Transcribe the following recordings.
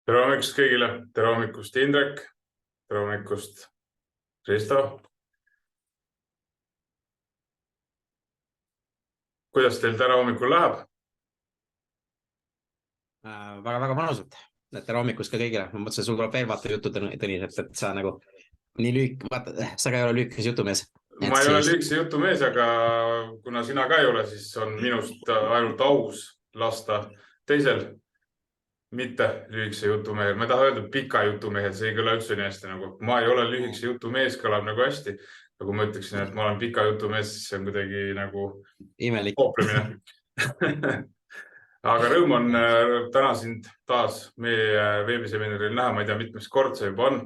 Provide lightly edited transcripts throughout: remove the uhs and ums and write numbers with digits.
Tere hommikust kõigile, tere hommikust Indrek, tere hommikust Risto. Kuidas teil täna hommikul läheb? Väga-väga mõnusalt. Tere hommikust ka kõigile. Ma mõtlesin, sul tuleb veel vaata juttu, Tõnis, et sa nagu nii vaata, sa ka ei ole lühikese jutumees. Ma ei ole lühikese jutumees, aga kuna sina ka ei ole, siis on minust ainult aus lasta teisel mitte lühikese jutumehel. Ma ei taha öelda pika jutumehel, see ei kõla üldse nii hästi nagu. Ma ei ole lühikese jutumees, kõlab nagu hästi. Ja kui ma ütleksin, et ma olen pika jutumees, siis see on kuidagi nagu imelik hooplemine. Aga rõõm on täna sind taas meie veebiseminaril näha. Ma ei tea, mitmes kord see juba on.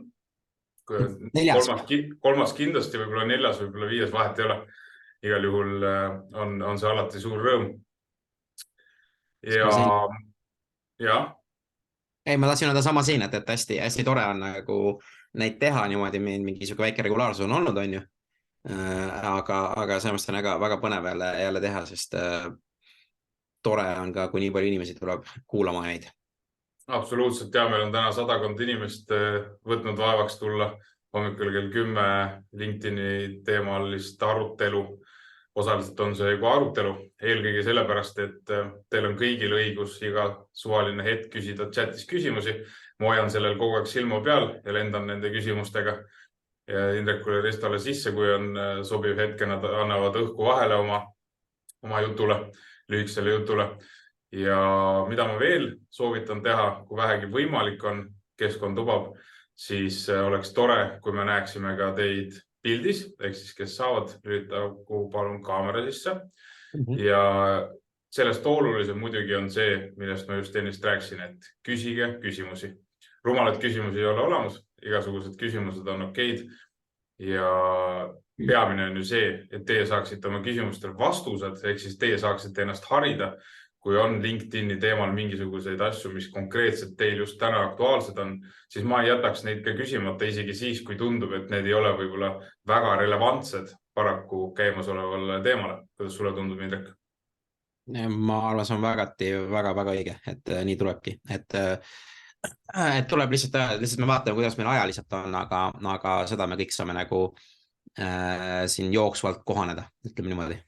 Kolmas kindlasti, võib-olla 4, võib-olla 5, vahet ei ole. Igal juhul on see alati suur rõõm. Ja. Ei, ma tahtsin öelda sama siin, et hästi tore on nagu neid teha niimoodi, mingi siuke väike regulaarsus on olnud, on ju. Aga sellest on väga põnev jälle teha, sest tore on ka, kui nii palju inimesi tuleb kuulama neid. Absoluutselt, ja meil on täna 100 inimest võtnud vaevaks tulla hommikul kell 10 LinkedIni teemalist arutelu. Osaliselt on see juba arutelu, eelkõige sellepärast, et teil on kõigil õigus iga suvaline hetk küsida chatis küsimusi. Ma hoian sellel kogu aeg silma peal ja lendan nende küsimustega. Ja Indrekule Ristole sisse, kui on sobiv hetke, nad annavad õhku vahele oma jutule, lühikesele jutule. Ja mida ma veel soovitan teha, kui vähegi võimalik on, keskkond lubab, siis oleks tore, kui me näeksime ka teid pildis, ehk siis kes saavad, lülitagu palun kaamera sisse. Ja sellest olulisem muidugi on see, millest ma just ennist rääkisin, et küsige küsimusi. Rumalad küsimusi ei ole olemas, igasugused küsimused on okeid. Ja peamine on ju see, et teie saaksite oma küsimustel vastused, ehk siis teie saaksite ennast harida, kui on LinkedIni teemal mingisuguseid asju, mis konkreetselt teil just täna aktuaalsed on, siis ma ei jätaks neid ka küsimata isegi siis, kui tundub, et need ei ole võib-olla väga relevantsed paraku käimasolevale teemale. Kuidas sulle tundub, Indrek? Ma arvan, see on väga õige, et nii tulebki. Et tuleb lihtsalt me vaatame, kuidas meil ajaliselt on, aga seda me kõik saame nagu siin jooksvalt kohaneda, ütleme niimoodi.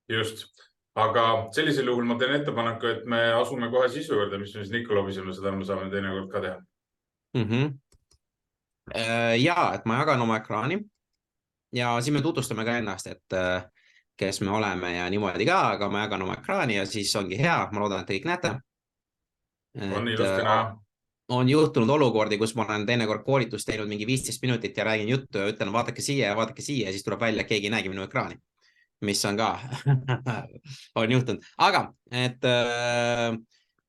Just. Aga sellisel juhul ma teen ettepaneku, et me asume kohe sisu juurde, mis me siis ikka lobiseme, seda me saame teinekord ka teha. Ja, et ma jagan oma ekraani ja siis me tutvustame ka ennast, et kes me oleme ja niimoodi ka, aga ma jagan oma ekraani ja siis ongi hea, ma loodan, et te kõik näete. On ilusti näha. On juhtunud olukordi, kus ma olen teinekord koolitust teinud mingi 15 minutit ja räägin juttu ja ütlen, vaadake siia ja siis tuleb välja, et keegi ei näegi minu ekraani. Mis on ka on juhtunud. Aga, et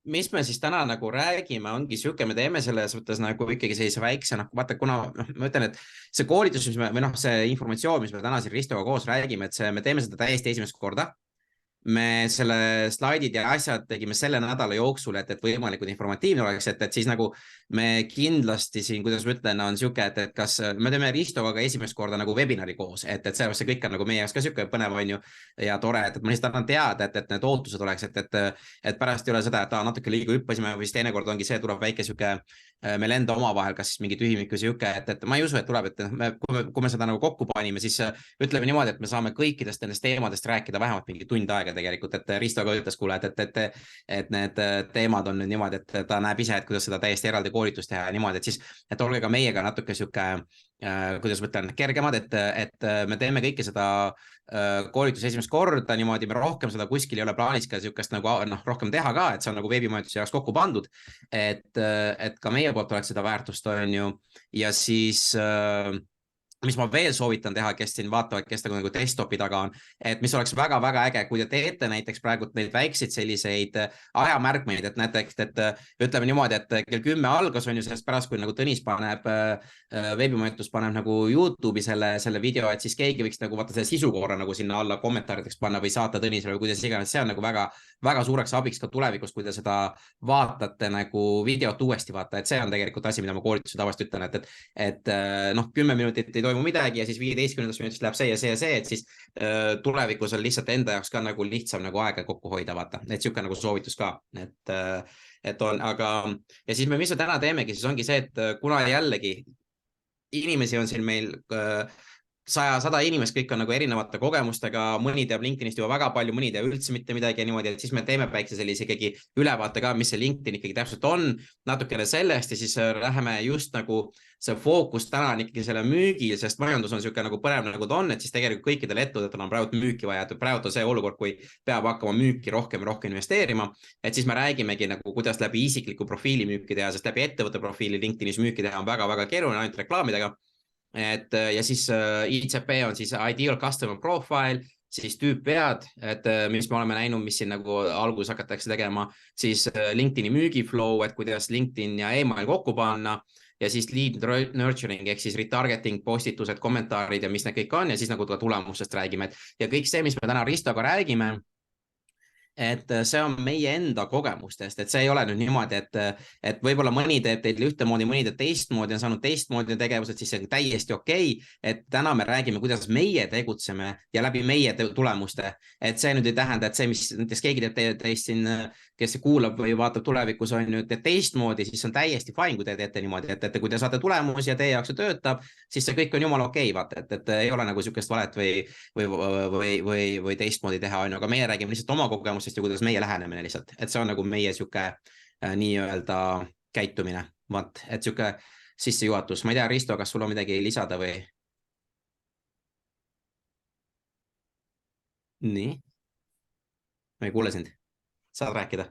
mis me siis täna nagu räägime, ongi siuke, me teeme selles võttes nagu ikkagi sellise väikse, vaata, kuna ma ütlen, et see koolitus, või see informatsioon, mis me täna siin Ristoga koos räägime, et me teeme seda täiesti esimest korda. Me selle slaidid ja asjad tegime selle nädala jooksul, et võimalikult informatiivne oleks, et siis nagu me kindlasti siin, kuidas ma ütlen, on siuke, et kas me teeme Ristoga ka esimest korda nagu webinari koos, et see kõik on nagu meie jaoks ka siuke põnev on ju ja tore, et ma lihtsalt annan teada, et need ootused oleks, et pärast ei ole seda, et natuke liiga hüppasime või siis teinekord ongi see, tuleb väike siuke meil enda oma vahel, kas siis mingi tühimik või siuke, et ma ei usu, et tuleb, et kui me seda nagu kokku panime, siis ütleme niimoodi, et me saame kõikidest nendest teemadest rääkida vähemalt mingi tund aega tegelikult, et Risto ka ütles, kuule, et need teemad on nüüd niimoodi, et ta näeb ise, et kuidas seda täiesti eraldi koolitust teha ja niimoodi, et siis, et olge ka meiega natuke siuke, kuidas ma ütlen, kergemad, et me teeme kõike seda koolitus esimest korda, niimoodi me rohkem seda kuskil ei ole plaanis ka siukest nagu rohkem teha ka, et see on nagu veebimajutuse jaoks kokku pandud, et ka meie poolt oleks seda väärtust on ju ja siis mis ma veel soovitan teha, kes siin vaatavad, kes nagu desktopi taga on, et mis oleks väga-väga äge, kui te teete näiteks praegu neid väikseid selliseid ajamärkmeid, et näiteks, et ütleme niimoodi, et kell 10 algas on ju sellest pärast, kui nagu Tõnis paneb, veebimajutus paneb nagu YouTube'i selle video, et siis keegi võiks nagu vaata selle sisukorra nagu sinna alla kommentaarideks panna või saata Tõnisele või kuidas iganes, see on nagu väga suureks abiks ka tulevikus, kui te seda vaatate nagu videot uuesti vaata, et see on tegelikult asi, mida ma koolituse tavaliselt ütlen, et 10 minutit ei toimu midagi ja siis 15 minutist läheb see ja see ja see, et siis tulevikus on lihtsalt enda jaoks ka nagu lihtsam nagu aega kokku hoida, vaata, et siuke nagu soovitus ka, et on, aga ja siis mis me täna teemegi, siis ongi see, et kuna jällegi inimesi on siin meil 100 inimest, kõik on nagu erinevate kogemustega, mõni teab LinkedInist juba väga palju, mõni teab üldse mitte midagi ja niimoodi, et siis me teeme väikse sellise ikkagi ülevaate ka, mis see LinkedIn ikkagi täpselt on, natukene sellest ja siis läheme just nagu see fookus täna on ikkagi selle müügil, sest majandus on siuke nagu põnev nagu ta on, et siis tegelikult kõikidel ettevõtetel on praegu müüki vaja, et praegu on see olukord, kui peab hakkama müüki rohkem investeerima, et siis me räägimegi nagu, kuidas läbi isikliku profiili müüki teha, sest läbi ettevõtte profiili LinkedInis müüki teha on väga-väga keeruline ainult reklaamidega. Et ja siis ICP on siis Ideal Customer Profile, siis tüüpvead, et mis me oleme näinud, mis siin nagu alguses hakatakse tegema, siis LinkedIni müügiflow, et kuidas LinkedIn ja email kokku panna ja siis lead nurturing ehk siis retargeting, postitused, kommentaarid ja mis need kõik on ja siis nagu tulemustest räägime. Ja kõik see, mis me täna Ristoga räägime, et see on meie enda kogemustest, et see ei ole nüüd niimoodi, et võib-olla mõni teeb teil ühtemoodi, mõni teeb teistmoodi, on saanud teistmoodi tegevused, siis see on täiesti okei, et täna me räägime, kuidas meie tegutseme ja läbi meie tulemuste, et see nüüd ei tähenda, et see, mis näiteks keegi teeb teist siin, kes kuulab või vaatab tulevikus on nüüd teistmoodi, siis on täiesti fine, kui te teete niimoodi, et kui te saate tulemusi ja teie jaoks see töötab, siis see kõik on jumala okei, vaata, et ei ole nagu sihukest valet või teistmoodi teha, aga meie räägime lihtsalt oma kogemustest ja kuidas meie lähenemine lihtsalt, et see on nagu meie sihuke nii-öelda käitumine, vaat, et sihuke sissejuhatus, ma ei tea, Risto, kas sul on midagi lisada või? Nii, ma ei kuule sind, saad rääkida?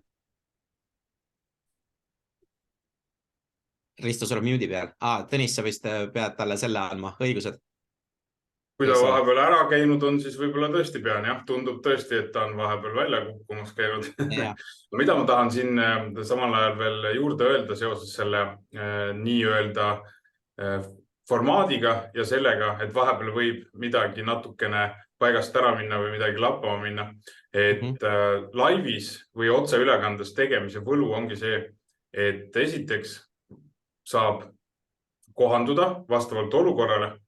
Risto, sul on mute'i peal. Tõnis, sa vist pead talle selle andma, õigused. Kui ta vahepeal ära käinud on, siis võib-olla tõesti pean, jah, tundub tõesti, et ta on vahepeal välja kukkumas käinud. Mida ma tahan siin samal ajal veel juurde öelda seoses selle nii-öelda formaadiga ja sellega, et vahepeal võib midagi natukene paigast ära minna või midagi lappama minna. Et laivis või otseülekandes tegemise võlu ongi see, et esiteks saab kohanduda vastavalt olukorrale.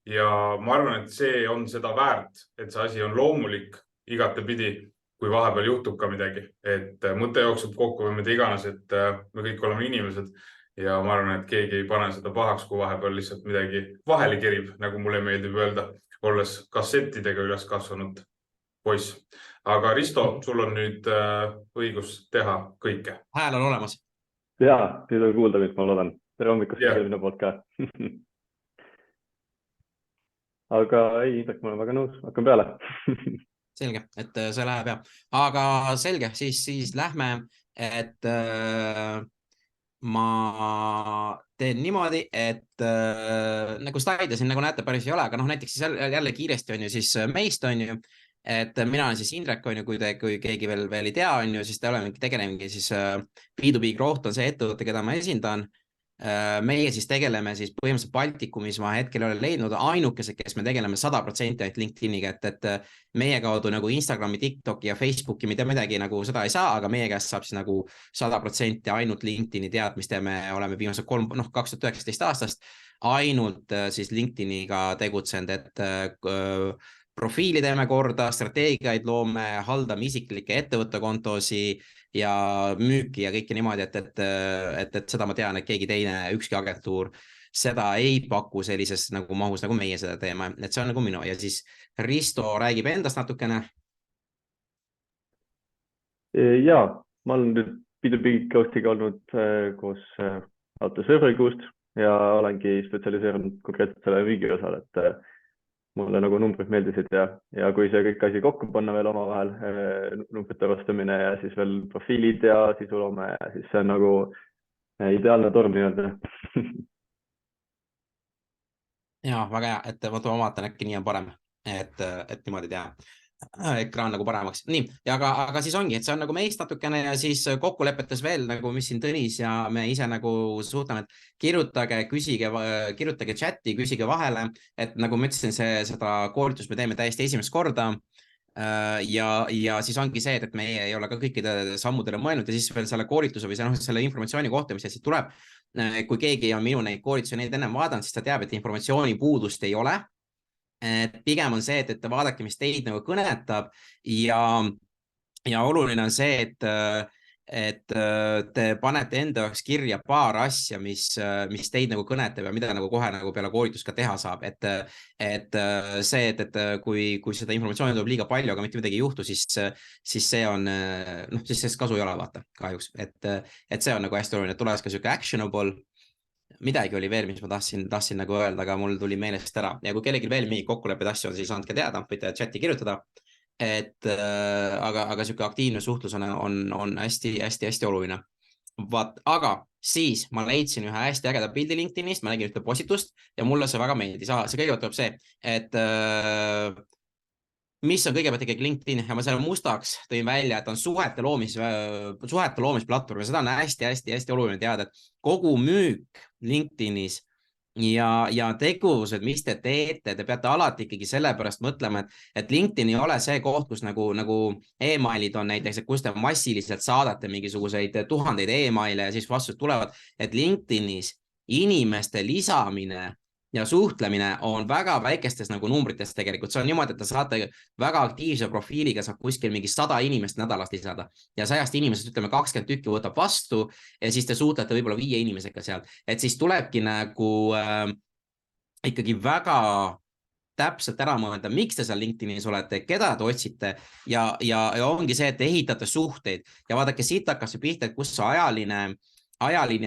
Ja ma arvan, et see on seda väärt, et see asi on loomulik igatepidi, kui vahepeal juhtub ka midagi. Et mõte jookseb kokku või mida iganes, et me kõik oleme inimesed ja ma arvan, et keegi ei pane seda pahaks, kui vahepeal lihtsalt midagi vahele kerib, nagu mulle meeldib öelda, olles kassettidega üles kasvanud poiss. Aga Risto, sul on nüüd õigus teha kõike. Hääl on olemas. Jaa, nüüd on kuulda, mis ma loodan. Tere hommikust minu poolt ka. Aga ei, ma olen väga nõus, hakkame peale. Selge, et see läheb ja. Aga selge, siis lähme, et ma teen niimoodi, et nagu slaide siin nagu näete päris ei ole, aga näiteks siis jälle kiiresti on ju siis meist on ju, et mina olen siis Indrek on ju, kui keegi veel ei tea on ju, siis te tegelemegi siis B2B Growth on see ettevõte, keda ma esindan. Meie siis tegeleme siis põhimõtteliselt Baltikumis ma hetkel olen leidnud ainukesed, kes me tegeleme 100% ainult LinkedIniga, et meie kaudu nagu Instagrami, TikToki ja Facebooki mida midagi nagu seda ei saa, aga meie käest saab siis nagu 100% ainult LinkedIni teadmist ja me oleme viimased 2019 aastast ainult siis LinkedIniga tegutsenud, et profiili teeme korda, strateegiaid loome, haldame isiklikke ettevõttekontosi ja müüki ja kõike niimoodi, et seda ma tean, et keegi teine, ükski agentuur seda ei paku sellises nagu mahus, nagu meie seda teeme, et see on nagu minu ja siis Risto räägib endast natukene. Ja, ma olen nüüd B2B Growthiga olnud koos alates veebruarikuust ja olengi spetsialiseerunud konkreetselt selle müügi osal, et mulle nagu numbrid meeldisid ja kui see kõik asi kokku panna veel omavahel, numbrite vastamine ja siis veel profiilid ja sisuloome ja siis see on nagu ideaalne torm nii-öelda. Ja, väga hea, et ma vaatan äkki nii on parem, et niimoodi teha ekraan nagu paremaks. Nii, aga siis ongi, et see on nagu meist natukene ja siis kokkulepetes veel nagu, mis siin Tõnis ja me ise nagu suhtame, et kirjutage chati, küsige vahele, et nagu ma ütlesin, seda koolitust me teeme täiesti esimest korda. ja siis ongi see, et meie ei ole ka kõikide sammudele mõelnud ja siis veel selle koolituse või selle informatsiooni kohta, mis siit tuleb, kui keegi on minu neid koolitusi neid ennem vaadanud, siis ta teab, et informatsiooni puudust ei ole. Pigem on see, et vaadake, mis teid nagu kõnetab ja oluline on see, et te panete enda jaoks kirja paar asja, mis teid nagu kõnetab ja mida nagu kohe nagu peale koolitust ka teha saab, et see, et kui seda informatsiooni tuleb liiga palju, aga mitte midagi ei juhtu, siis see on, siis sellest kasu ei ole, vaata, kahjuks, et see on nagu hästi oluline, et tuleks ka siuke actionable, midagi oli veel, mis ma tahtsin nagu öelda, aga mul tuli meelest ära ja kui kellelgi veel mingi kokkulepped asju on, siis andke teada, võite chati kirjutada. Aga siuke aktiivne suhtlus on hästi oluline. Aga siis ma leidsin ühe hästi ägeda pildi LinkedInist, ma nägin ühte postitust ja mulle see väga meeldis. See kõigepealt tuleb see, et mis on kõigepealt ikkagi LinkedIn ja ma selle mustaks tõin välja, et on suhete loomisplatvorm ja seda on hästi oluline teada, et kogu müük LinkedInis ja tegevused, mis te teete, te peate alati ikkagi sellepärast mõtlema, et LinkedIn ei ole see koht, kus nagu emailid on näiteks, et kus te massiliselt saadate mingisuguseid tuhandeid emaile ja siis vastused tulevad, et LinkedInis inimeste lisamine ja suhtlemine on väga väikestes nagu numbrites tegelikult. See on niimoodi, et te saate väga aktiivse profiiliga, saab kuskil mingi 100 inimest nädalast lisada ja 100 inimesest ütleme 20 tükki võtab vastu ja siis te suhtlete võib-olla 5 inimesega seal. Et siis tulebki nagu ikkagi väga täpselt ära mõelda, miks te seal LinkedInis olete, keda te otsite ja ongi see, et te ehitate suhteid ja vaadake, siit hakkas see pihta, et kus see ajaline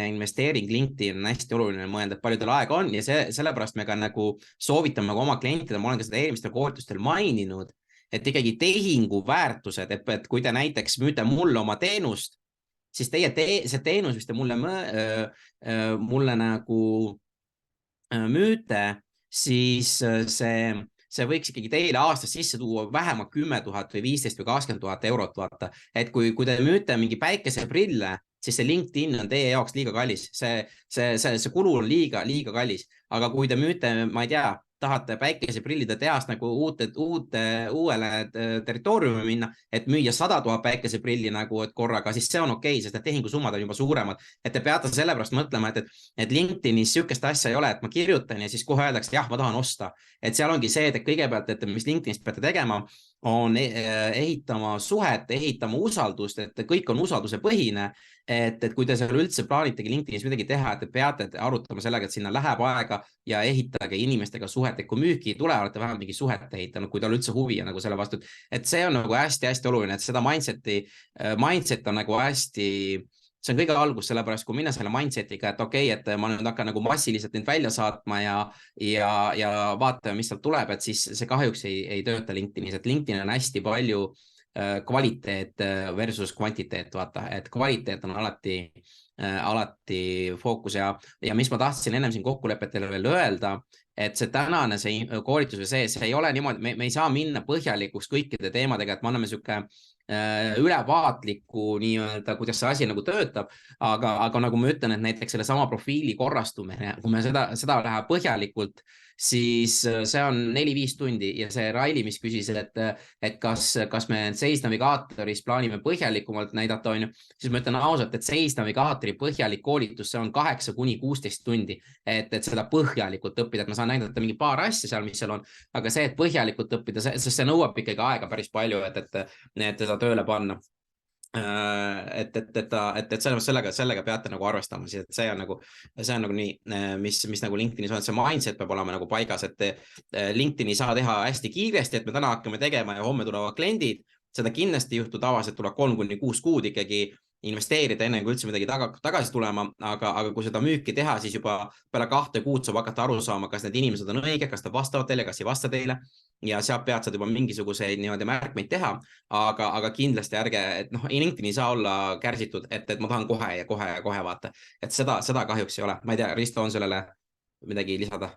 investeering LinkedIn on hästi oluline mõelda, et palju teil aega on ja sellepärast me ka nagu soovitame oma klientidele, ma olen ka seda eelmistel koolitustel maininud, et ikkagi tehingu väärtused, et kui te näiteks müüte mulle oma teenust, siis see teenus, mis te mulle nagu müüte, siis see võiks ikkagi teile aastas sisse tuua vähemalt 10 000 või 15 või 20 000 eurot, vaata. Et kui te müüte mingi päikeseprille, siis see LinkedIn on teie jaoks liiga kallis. See kulu on liiga kallis. Aga kui te müüte, ma ei tea, tahate päikeseprillide tehast nagu uuele territooriumi minna, et müüa 100 000 päikeseprilli nagu korraga, siis see on okei, sest et tehingusummad on juba suuremad. Et te peate sellepärast mõtlema, et LinkedInis sükest asja ei ole, et ma kirjutan ja siis kohe öeldakse, jah, ma tahan osta. Et seal ongi see, et kõigepealt, et mis LinkedInis peate tegema, on ehitama suhet, ehitama usaldust, et kõik on usalduse põhine, et kui te seal üldse plaanitegi LinkedInis midagi teha, et te peate arutama sellega, et sinna läheb aega ja ehitage inimestega suhet, et kui müüki ei tule, olete vähemalt mingi suhet ehitanud, kui tal üldse huvi on nagu selle vastu, et see on nagu hästi oluline, et seda mindset on nagu hästi, see on kõige algus, sellepärast kui minna selle mindsetiga, et okei, et ma nüüd hakkan nagu massiliselt neid välja saatma ja vaatame, mis sealt tuleb, et siis see kahjuks ei tööta LinkedInis, et LinkedIn on hästi palju kvaliteet versus kvantiteet, vaata, et kvaliteet on alati fookus ja mis ma tahtsin ennem siin kokkulepetele veel öelda, et see tänane koolitus või see ei ole niimoodi, me ei saa minna põhjalikuks kõikide teemadega, et me anname siuke ülevaatliku nii-öelda, kuidas see asi nagu töötab, aga nagu ma ütlen, et näiteks selle sama profiili korrastumine, kui me seda läheb põhjalikult, siis see on 4-5 tundi ja see Raili, mis küsis, et kas me Seis Navigaatoris plaanime põhjalikumalt näidata, siis ma ütlen ausalt, et Seis Navigaatori põhjalik koolitus, see on 8-16 tundi, et seda põhjalikult õppida, et ma saan näidata mingi paar asja seal, mis seal on, aga see, et põhjalikult õppida, sest see nõuab ikkagi aega päris palju, et teda tööle panna. Et sellega peate nagu arvestama, et see on nagu nii, mis nagu LinkedInis on, et see mindset peab olema nagu paigas, et LinkedIn ei saa teha hästi kiiresti, et me täna hakkame tegema ja homme tulevad kliendid, seda kindlasti ei juhtu, tavaliselt tuleb 3-6 kuud ikkagi investeerida enne kui üldse midagi tagasi tulema, aga kui seda müüki teha, siis juba peale 2 kuud saab hakata aru saama, kas need inimesed on õige, kas ta vastavad teile, kas ei vasta teile ja sealt pead saad juba mingisuguseid niimoodi märkmeid teha, aga kindlasti ärge, et LinkedIn ei saa olla kärsitud, et ma tahan kohe ja kohe vaata, et seda kahjuks ei ole. Ma ei tea, Risto, on sellele midagi lisada?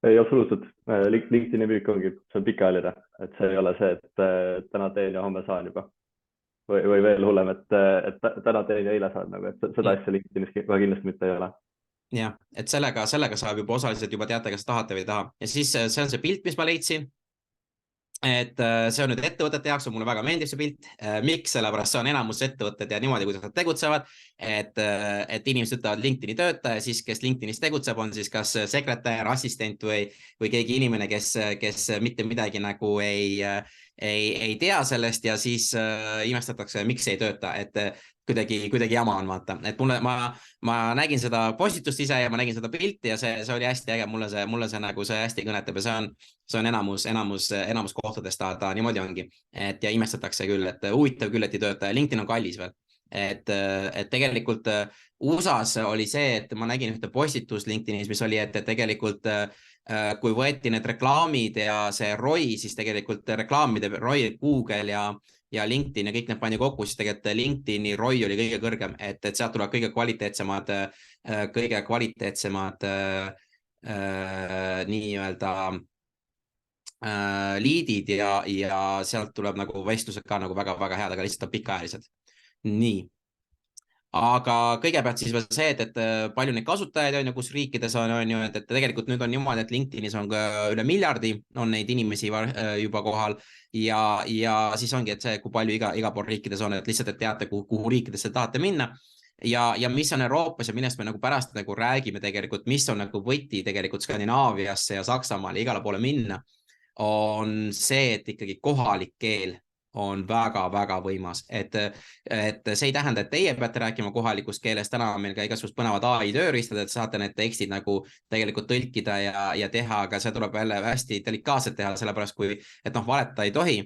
Ei, absoluutselt. LinkedIni müük ongi, see on pikaajaline, et see ei ole see, et täna teen ja homme saan juba. Või veel hullem, et täna teen ja eile saan, nagu, et seda asja LinkedInis väga kindlasti mitte ei ole. Jah, et sellega saab juba osaliselt juba teate, kas tahate või ei taha. Ja siis see on see pilt, mis ma leidsin. et see on nüüd ettevõtete jaoks, mulle väga meeldib see pilt. Miks? Sellepärast see on enamus ettevõtted ja niimoodi, kuidas nad tegutsevad, et inimesed ütlevad LinkedIni töötaja, siis kes LinkedInis tegutseb, on siis kas sekretär, assistent või keegi inimene, kes mitte midagi nagu ei tea sellest ja siis imestatakse, miks ei tööta, et kuidagi jama on, vaata, et ma nägin seda postitust ise ja ma nägin seda pilti ja see oli hästi äge, mulle see nagu see hästi kõnetab ja see on enamus kohtadest ta niimoodi ongi, et ja imestatakse küll, et huvitav küll, et ei tööta ja LinkedIn on kallis veel, et tegelikult USA-s oli see, et ma nägin ühte postitust LinkedInis, mis oli, et tegelikult kui võeti need reklaamid ja see ROI, siis tegelikult reklaamide ROI, Google ja LinkedIn ja kõik need pani kokku, siis tegelikult LinkedIni ROI oli kõige kõrgem, et sealt tuleb kõige kvaliteetsemad nii-öelda liidid ja sealt tuleb nagu vestlused ka nagu väga-väga head, aga lihtsalt on pikaajalised. Nii. Aga kõigepealt siis veel see, et palju neid kasutajaid on ja kus riikides on ju, et tegelikult nüüd on niimoodi, et LinkedInis on ka üle miljardi, on neid inimesi juba kohal ja siis ongi, et see, kui palju iga pool riikides on, et lihtsalt, et teate, kuhu riikidesse tahate minna ja mis on Euroopas ja millest me nagu pärast nagu räägime tegelikult, mis on nagu võti tegelikult Skandinaaviasse ja Saksamaale igale poole minna, on see, et ikkagi kohalik keel on väga-väga võimas, et see ei tähenda, et teie peate rääkima kohalikust keelest, täna on meil ka igasugust põnevad AI tööriistad, et saate need tekstid nagu tegelikult tõlkida ja teha, aga see tuleb jälle hästi delikaatselt teha, sellepärast kui, et valeta ei tohi,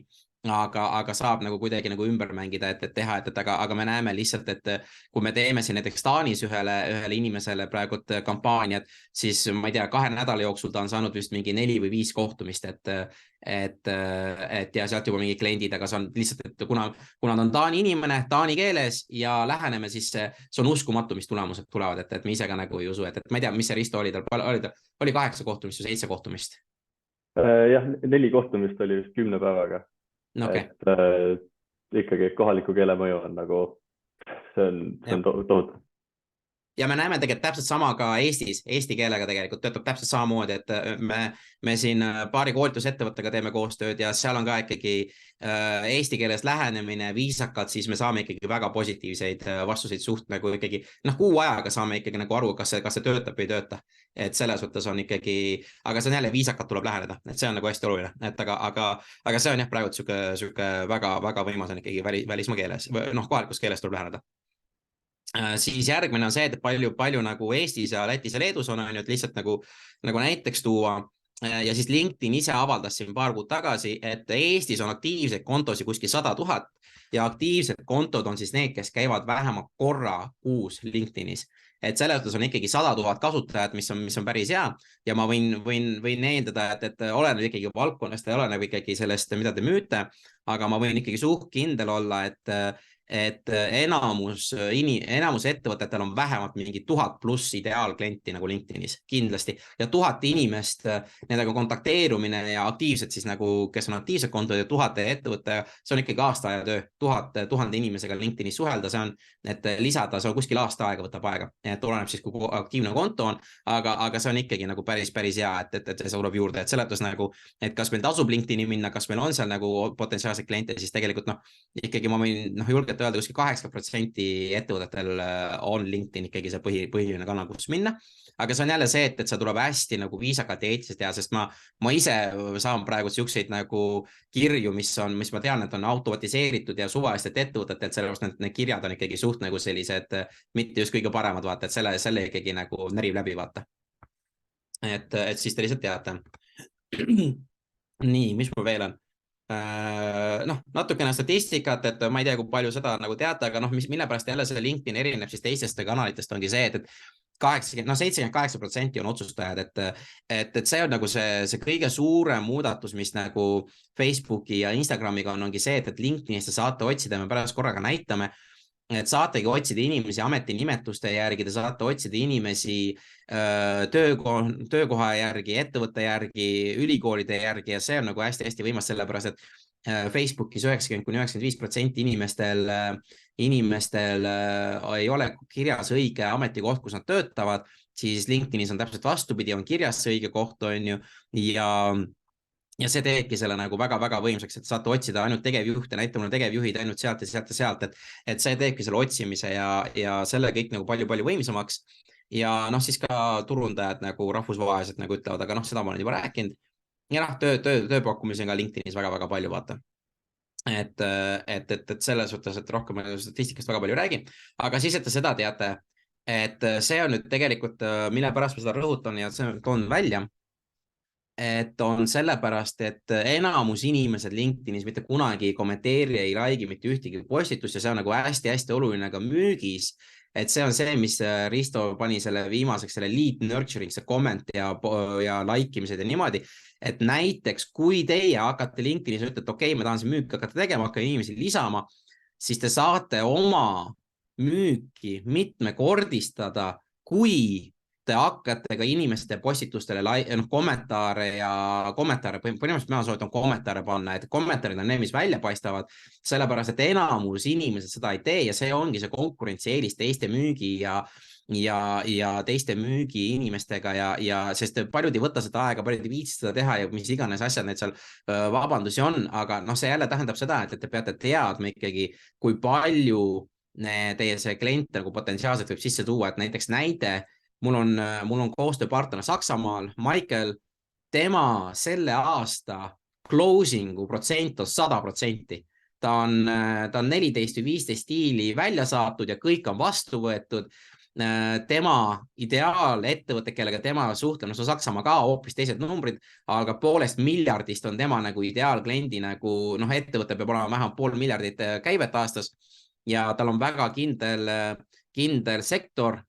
aga saab nagu kuidagi nagu ümber mängida, et teha, aga me näeme lihtsalt, et kui me teeme siin näiteks Taanis ühele inimesele praegult kampaaniat, siis ma ei tea, 2 nädala jooksul ta on saanud vist mingi 4 või 5 kohtumist, et ja sealt juba mingi kliendid, aga see on lihtsalt, et kuna ta on Taani inimene, Taani keeles ja läheneme, siis see on uskumatu, mis tulemused tulevad, et me ise ka nagu ei usu, et ma ei tea, mis see Risto oli, oli 8 kohtumist või 7 kohtumist? Jah, 4 kohtumist oli vist 10 päevaga. Okay. Et ikkagi kohaliku keele mõju on nagu, see on tohutu. Ja me näeme tegelikult täpselt sama ka Eestis, eesti keelega tegelikult töötab täpselt samamoodi, et me siin paari koolitusettevõttega teeme koostööd ja seal on ka ikkagi eesti keeles lähenemine viisakalt, siis me saame ikkagi väga positiivseid vastuseid suht nagu ikkagi, kuu ajaga saame ikkagi nagu aru, kas see töötab või ei tööta. Et selles mõttes on ikkagi, aga see on jälle viisakalt tuleb läheneda, et see on nagu hästi oluline, et aga see on jah, praegu süke väga võimas on ikkagi välismaa keeles, kohalikus keeles tuleb läheneda. Siis järgmine on see, et palju nagu Eestis ja Lätis ja Leedus on, et lihtsalt nagu näiteks tuua ja siis LinkedIn ise avaldas siin paar kuud tagasi, et Eestis on aktiivseid kontosid kuskil 100 000 ja aktiivsed kontod on siis need, kes käivad vähemalt korra kuus LinkedInis. Et selles mõttes on ikkagi 100 000 kasutajat, mis on päris hea ja ma võin eeldada, et oleneb ikkagi valdkonnast ja oleneb ikkagi sellest, mida te müüte, aga ma võin ikkagi suht kindel olla, et enamus ettevõtetel on vähemalt mingi 1000+ ideaalklienti nagu LinkedInis, kindlasti. Ja 1000 inimest, nendega kontakteerumine ja aktiivsed siis nagu, kes on aktiivsed kontod ja 1000 ettevõtte, see on ikkagi aasta aja töö. 1000 inimesega LinkedInis suhelda, see on, et lisada, see on kuskil aasta aega võtab aega. Et oleneb siis, kui aktiivne konto on, aga see on ikkagi nagu päris hea, et see tuleb juurde. Et seletus nagu, et kas meil tasub LinkedIni minna, kas meil on seal nagu potentsiaalseid kliente, siis tegelikult ikkagi ma võin julgelt öelda, kuskil 80% ettevõtetel on LinkedIn ikkagi see põhiline kanal, kus minna. Aga see on jälle see, et see tuleb hästi nagu viisakalt ja eetiliselt teha, sest ma ise saan praegu siukseid nagu kirju, mis ma tean, et on automatiseeritud ja suvalistelt ettevõtetelt, sellepärast need kirjad on ikkagi suht nagu sellised, mitte just kõige paremad, vaata, et selle ikkagi nagu närib läbi, vaata. Et siis te lihtsalt teate. Nii, mis mul veel on? Natukene statistikat, et ma ei tea, kui palju seda nagu teate, aga mille pärast jälle see LinkedIn erineb siis teistest kanalitest ongi see, et 78% on otsustajad, et see on nagu see kõige suurem muudatus, mis nagu Facebooki ja Instagramiga ongi see, et LinkedInis te saate otsida, me pärast korraga näitame, et saategi otsida inimesi ametinimetuste järgi, te saate otsida inimesi töökoha järgi, ettevõtte järgi, ülikoolide järgi ja see on nagu hästi võimas sellepärast, et Facebookis 90–95% inimestel ei ole kirjas õige ametikoht, kus nad töötavad, siis LinkedInis on täpselt vastupidi, on kirjas see õige koht, on ju, ja see teebki selle nagu väga-väga võimsaks, et saate otsida ainult tegevjuhte, näita mulle tegevjuhid ainult sealt ja sealt ja sealt, et see teebki selle otsimise ja selle kõik nagu palju-palju võimsamaks. Ja noh, siis ka turundajad nagu rahvusvaheliselt nagu ütlevad, aga noh, seda ma olen juba rääkinud. Ja noh, tööpakkumisi on ka LinkedInis väga-väga palju, vaata. Et selles suhtes, et rohkem statistikast väga palju räägi. Aga siis, et te seda teate, et see on nüüd tegelikult, mille pärast ma seda rõhutan ja see toon välja, et on sellepärast, et enamus inimesed LinkedInis mitte kunagi ei kommenteeri, ei like'i mitte ühtegi postitust ja see on nagu hästi-hästi oluline ka müügis. Et see on see, mis Risto pani selle viimaseks, selle lead nurturing, see comment ja like imised ja niimoodi, et näiteks kui teie hakkate LinkedInis ja ütlete, okei, ma tahan see müük hakata tegema, hakkan inimesi lisama, siis te saate oma müüki mitmekordistada, kui te hakkate ka inimeste postitustele kommentaare põhimõtteliselt ma soovitan kommentaare panna, et kommentaarid on need, mis välja paistavad, sellepärast, et enamus inimesed seda ei tee ja see ongi see konkurentsieelis teiste müügi ja teiste müügi inimestega ja sest paljud ei võta seda aega, paljud ei viitsi seda teha ja mis iganes asjad need seal vabandusi on, aga noh, see jälle tähendab seda, et te peate teadma ikkagi, kui palju teie see klient nagu potentsiaalselt võib sisse tuua, et näiteks näide, mul on koostööpartner Saksamaal, Michael, tema selle aasta closing'u protsent on 100%. Ta on 14 või 15 diili välja saatud ja kõik on vastu võetud. Tema ideaalettevõte, kellega tema suhtleb, no see on Saksamaa ka hoopis teised numbrid, aga 1,5 miljardist on tema nagu ideaalkliendi nagu, noh, ettevõte peab olema vähemalt 0,5 miljardit käivet aastas ja tal on väga kindel sektor,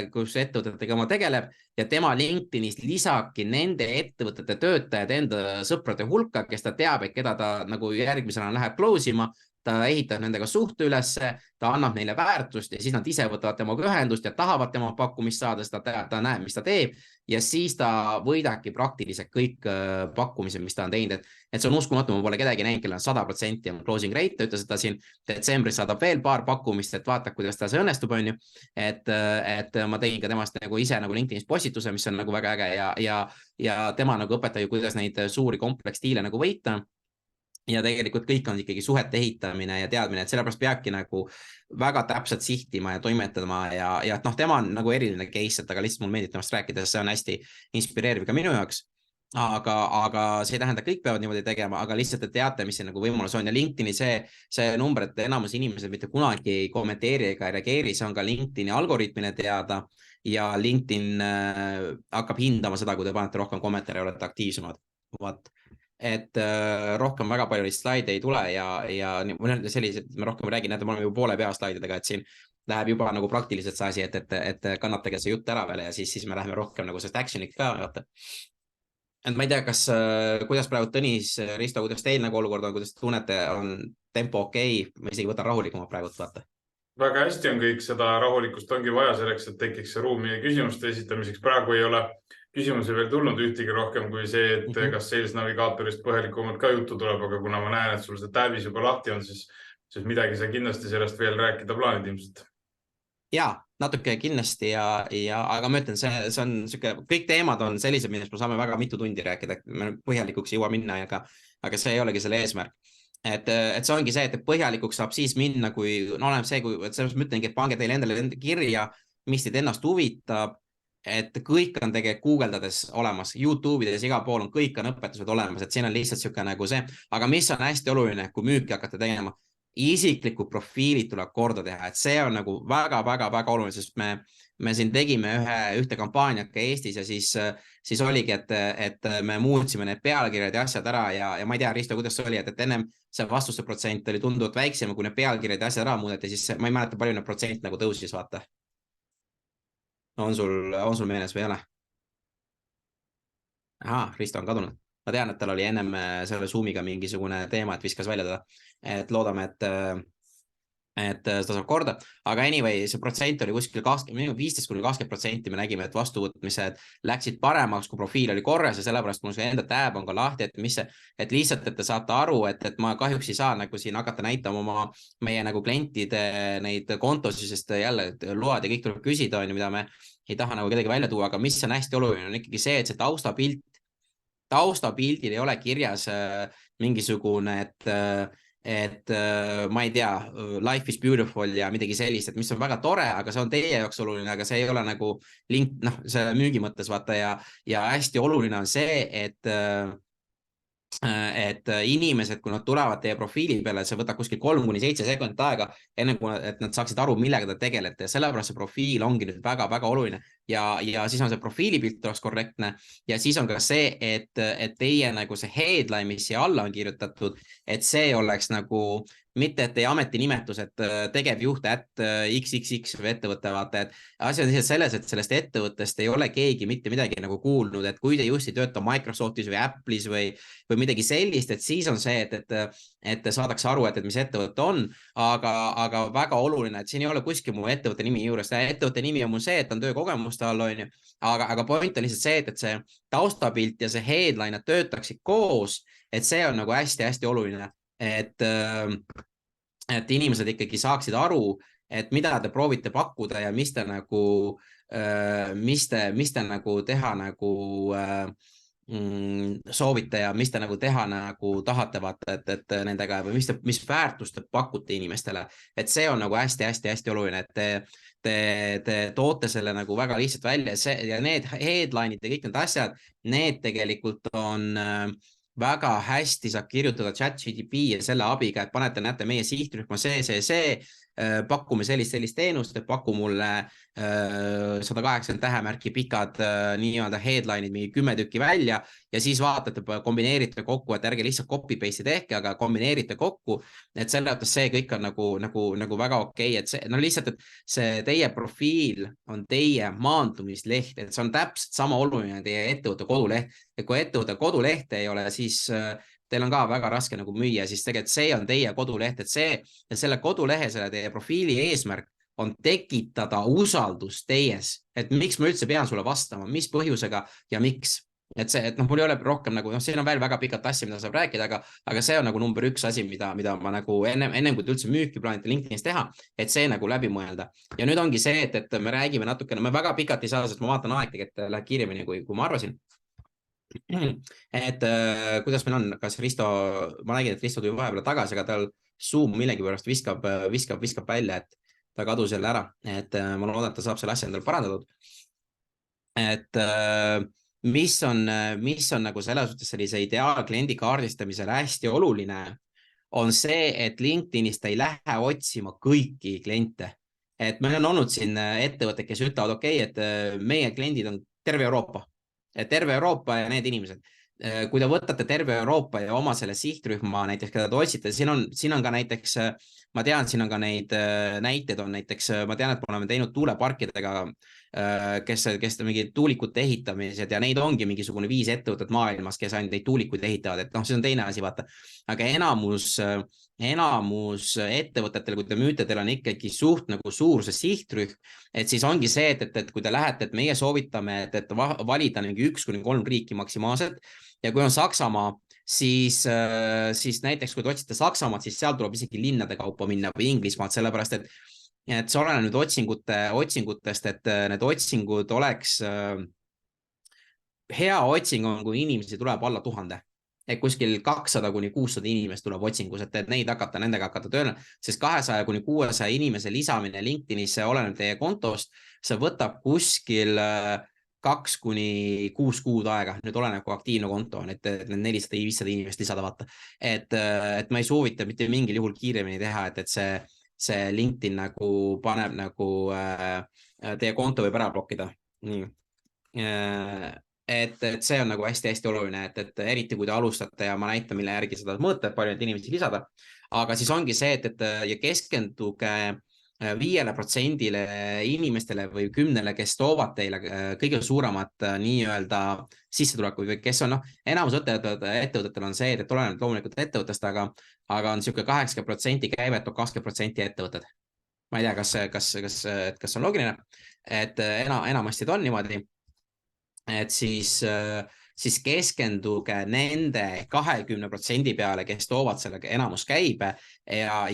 kus ettevõtetega oma tegeleb ja tema LinkedInis lisabki nende ettevõtete töötajad enda sõprade hulka, kes ta teab, et keda ta nagu järgmisena läheb close ima, ta ehitab nendega suhte ülesse, ta annab neile väärtust ja siis nad ise võtavad temaga ühendust ja tahavad tema pakkumist saada, sest ta näeb, mis ta teeb ja siis ta võidabki praktiliselt kõik pakkumised, mis ta on teinud, et see on uskumatu, ma pole kedagi näinud, kellel on 100% on closing rate, ta ütles, et ta siin detsembris saadab veel paar pakkumist, et vaatab, kuidas ta see õnnestub, on ju, et ma tegin ka temast nagu ise nagu LinkedInis postituse, mis on nagu väga äge ja tema nagu õpetab ju, kuidas neid suuri kompleksstiile nagu võita. Ja tegelikult kõik on ikkagi suhete ehitamine ja teadmine, et sellepärast peabki nagu väga täpselt sihtima ja toimetama ja noh, tema on nagu eriline case, et aga lihtsalt mul meeldib temast rääkides, see on hästi inspireeriv ka minu jaoks, aga see ei tähenda, kõik peavad niimoodi tegema, aga lihtsalt, et teate, mis see nagu võimalus on ja LinkedIni see number, et enamus inimesed mitte kunagi ei kommenteeri ega ei reageeri, see on ka LinkedIni algoritmine teada ja LinkedIn hakkab hindama seda, kui te panete rohkem kommentaare ja olete aktiivsemad. Et rohkem väga palju slaide ei tule ja sellised, me rohkem räägin, et me oleme juba poole pea slaididega, et siin läheb juba nagu praktiliselt see asi, et kannatage see jutt ära veel ja siis me läheme rohkem nagu sellest action'iks ka, vaata. Et ma ei tea, kuidas praegu Tõnis, Risto, kuidas teil nagu olukord on, kuidas tunnete, on tempo okei, ma isegi võtan rahulikumalt praegu, vaata. Väga hästi on kõik, seda rahulikkust ongi vaja selleks, et tekiks see ruumi küsimuste esitamiseks. Praegu ei ole küsimusi veel tulnud ühtegi rohkem kui see, et kas Sales Navigaatorist põhjalikumalt ka juttu tuleb, aga kuna ma näen, et sul see tabis juba lahti on, siis midagi sa kindlasti sellest veel rääkida plaanid ilmselt. Ja, natuke kindlasti aga ma ütlen, see on siuke, kõik teemad on sellised, millest me saame väga mitu tundi rääkida, me põhjalikuks ei jõua minna, aga see ei olegi selle eesmärk. Et see ongi see, et põhjalikuks saab siis minna, kui oleneb see, et selles ma ütlengi, et pange teile endale kirja, mis teid ennast huvitab, et kõik on tegelikult guugeldades olemas, YouTube'ides igal pool on, kõik on õpetused olemas, et siin on lihtsalt siuke nagu see, aga mis on hästi oluline, kui müüki hakata tegema, isiklikud profiilid tuleb korda teha, et see on nagu väga-väga-väga oluline, sest me siin tegime ühte kampaaniat ka Eestis ja siis oligi, et me muutsime need pealkirjad ja asjad ära ja ma ei tea, Risto, kuidas see oli, et ennem see vastuste protsent oli tunduvalt väiksem, kui need pealkirjad ja asjad ära muudeti, siis ma ei mäleta, palju need protsent nagu tõusis, vaata. On sul meeles või ei ole? Risto on kadunud. Ma tean, et tal oli ennem selle Zoomiga mingisugune teema, et viskas välja teda. Et loodame, et seda saab korda. Aga anyway, see protsent oli kuskil 15–20%, me nägime, et vastuvõtmised läksid paremaks, kui profiil oli korras ja sellepärast mul see enda tab on ka lahti, et lihtsalt, et te saate aru, et ma kahjuks ei saa nagu siin hakata näitama meie nagu klientide neid kontosi, sest jälle load ja kõik tuleb küsida, mida me ei taha nagu kedagi välja tuua, aga mis on hästi oluline, on ikkagi see, et see taustapilt taustapildil ei ole kirjas mingisugune, et ma ei tea, life is beautiful ja midagi sellist, et mis on väga tore, aga see on teie jaoks oluline, aga see ei ole nagu link, noh, see müügi mõttes vaata ja hästi oluline on see, et inimesed, kui nad tulevad teie profiili peale, see võtab kuskil 3-7 sekundit aega, enne kui nad saaksid aru, millega te tegelete ja sellepärast see profiil ongi nüüd väga-väga oluline ja siis on see profiilipilt oleks korrektne ja siis on ka see, et teie nagu see headline, mis siia alla on kirjutatud, et see oleks nagu mitte, et teie ametinimetus, et tegevjuht XXX või ettevõtte vaata, et asi on lihtsalt selles, et sellest ettevõttest ei ole keegi mitte midagi nagu kuulnud, et kui te just ei tööta Microsoftis või Apple'is või midagi sellist, et siis on see, et saadakse aru, et mis ettevõte on, aga väga oluline, et siin ei ole kuskil mu ettevõtte nimi juures, ettevõtte nimi on mul see, et on töökogemuste all, on ju, aga point on lihtsalt see, et see taustapilt ja see headline, et töötaksid koos, et see on nagu hästi-hästi oluline, et inimesed ikkagi saaksid aru, et mida te proovite pakkuda ja mis te nagu teha nagu soovite ja mis te nagu teha nagu tahate vaata, et nendega või mis väärtust te pakute inimestele, et see on nagu hästi-hästi-hästi oluline, et te toote selle nagu väga lihtsalt välja ja need headline'id ja kõik need asjad, need tegelikult on väga hästi saab kirjutada ChatGPT ja selle abiga, et panete, näete meie sihtrühma see, pakume sellist teenust, et paku mulle 180 tähemärki pikad nii-öelda headline'id, mingi 10 tükki välja ja siis vaatate, kombineerite kokku, et ärge lihtsalt copy-paste tehke, aga kombineerite kokku, et selle mõttes see kõik on nagu väga okei, et see, no lihtsalt, et see teie profiil on teie maandumisleht, et see on täpselt sama oluline teie ettevõtte koduleht, et kui ettevõtte koduleht ei ole, siis teil on ka väga raske nagu müüa, siis tegelikult see on teie koduleht, et selle kodulehe, selle teie profiili eesmärk on tekitada usaldust teies, et miks ma üldse pean sulle vastama, mis põhjusega ja miks. Et mul ei ole rohkem nagu, siin on veel väga pikalt asja, mida saab rääkida, aga see on nagu number 1 asi, mida ma nagu ennem kui te üldse müüki plaanite LinkedInis teha, et see nagu läbi mõelda. Ja nüüd ongi see, et me räägime natukene, me väga pikalt ei saa, sest ma vaatan aeg tegelikult läheb kiiremini, kui ma arvasin. Et kuidas meil on, kas Risto, ma nägin, et Risto tuli vahepeal tagasi, aga tal Zoom millegipärast viskab välja, et ta kadus jälle ära, et ma loodan, et ta saab selle asja endale parandatud. Et mis on nagu selles suhtes sellise ideaalkliendi kaardistamisel hästi oluline, on see, et LinkedInis ta ei lähe otsima kõiki kliente. Et meil on olnud siin ettevõtted, kes ütlevad, okei, et meie kliendid on terve Euroopa ja need inimesed. Kui te võtate terve Euroopa ja oma selle sihtrühma näiteks, keda te otsite, siin on ka näiteks, ma tean, siin on ka neid näiteid on näiteks, ma tean, et me oleme teinud tuuleparkidega, kes mingi tuulikute ehitamised ja neid ongi mingisugune 5 ettevõtet maailmas, kes ainult neid tuulikuid ehitavad, et see on teine asi, vaata. Aga enamus ettevõtetel, kui te müüte, teil on ikkagi suht nagu suur see sihtrühm, et siis ongi see, et kui te lähete, et meie soovitame, et valida 1-3 riiki maksimaalselt ja kui on Saksamaa, siis näiteks kui te otsite Saksamaad, siis seal tuleb isegi linnade kaupa minna või Inglismaad, sellepärast et see oleneb nüüd otsingutest, et need otsingud oleks hea otsing on, kui inimesi tuleb alla 1000. Et kuskil 200-600 inimest tuleb otsingus, et nendega hakata tööle, sest 200-600 inimese lisamine LinkedInis, see oleneb teie kontost, see võtab kuskil 2-6 kuud aega, nüüd oleneb, kui aktiivne konto on, et need 400-500 inimest lisada vaata. Et ma ei soovita mitte mingil juhul kiiremini teha, et see LinkedIn nagu paneb nagu teie konto võib ära blokkida. Nii. Et see on nagu hästi-hästi oluline, et eriti kui te alustate ja ma näitan, mille järgi seda mõõta, palju neid inimesi lisada. Aga siis ongi see, et ja keskenduge 5% inimestele või 10, kes toovad teile kõige suuremat nii-öelda sissetuleku või kes on, enamus ettevõtetel on see, et oleneb loomulikult ettevõttest, aga on siuke 80% käivet, 20% ettevõtted. Ma ei tea, kas on loogiline, et enamasti on niimoodi. Et siis keskenduge nende 20% peale, kes toovad selle enamus käibe ja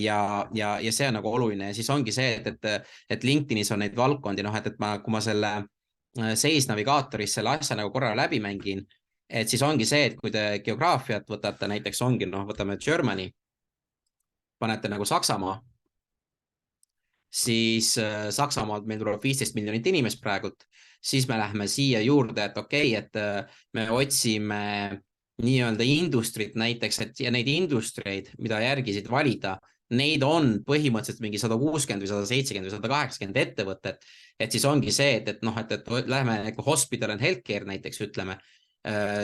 see on nagu oluline ja siis ongi see, et LinkedInis on neid valdkondi, et kui ma selle Sales navigaatoris selle asja nagu korra läbi mängin, et siis ongi see, et kui te geograafiat võtate, näiteks ongi, võtame Germany, panete nagu Saksamaa, siis Saksamaalt meil tuleb 15 miljonit inimest praegult, siis me lähme siia juurde, et okei, et me otsime nii-öelda industrit näiteks, et ja neid industreid, mida järgisid valida, neid on põhimõtteliselt mingi 160 või 170 või 180 ettevõtet, et siis ongi see, et lähme nagu hospital and healthcare näiteks ütleme,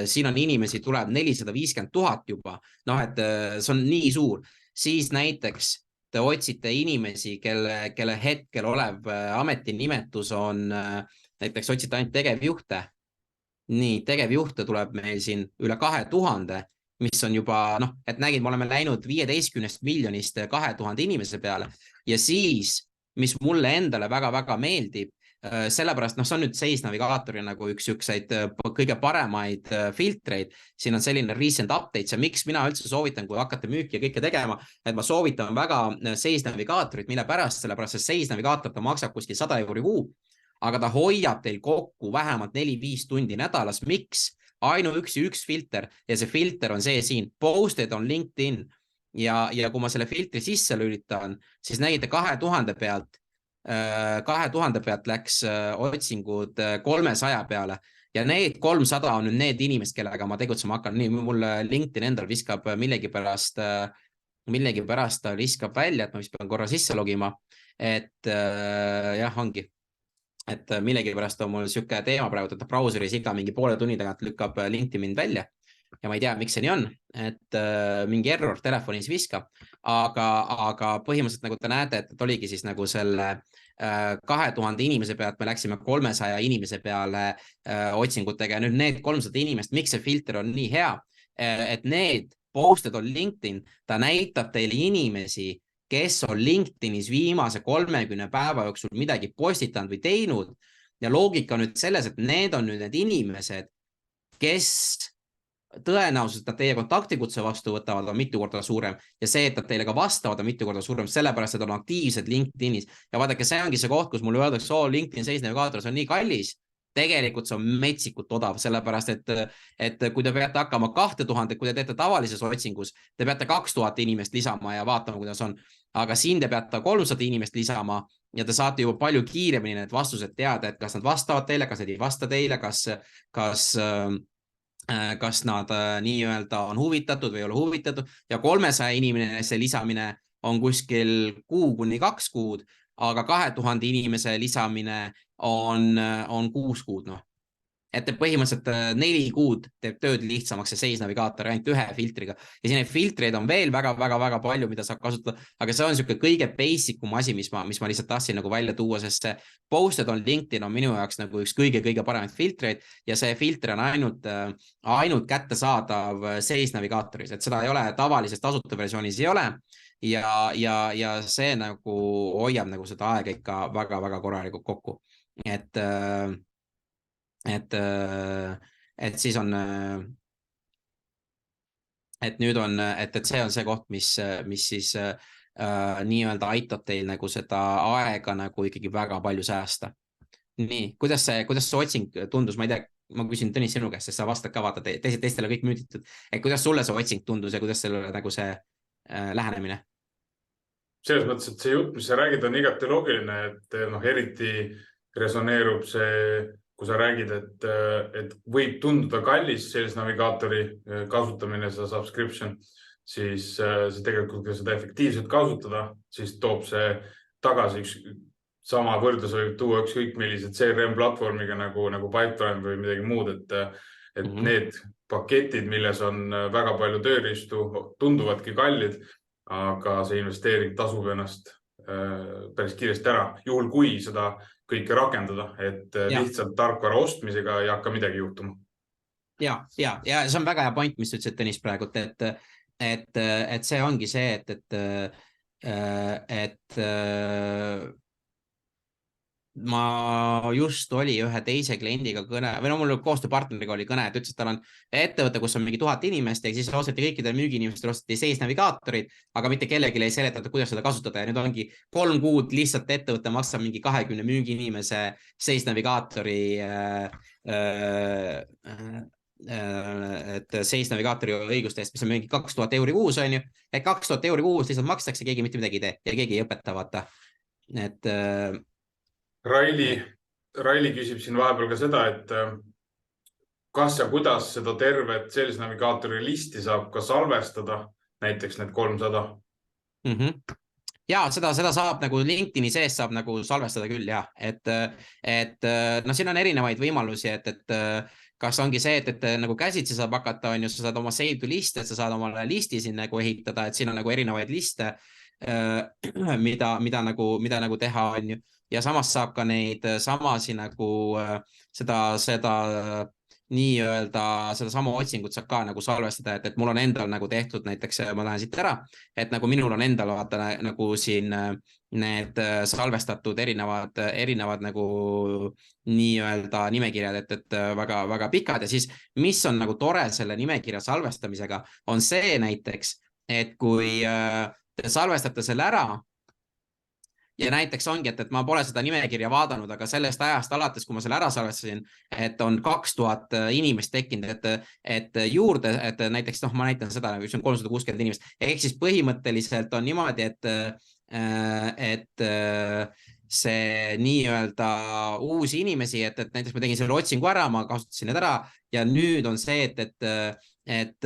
siin on inimesi, tuleb 450 000 juba, et see on nii suur, siis näiteks te otsite inimesi, kelle hetkel olev ametinimetus on, näiteks otsite ainult tegevjuhte. Nii, tegevjuhte tuleb meil siin üle 2000, mis on juba, et nägid, me oleme läinud 15 miljonist 2000 inimese peale ja siis, mis mulle endale väga-väga meeldib, sellepärast, see on nüüd seisnavigaatori nagu üks kõige paremaid filtreid, siin on selline recent updates ja miks mina üldse soovitan, kui hakkate müüki ja kõike tegema, et ma soovitan väga seisnavigaatorit, mille pärast, sellepärast see seisnavigaator, ta maksab kuskil 100 € kuu, aga ta hoiab teil kokku vähemalt 4-5 tundi nädalas. Miks? Ainuüksi üks filter ja see filter on see siin, posted on LinkedIn ja kui ma selle filtri sisse lülitan, siis nägite 2000 pealt läks otsingud 300 peale ja need 300 on nüüd need inimesed, kellega ma tegutsema hakkan. Nii, mul LinkedIn endal viskab millegipärast ta viskab välja, et ma vist pean korra sisse logima, et jah, ongi. Et millegipärast on mul siuke teema praegu, et brauseris iga mingi poole tunni tagant lükkab LinkedIn mind välja ja ma ei tea, miks see nii on, et mingi error telefonis viskab, aga põhimõtteliselt nagu te näete, et oligi siis nagu selle 2000 inimese pealt me läksime 300 inimese peale otsingutega ja nüüd need 300 inimest, miks see filter on nii hea, et need posted on LinkedIn, ta näitab teile inimesi, kes on LinkedInis viimase 30 päeva jooksul midagi postitanud või teinud ja loogika on nüüd selles, et need on nüüd need inimesed, kes tõenäoliselt nad teie kontaktikutse vastu võtavad on mitu korda suurem ja see, et nad teile ka vastavad on mitu korda suurem, sellepärast, et on aktiivsed LinkedInis ja vaadake, see ongi see koht, kus mulle öeldakse, LinkedIn seisnavigaator, see on nii kallis, tegelikult see on metsikult odav, sellepärast, et kui te peate hakkama 2000, kui te teete tavalises otsingus, te peate 2000 inimest lisama ja vaatama, kuidas on, aga siin te peate 300 inimest lisama ja te saate juba palju kiiremini need vastused teada, et kas nad vastavad teile, kas nad ei vasta teile, kas nad nii-öelda on huvitatud või ei ole huvitatud ja 300 inimese lisamine on kuskil 1 kuni 2 kuud, aga 2000 inimese lisamine on 6 kuud. Et põhimõtteliselt 4 kuud teeb tööd lihtsamaks see seisnavigaator ainult ühe filtriga ja siin filtreid on veel väga-väga palju, mida saab kasutada, aga see on niisugune kõige basicum asi, mis ma lihtsalt tahtsin nagu välja tuua, sest see posted on LinkedIn on minu jaoks nagu üks kõige paremaid filtreid ja see filter on ainult kättesaadav seisnavigaatoris, et seda ei ole tavalises tasuta versioonis ei ole ja see nagu hoiab nagu seda aega ikka väga-väga korralikult kokku, et siis on, et nüüd on, et see on see koht, mis siis nii-öelda aitab teil nagu seda aega nagu ikkagi väga palju säästa. Nii, kuidas see otsing tundus, ma ei tea, ma küsin Tõnis sinu käest, sest sa vastad ka vaata, teistele kõik müüditud, et kuidas sulle see otsing tundus ja kuidas sellele nagu see lähenemine? Selles mõttes, et see jutt, mis sa räägid, on igati loogiline, et eriti resoneerub see, kui sa räägid, et võib tunduda kallis selles navigaatori kasutamine, seda subscription, siis tegelikult, kui seda efektiivselt kasutada, siis toob see tagasi sama võrdlus võib tuua ükskõik millised CRM platvormiga nagu Pipedrive või midagi muud, et need paketid, milles on väga palju tööriistu, tunduvadki kallid, aga see investeering tasub ennast päris kiiresti ära, juhul kui seda kõike rakendada, et lihtsalt tarkvara ostmisega ei hakka midagi juhtuma. Ja see on väga hea point, mis ütlesid Tõnis praegu, et see ongi see, et ma just oli ühe teise kliendiga kõne, või mul koostööpartneriga oli kõne, et ütles, et tal on ettevõte, kus on mingi 1000 inimest ja siis osteti kõikidele müügiinimestele osteti seisnavigaatorid, aga mitte kellelegi ei seletata, kuidas seda kasutada ja nüüd ongi 3 kuud lihtsalt ettevõte maksab mingi 20 müügiinimese seisnavigaatori et Sales navigaatori õiguste eest, mis on mingi 2000 euri kuus, on ju, et 2000 euri kuus lihtsalt makstakse, keegi mitte midagi ei tee ja keegi ei õpeta, vaata. Et Raili küsib siin vahepeal ka seda, et kas ja kuidas seda tervet Sales navigaatori listi saab ka salvestada, näiteks need 300? Ja seda saab nagu LinkedIni sees saab nagu salvestada küll, jah. Et no siin on erinevaid võimalusi, et kas ongi see, et nagu käsitsi saab hakata, on ju, sa saad oma save to list, et sa saad omale listi siin nagu ehitada, et siin on nagu erinevaid liste, mida nagu teha, on ju. Ja samas saab ka neid samasi nagu seda nii-öelda seda sama otsingut saab ka nagu salvestada, et mul on endal nagu tehtud näiteks, ma lähen siit ära, et nagu minul on endal vaata nagu siin need salvestatud erinevad nagu nii-öelda nimekirjad, et väga pikad ja siis, mis on nagu tore selle nimekirja salvestamisega, on see näiteks, et kui te salvestate selle ära, ja näiteks ongi, et ma pole seda nimekirja vaadanud, aga sellest ajast alates, kui ma selle ära salvestasin, et on 2000 inimest tekkinud, et juurde, et näiteks, ma näitan seda, nagu see on 360 inimest, ehk siis põhimõtteliselt on niimoodi, et see nii-öelda uusi inimesi, et näiteks ma tegin selle otsingu ära, ma kasutasin need ära ja nüüd on see, et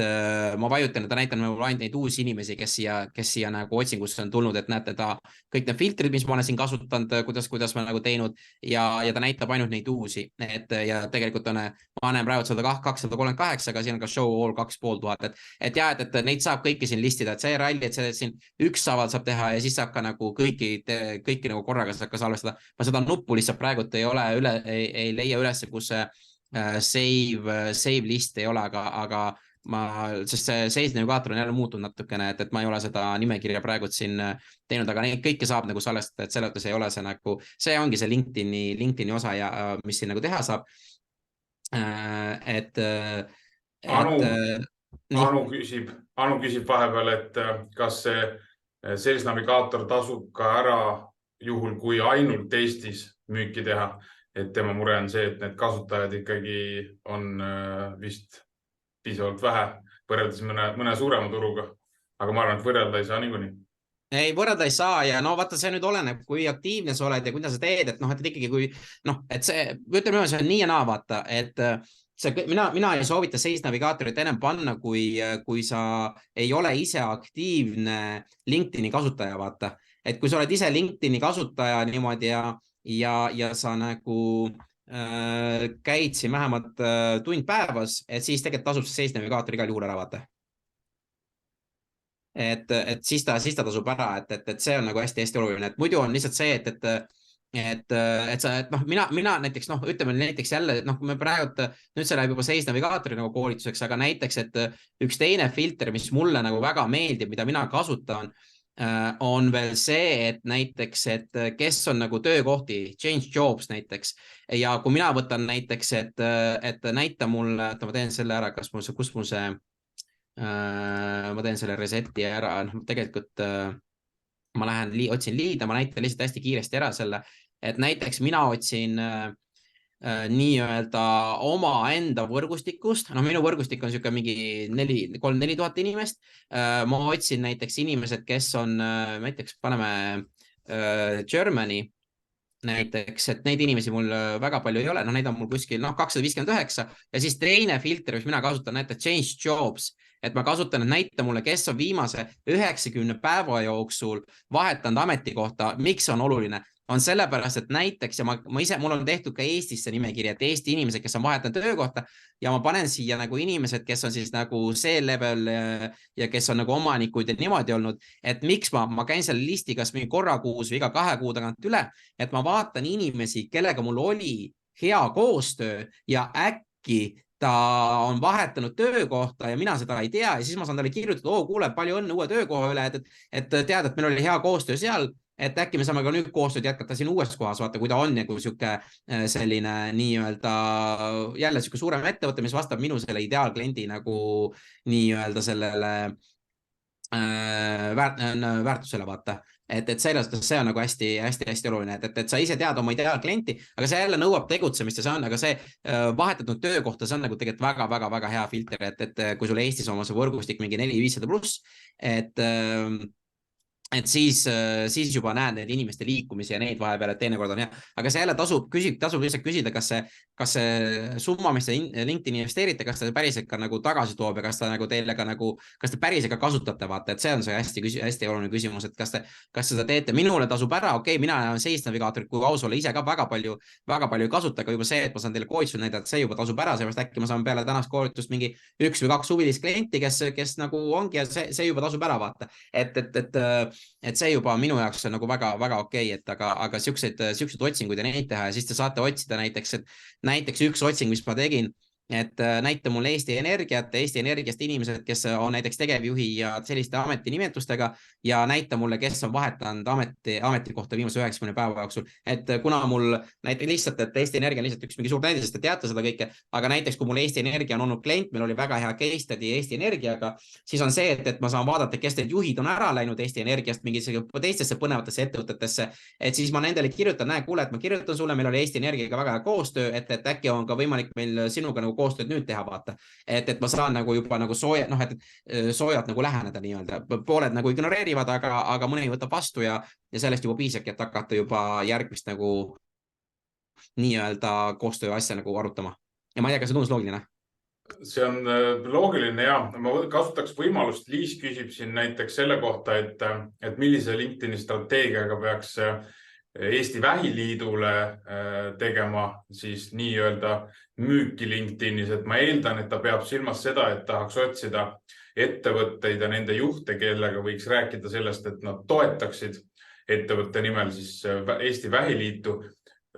ma vajutan, et näitan ainult neid uusi inimesi, kes siia nagu otsingusse on tulnud, et näete kõik need filtrid, mis ma olen siin kasutanud, kuidas ma nagu teinud ja ta näitab ainult neid uusi, ja tegelikult ma näen praegu 238, aga siin on ka show all 2500, et neid saab kõiki siin listida, et see ralli, et see siin ükshaaval saab teha ja siis saab ka nagu kõiki nagu korraga saab ka salvestada. Ma seda nuppu lihtsalt praegult ei leia üles, kus save list ei ole, aga sest see Sales navigaator on jälle muutunud natukene, et ma ei ole seda nimekirja praegu siin teinud, aga neid kõike saab nagu salvestada, et selle mõttes ei ole see nagu, see ongi see LinkedIni osa ja mis siin nagu teha saab. Anu küsib vahepeal, et kas see Sales navigaator tasub ka ära juhul, kui ainult Eestis müüki teha, et tema mure on see, et need kasutajad ikkagi on vist piisavalt vähe võrreldes mõne suurema turuga, aga ma arvan, et võrrelda ei saa niikuinii. Ei, võrrelda ei saa ja vaata, see nüüd oleneb, kui aktiivne sa oled ja kuidas sa teed, et ikkagi kui, et see, ütleme, see on nii ja naa, vaata, et mina ei soovita Sales navigaatorit ennem panna, kui sa ei ole ise aktiivne LinkedIni kasutaja, vaata. Et kui sa oled ise LinkedIni kasutaja niimoodi ja sa nagu käid siin vähemalt tund päevas, et siis tegelikult tasub see Sales navigaator igal juhul ära, vaata. Et siis ta tasub ära, et see on nagu hästi-hästi oluline, et muidu on lihtsalt see, et mina näiteks, ütleme näiteks jälle, kui me praegu, nüüd see läheb juba Sales navigaatori nagu koolituseks, aga näiteks, et üks teine filter, mis mulle nagu väga meeldib, mida mina kasutan, on veel see, et näiteks, et kes on nagu töökohti, change jobs näiteks ja kui mina võtan näiteks, et näita mulle, et ma teen selle ära, kus mul see, ma teen selle reseti ära, tegelikult ma lähen, otsin liida, ma näitan lihtsalt hästi kiiresti ära selle, et näiteks mina otsin nii-öelda oma enda võrgustikust, minu võrgustik on mingi 3-4 inimest, ma otsin näiteks inimesed, kes on, näiteks paneme Germany näiteks, et neid inimesi mul väga palju ei ole, neid on mul kuskil 259 ja siis teine filter, mis mina kasutan, näiteks change jobs, et ma kasutan, et näita mulle, kes on viimase 90 päeva jooksul vahetanud ametikohta, miks on oluline, on sellepärast, et näiteks ja mul on tehtud ka Eestisse nimekiri, et Eesti inimesed, kes on vahetanud töökohta ja ma panen siia nagu inimesed, kes on siis nagu C-level ja kes on nagu omanikud ja niimoodi olnud, et miks ma käin selle listi kas mingi korra kuus või iga 2 kuu tagant üle, et ma vaatan inimesi, kellega mul oli hea koostöö ja äkki ta on vahetanud töökohta ja mina seda ei tea ja siis ma saan talle kirjutada, kuule, palju õnne uue töökoha üle, et tead, et meil oli hea koostöö seal, et äkki me saame ka nüüd koostööd jätkata siin uues kohas, vaata, kui ta on ja kui siuke selline nii-öelda jälle siuke suurem ettevõte, mis vastab minu selle ideaalkliendi nagu nii-öelda sellele väärtusele, vaata. et selles suhtes see on nagu hästi oluline, et sa ise tead oma ideaalklienti, aga see jälle nõuab tegutsemist ja see on, aga see vahetatud töökohta, see on nagu tegelikult väga hea filter, et kui sul Eestis on see võrgustik mingi 400-500 pluss, et siis juba näed need inimeste liikumisi ja neid vahepeal, et teinekord on hea, aga see jälle tasub lihtsalt küsida, kas see summa, mis te LinkedIni investeerite, kas ta päriselt ka nagu tagasi toob ja kas ta nagu teile ka nagu, kas te päriselt ka kasutate, vaata, et see on see hästi oluline küsimus, et kas seda teete, minule tasub ära, okei, mina olen seisnavigaatorit, kui aus olla, ise ka väga palju ei kasuta, aga juba see, et ma saan teile koolitust näidata, see juba tasub ära, seepärast äkki ma saan peale tänast koolitust mingi 1 või 2 huvilist klienti, kes nagu ongi ja see juba tasub ära, vaata, et see juba minu jaoks on nagu väga okei, et aga siukseid otsinguid ja neid teha ja siis te saate otsida näiteks üks otsing, mis ma tegin, et näita mulle Eesti Energiast inimesed, kes on näiteks tegevjuhi ja selliste ametinimetustega ja näita mulle, kes on vahetanud ametikohta viimase 90 päeva jooksul. Et kuna mul näiteks lihtsalt, et Eesti Energia on lihtsalt üks mingi suur näide, sest te teate seda kõike, aga näiteks kui mul Eesti Energia on olnud klient, meil oli väga hea case study Eesti Energiaga, siis on see, et ma saan vaadata, kes need juhid on ära läinud Eesti Energiast mingisse teistesse põnevatesse ettevõtetesse, et siis ma nendele kirjutan, näe, kuule, et ma kirjutan sulle, meil oli Eesti Energiaga väga hea koostöö, et äkki on ka võimalik meil sinuga nagu koostööd nüüd teha, vaata. Et ma saan nagu juba nagu soojalt nagu läheneda nii-öelda. Pooled nagu ignoreerivad, aga mõni võtab vastu ja sellest juba piisabki, et hakata juba järgmist nagu nii-öelda koostöö asja nagu arutama. Ja ma ei tea, kas see tundus loogiline? See on loogiline ja ma kasutaks võimalust. Liis küsib siin näiteks selle kohta, et millise LinkedIni strateegiaga peaks Eesti Vähiliidule tegema siis nii-öelda müüki LinkedInis, et ma eeldan, et ta peab silmas seda, et tahaks otsida ettevõtteid ja nende juhte, kellega võiks rääkida sellest, et nad toetaksid ettevõtte nimel siis Eesti Vähiliitu.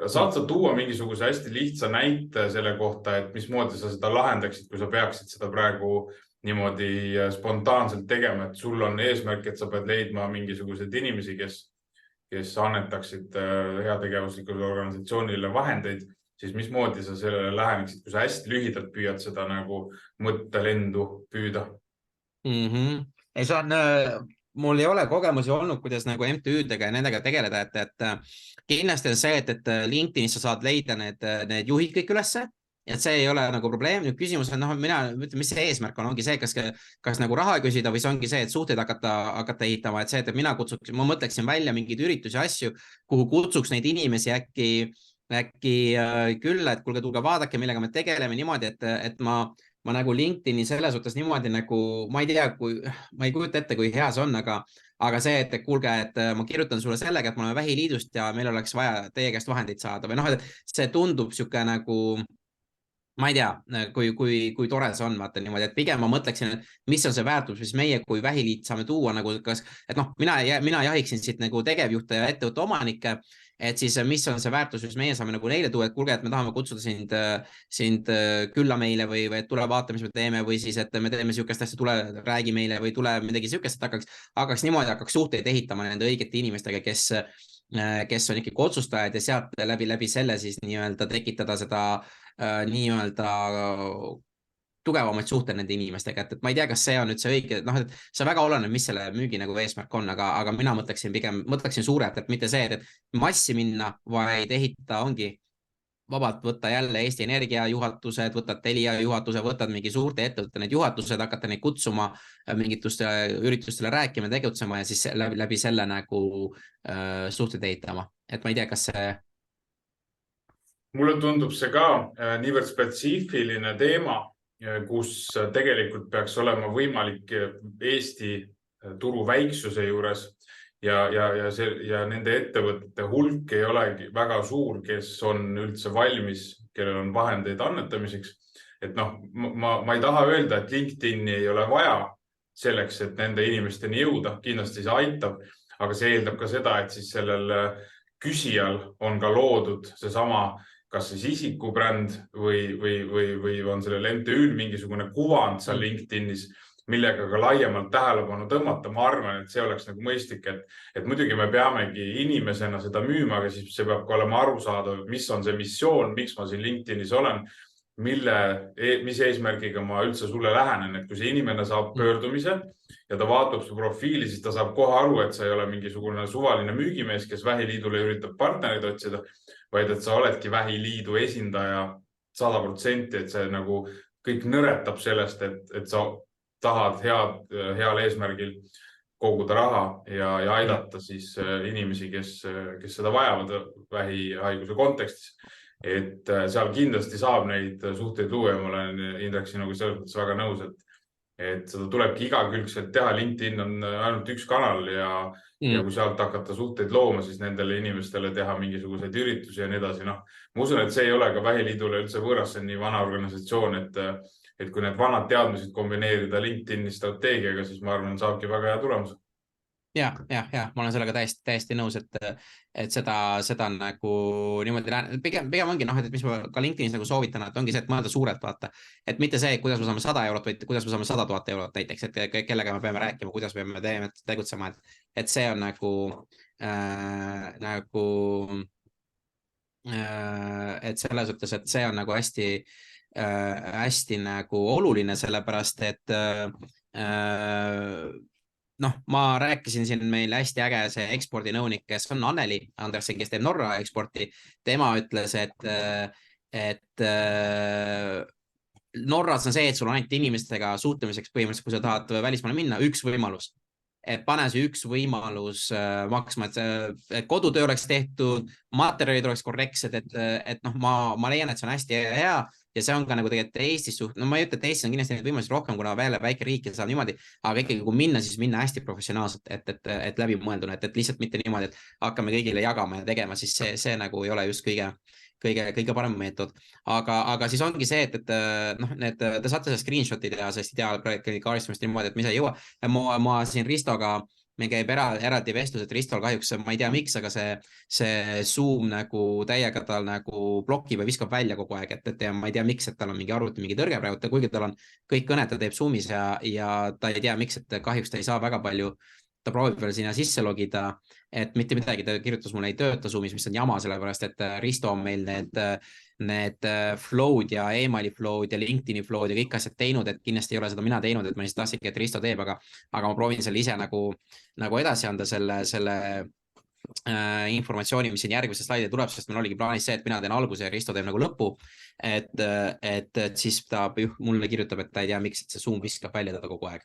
Saad sa tuua mingisuguse hästi lihtsa näite selle kohta, et mismoodi sa seda lahendaksid, kui sa peaksid seda praegu niimoodi spontaanselt tegema, et sul on eesmärk, et sa pead leidma mingisugused inimesi, kes annetaksid heategevuslikule organisatsioonile vahendeid, siis mismoodi sa sellele läheneksid, kui sa hästi lühidalt püüad seda nagu mõttelendu püüda? Ei, see on, mul ei ole kogemusi olnud, kuidas nagu MTÜ-dega ja nendega tegeleda, et kindlasti on see, et LinkedInis sa saad leida need juhid kõik ülesse. Ja see ei ole nagu probleem. Nüüd küsimus on, mina ütlen, mis see eesmärk on, ongi see, kas nagu raha küsida või see ongi see, et suhteid hakata ehitama, et see, et ma mõtleksin välja mingeid üritusi asju, kuhu kutsuks neid inimesi äkki küll, et kuulge, tulge vaadake, millega me tegeleme niimoodi, et ma nagu LinkedIni selles suhtes niimoodi nagu, ma ei tea, ma ei kujuta ette, kui hea see on, aga see, et kuulge, et ma kirjutan sulle sellega, et me oleme Vähiliidust ja meil oleks vaja teie käest vahendeid saada või et see tundub siuke nagu ma ei tea, kui tore see on, vaata niimoodi, et pigem ma mõtleksin, et mis on see väärtus, mis meie kui Vähiliit saame tuua, nagu kas, et mina jahiksin siit nagu tegevjuhte ja ettevõtte omanikke, et siis mis on see väärtus, mis meie saame nagu neile tuua, et kuulge, et me tahame kutsuda sind külla meile või et tule vaata, mis me teeme või siis, et me teeme siukest asja, tule räägi meile või tule midagi siukest, et hakkaks niimoodi suhteid ehitama nende õigete inimestega, kes on ikkagi otsustajad ja sealt läbi selle siis nii-öelda tekitada seda nii-öelda tugevamaid suhteid nende inimestega, et ma ei tea, kas see on nüüd see õige, et see väga oleneb, mis selle müügi nagu eesmärk on, aga mina mõtleksin suurelt, et mitte see, et massi minna, vaid ehitada ongi vabalt võtta jälle Eesti Energia juhatused, võtad Telia juhatuse, võtad mingi suurte ettevõtte need juhatused, hakata neid kutsuma mingitustele üritustele rääkima, tegutsema ja siis läbi selle nagu suhteid ehitama, et ma ei tea, kas see Mulle tundub see ka niivõrd spetsiifiline teema, kus tegelikult peaks olema võimalik Eesti turu väiksuse juures ja nende ettevõtete hulk ei olegi väga suur, kes on üldse valmis, kellel on vahendeid annetamiseks. Et ma ei taha öelda, et LinkedIni ei ole vaja selleks, et nende inimesteni jõuda, kindlasti see aitab, aga see eeldab ka seda, et siis sellel küsijal on ka loodud seesama kas siis isikubränd või on sellel MTÜ-l mingisugune kuvand seal LinkedInis, millega ka laiemalt tähelepanu tõmmata. Ma arvan, et see oleks nagu mõistlik, et muidugi me peamegi inimesena seda müüma, aga siis see peab ka olema arusaadav, mis on see missioon, miks ma siin LinkedInis olen mis eesmärgiga ma üldse sulle lähenen, et kui see inimene saab pöördumise ja ta vaatab su profiili, siis ta saab kohe aru, et sa ei ole mingisugune suvaline müügimees, kes vähiliidule üritab partnerid otsida, vaid et sa oledki vähiliidu esindaja 100%, et see nagu kõik nõretab sellest, et sa tahad heal eesmärgil koguda raha ja aidata siis inimesi, kes seda vajavad vähihaiguse kontekstis. Et seal kindlasti saab neid suhteid luua ja ma olen Indrek sinuga selles mõttes väga nõus, et seda tulebki igakülgselt teha. LinkedIn on ainult üks kanal ja kui sealt hakata suhteid looma, siis nendele inimestele teha mingisuguseid üritusi ja nii edasi. Ma usun, et see ei ole ka vähiliidule üldse võõras, see on nii vana organisatsioon, et kui need vanad teadmised kombineerida LinkedIni strateegiaga, siis ma arvan, saabki väga hea tulemus. Ja, ma olen sellega täiesti nõus, et seda nagu niimoodi pigem ongi, et mis ma ka LinkedInis nagu soovitan, et ongi see, et mõelda suurelt vaata, et mitte see, kuidas me saame 100 eurot, vaid kuidas me saame 100 000 eurot näiteks, et kellega me peame rääkima, kuidas me peame tegutsema, et see on et selles suhtes, et see on nagu hästi nagu oluline, sellepärast, et ma rääkisin siin meil hästi äge see ekspordinõunik, kes on Anneli Andersen, kes teeb Norra eksporti. Tema ütles, et Norras on see, et sul on ainult inimestega suhtlemiseks põhimõtteliselt, kui sa tahad välismaale minna, üks võimalus. Et pane see üks võimalus maksma, et kodutöö oleks tehtud, materjalid oleks korrektsed, et ma leian, et see on hästi hea. Ja see on ka nagu tegelikult Eestis ma ei ütle, et Eestis on kindlasti neid võimalusi rohkem, kuna veel väike riik ja saab niimoodi, aga ikkagi kui minna, siis minna hästi professionaalselt, et läbi mõelduna, et lihtsalt mitte niimoodi, et hakkame kõigile jagama ja tegema, siis see nagu ei ole just kõige parem meetod. Aga siis ongi see, et te saate see screenshot'i teha, sest ideaalprojekti karistamist niimoodi, et mis ei jõua. Ma siin Ristoga meil käib eraldi vestlus, et Ristol kahjuks, ma ei tea miks, aga see Zoom nagu täiega tal nagu blokib ja viskab välja kogu aeg, et ma ei tea miks, et tal on mingi arvuti, mingi tõrge praegu, kuigi tal on kõik kõned, ta teeb Zoomis ja ta ei tea miks, et kahjuks ta ei saa väga palju, ta proovib veel sinna sisse logida, et mitte midagi, ta kirjutas mulle ei tööta Zoomis, mis on jama, sellepärast, et Risto on meil need flow'd ja emaili flow'd ja LinkedIni flow'd ja kõik asjad teinud, et kindlasti ei ole seda mina teinud, et ma lihtsalt tahtsingi, et Risto teeb, aga ma proovin selle ise nagu edasi anda selle informatsiooni, mis siin järgmise slaidi tuleb, sest meil oligi plaanis see, et mina teen alguse ja Risto teeb nagu lõpu, et siis ta mulle kirjutab, et ta ei tea miks, et see Zoom viskab välja teda kogu aeg.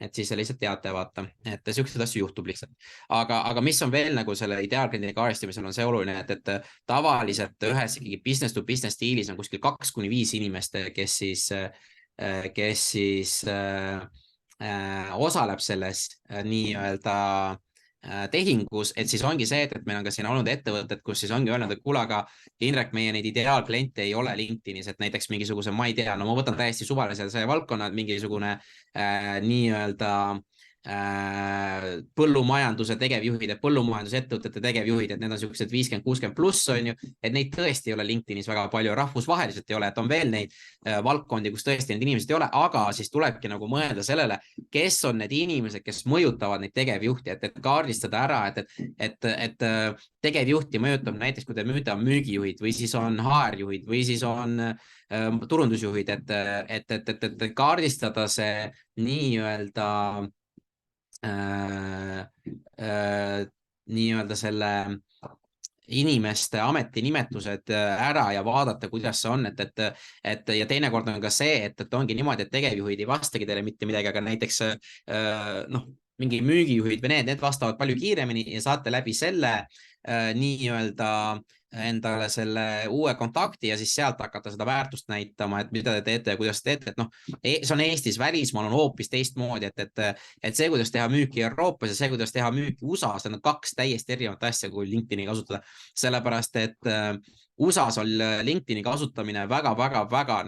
Et siis lihtsalt teate, vaata, et sellised asju juhtub lihtsalt. Aga mis on veel nagu selle ideaalkliendi kaaristamisel on see oluline, et tavaliselt ühes business to business stiilis on kuskil 2-5 inimest, kes siis osaleb selles nii-öelda tehingus, et siis ongi see, et meil on ka siin olnud ettevõtted, kus siis ongi öelnud, et kuule, aga Indrek, meie neid ideaalkliente ei ole LinkedInis, et näiteks mingisuguse, ma ei tea, ma võtan täiesti suvalise see valdkonna, mingisugune nii-öelda põllumajanduse tegevjuhid ja põllumajandusettevõtete tegevjuhid, et need on sellised 50-60 pluss on ju, et neid tõesti ei ole LinkedInis väga palju, rahvusvaheliselt ei ole, et on veel neid valdkondi, kus tõesti need inimesed ei ole, aga siis tulebki nagu mõelda sellele, kes on need inimesed, kes mõjutavad neid tegevjuhti, et kaardistada ära, et tegevjuhti mõjutab näiteks, kui te müüte müügijuhid või siis on HR-juhid või siis on turundusjuhid, et kaardistada see nii-öelda selle inimeste ametinimetused ära ja vaadata, kuidas see on, ja teinekord on ka see, et ongi niimoodi, et tegevjuhid ei vastagi teile mitte midagi, aga näiteks mingi müügijuhid või need vastavad palju kiiremini ja saate läbi selle nii-öelda endale selle uue kontakti ja siis sealt hakata seda väärtust näitama, et mida te teete ja kuidas te teete, et see on Eestis, välismaal on hoopis teistmoodi, et see, kuidas teha müüki Euroopas ja see, kuidas teha müüki USA-s, need on 2 täiesti erinevat asja, kui LinkedIni kasutada, sellepärast, et USA-s on LinkedIni kasutamine väga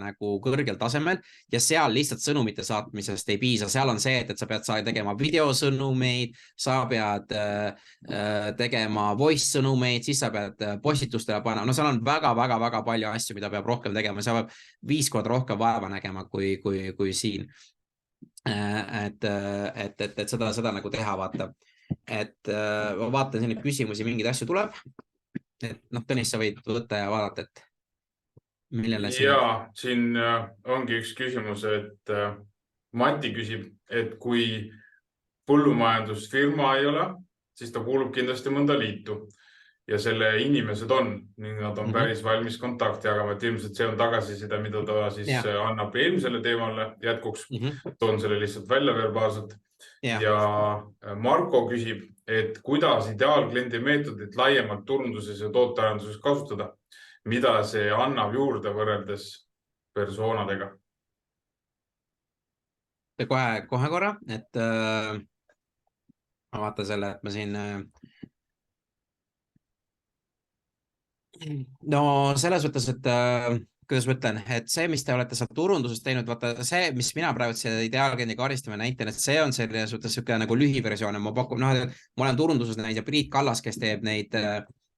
nagu kõrgel tasemel ja seal lihtsalt sõnumite saatmisest ei piisa, seal on see, et sa pead tegema videosõnumeid, sa pead tegema voice sõnumeid, siis sa pead postitustele panema, seal on väga palju asju, mida peab rohkem tegema, sa peab 5 korda rohkem vaeva nägema kui siin. Et seda nagu teha, vaata. Et ma vaatan siin küsimusi, mingeid asju tuleb. Et Tõnis, sa võid võtta ja vaadata, et millele see ja siin ongi üks küsimus, et Mati küsib, et kui põllumajandusfirma ei ole, siis ta kuulub kindlasti mõnda liitu ja selle inimesed on ning nad on päris valmis kontakti jagama, et ilmselt see on tagasiside, mida ta siis annab eelmisele teemale jätkuks. Toon selle lihtsalt välja verbaalselt. Ja Marko küsib, et kuidas ideaalkliendi meetodit laiemalt turunduses ja tootearenduses kasutada, mida see annab juurde võrreldes persoonadega? Kohe korra, et ma vaatan selle, et ma siin no selles mõttes, et kuidas ma ütlen, et see, mis te olete seal turunduses teinud, vaata see, mis mina praegu see ideaalkliendi karistamine näitan, et see on selles suhtes siuke nagu lühiversioon ja ma pakun, ma olen turunduses näinud ja Priit Kallas, kes teeb neid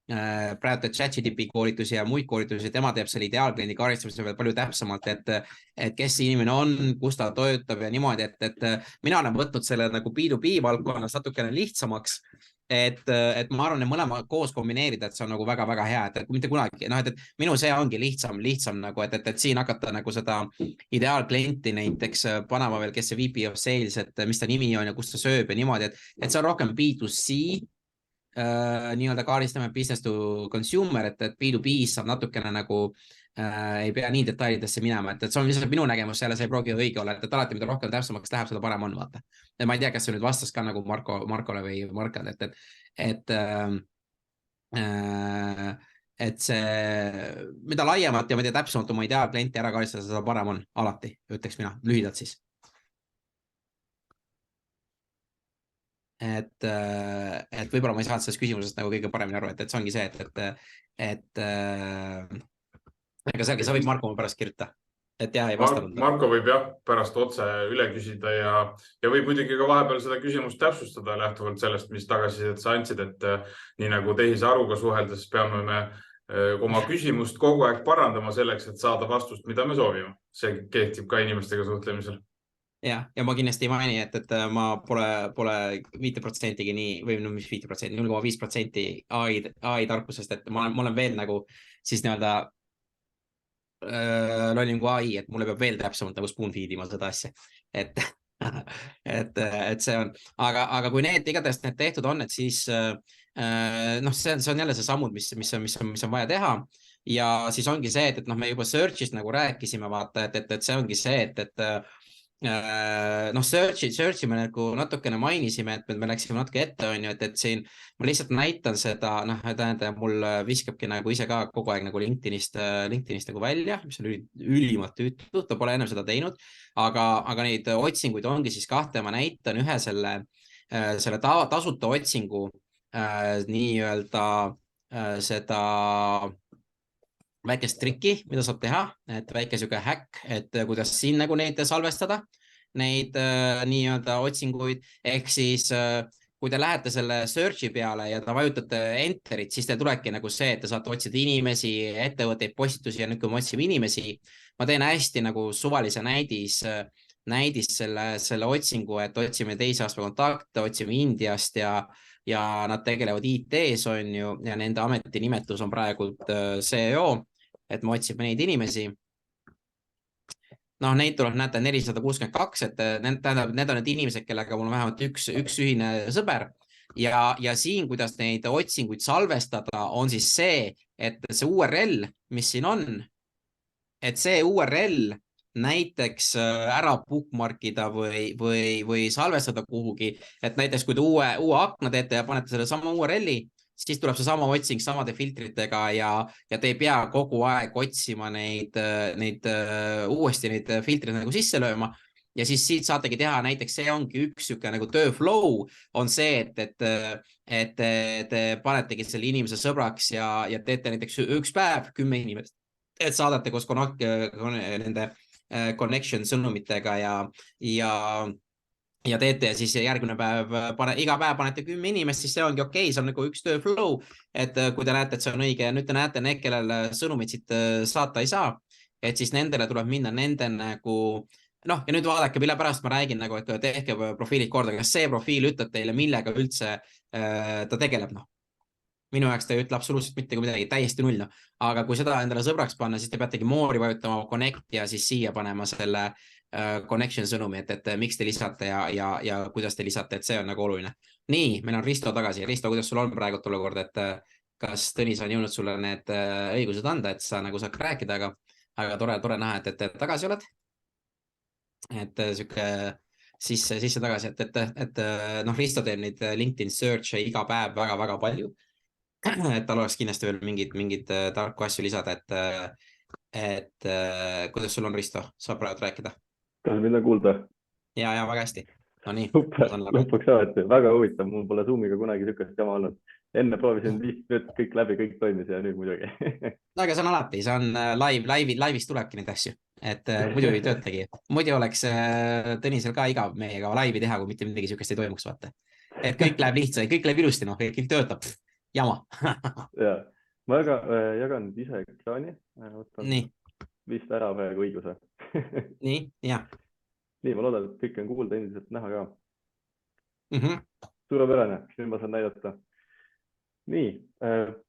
praegu ChatGPT koolitusi ja muid koolitusi, tema teeb selle ideaalkliendi karistamise veel palju täpsemalt, et kes see inimene on, kus ta töötab ja niimoodi, et mina olen võtnud selle nagu B2B valdkonnas natukene lihtsamaks, et ma arvan, et mõlema koos kombineerida, et see on nagu väga-väga hea, et mitte kunagi, et minu see ongi lihtsam nagu, et siin hakata nagu seda ideaalklienti näiteks panema veel, kes see VP of Sales, et mis ta nimi on ja kus ta sööb ja niimoodi, et see on rohkem B2C nii-öelda kaaristame business to consumer, et B2B saab natukene nagu ei pea nii detailidesse minema, et see on lihtsalt minu nägemus, selle see ei proogi õige olla, et alati mida rohkem täpsemaks läheb, seda parem on, vaata. Ja ma ei tea, kas see nüüd vastas ka nagu Markole või Markale, et see, mida laiemalt ja mida täpsemalt oma ideaalklienti ära karistada, seda parem on alati, ütleks mina, lühidalt siis. Et võib-olla ma ei saanud sellest küsimusest nagu kõige paremini aru, et see ongi see, et ega selge, sa võib Marko pärast kirjutada, et jah, ei vastanud. Marko võib pärast otse üle küsida ja võib muidugi ka vahepeal seda küsimust täpsustada lähtuvalt sellest, mis tagasisidet sa andsid, et nii nagu tehise aruga suheldes peame me oma küsimust kogu aeg parandama selleks, et saada vastust, mida me soovime. See kehtib ka inimestega suhtlemisel. Ja ma kindlasti ei maini, et ma pole 5%-gi nii, või mis 5%, 0,5% AI tarkusest, et ma olen veel nagu siis nii-öelda lollim kui AI, et mulle peab veel täpsemalt nagu spoon feed ima seda asja, et see on, aga kui need igatahes need tehtud on, et siis see on jälle see sammud, mis on vaja teha ja siis ongi see, et me juba search'ist nagu rääkisime, vaata, et see ongi see, et search'i me nagu natukene mainisime, et me läksime natuke ette, on ju, et siin ma lihtsalt näitan seda, tähendab, mul viskabki nagu ise ka kogu aeg nagu LinkedInist nagu välja, mis on ülimalt tüütu, ta pole ennem seda teinud, aga neid otsinguid ongi siis kahte, ma näitan ühe selle tasuta otsingu nii-öelda seda väikest trikki, mida saab teha, et väike siuke häkk, et kuidas siin nagu neid salvestada, neid nii-öelda otsinguid, ehk siis kui te lähete selle search'i peale ja te vajutate enterit, siis te tulebki nagu see, et te saate otsida inimesi, ettevõtteid, postitusi ja nüüd kui me otsime inimesi, ma teen hästi nagu suvalise näidis selle otsingu, et otsime teise astme kontakte, otsime Indiast ja nad tegelevad IT-s on ju ja nende ametinimetus on praegu CEO, et me otsime neid inimesi. Neid tuleb, näete, 462, et need on need inimesed, kellega mul on vähemalt üks ühine sõber ja siin, kuidas neid otsinguid salvestada, on siis see, et see URL, mis siin on, et see URL näiteks ära bookmarkida või salvestada kuhugi, et näiteks kui te uue akna teete ja panete selle sama URL-i, siis tuleb see sama otsing samade filtritega ja te ei pea kogu aeg otsima uuesti neid filtreid nagu sisse lööma ja siis siit saategi teha, näiteks see ongi üks siuke nagu tööflow on see, et te panetegi selle inimese sõbraks ja teete näiteks üks päev 10 inimest, et saadate koos nende connection sõnumitega ja teete ja siis järgmine päev, iga päev panete 10 inimest, siis see ongi okei, see on nagu üks tööflow, et kui te näete, et see on õige ja nüüd te näete need, kellel sõnumid siit saata ei saa, et siis nendele tuleb minna nende nagu, ja nüüd vaadake, mille pärast ma räägin nagu, et tehke profiilid korda, kas see profiil ütleb teile, millega üldse ta tegeleb, minu jaoks ta ei ütle absoluutselt mitte kui midagi, täiesti null. Aga kui seda endale sõbraks panna, siis te peategi moori vajutama connect ja siis siia panema selle connection sõnumi, et miks te lisate ja kuidas te lisate, et see on nagu oluline. Nii, meil on Risto tagasi. Risto, kuidas sul on praegu olukord, et kas Tõnis on jõudnud sulle need õigused anda, et sa nagu saad rääkida, aga tore näha, et tagasi oled. Et siuke sisse tagasi, et noh, Risto teeb neid LinkedIn search'e iga päev väga-väga palju. Et tal oleks kindlasti veel mingid tarku asju lisada, et kuidas sul on, Risto? Saab praegu rääkida? Kas mind on kuulda? Ja väga hästi. No nii. Super, lõpuks saati. Väga huvitav, mul pole Zoomiga kunagi sükast jama olnud. Enne proovisin 5 minutit kõik läbi, kõik toimis ja nüüd muidugi. No, aga see on alati, see on live'is tulebki neid asju, et muidu ei töötagi. Muidu oleks Tõnisel ka igav meiega live'i teha, kui mitte midagi sükest ei toimuks, vaata. Et kõik läheb lihtsalt, kõik läheb ilusti, kõik töötab. Jama. Ja, ma jagan ise ekraani. Nii. Vist ära praegu õiguse. Nii, jah. Nii, ma loodan, et kõik on kuulda, endiselt näha ka. Suurepärane, nüüd ma saan näidata. Nii,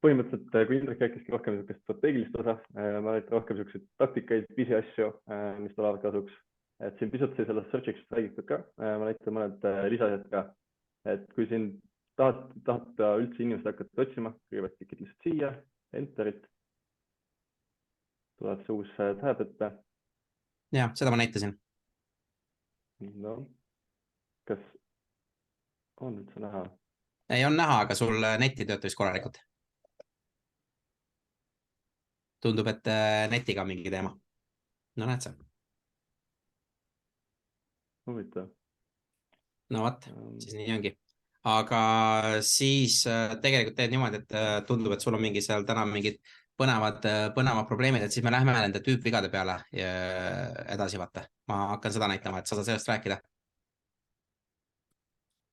põhimõtteliselt, kui Indrek rääkiski rohkem strateegilist osa, ma räägin rohkem taktikaid, pisiasju, mis tulevad kasuks. Et siin pisut sai sellest search'iks räägitud ka, ma näitan mõned lisased ka. Et kui siin tahad üldse inimesed hakata otsima, kõigepealt tikid lihtsalt siia, enterit. Tuleb see uus tab ette. Ja, seda ma näitasin. No, kas on üldse näha? Ei on näha, aga sul neti töötab korralikult. Tundub, et netiga on mingi teema. No näed sa. Huvitav. No vaat, siis nii ongi. Aga siis tegelikult teed niimoodi, et tundub, et sul on mingi seal täna mingid põnevad probleemid, et siis me lähme nende tüüpvigade peale edasi, vaata. Ma hakkan seda näitama, et sa saad sellest rääkida.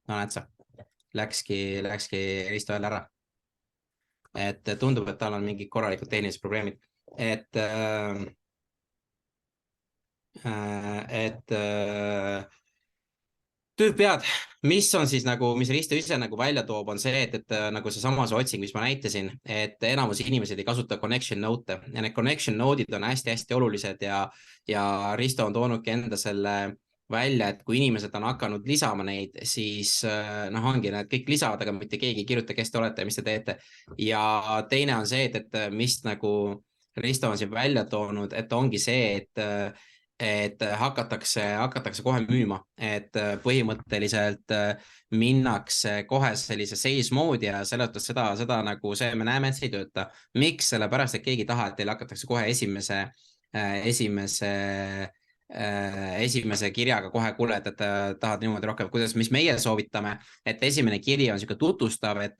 No näed sa, läkski Risto jälle ära. Et tundub, et tal on mingi korralikud tehnilised probleemid. Tüüpvead, mis on siis nagu, mis Risto ise nagu välja toob, on see, et nagu see samas otsing, mis ma näitasin, et enamus inimesed ei kasuta connection note ja need connection node'id on hästi-hästi olulised ja Risto on toonudki enda selle välja, et kui inimesed on hakanud lisama neid, siis ongi need kõik lisavad, aga mitte keegi ei kirjuta, kes te olete ja mis te teete. Ja teine on see, et mis nagu Risto on siin välja toonud, et ongi see, et hakatakse kohe müüma, et põhimõtteliselt minnakse kohe sellise sales moodi ja seletas seda nagu see, me näeme, et see ei tööta. Miks? Sellepärast, et keegi ei taha, et teil hakatakse kohe esimese kirjaga kohe kuule, et tahad niimoodi rohkem, mis meie soovitame, et esimene kiri on siuke tutvustav, et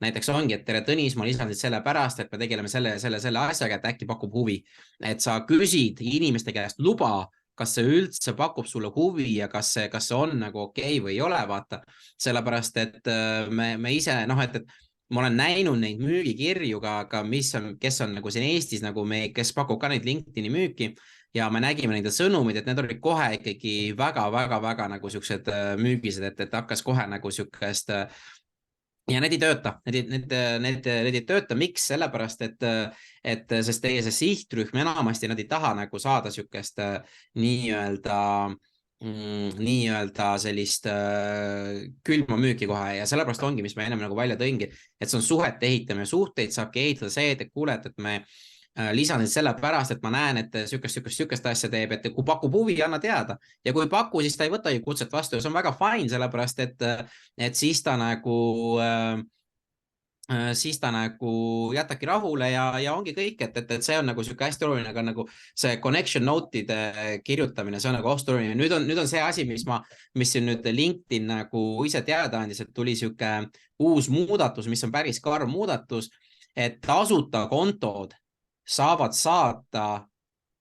näiteks ongi, et tere Tõnis, ma lisan selle pärast, et me tegeleme selle asjaga, et äkki pakub huvi, et sa küsid inimeste käest luba, kas see üldse pakub sulle huvi ja kas see on nagu okei või ei ole, vaata, sellepärast, et me ise, et ma olen näinud neid müügikirju ka kes on nagu siin Eestis, nagu kes pakub ka neid LinkedIni müüki ja me nägime nende sõnumid, et need olid kohe ikkagi väga nagu siuksed müügised, et hakkas kohe nagu siukest ja need ei tööta, need ei tööta, miks? Sellepärast, et sest teie see sihtrühm enamasti nad ei taha nagu saada siukest nii-öelda sellist külma müüki kohe ja sellepärast ongi, mis ma ennem nagu välja tõingi, et see on suhete ehitamine, suhteid saabki ehitada see, et kuuled, et me lisan selle pärast, et ma näen, et sükest asja teeb, et kui pakub huvi, anna teada ja kui ei paku, siis ta ei võta ju kutset vastu ja see on väga fine, sellepärast, et siis ta nagu jätaki rahule ja ongi kõik, et see on nagu siuke hästi oluline, aga nagu see connection note'ide kirjutamine, see on nagu hästi oluline. Nüüd on see asi, mis siin nüüd LinkedIn nagu ise teada andis, et tuli siuke uus muudatus, mis on päris karm muudatus, et tasuta kontod saavad saata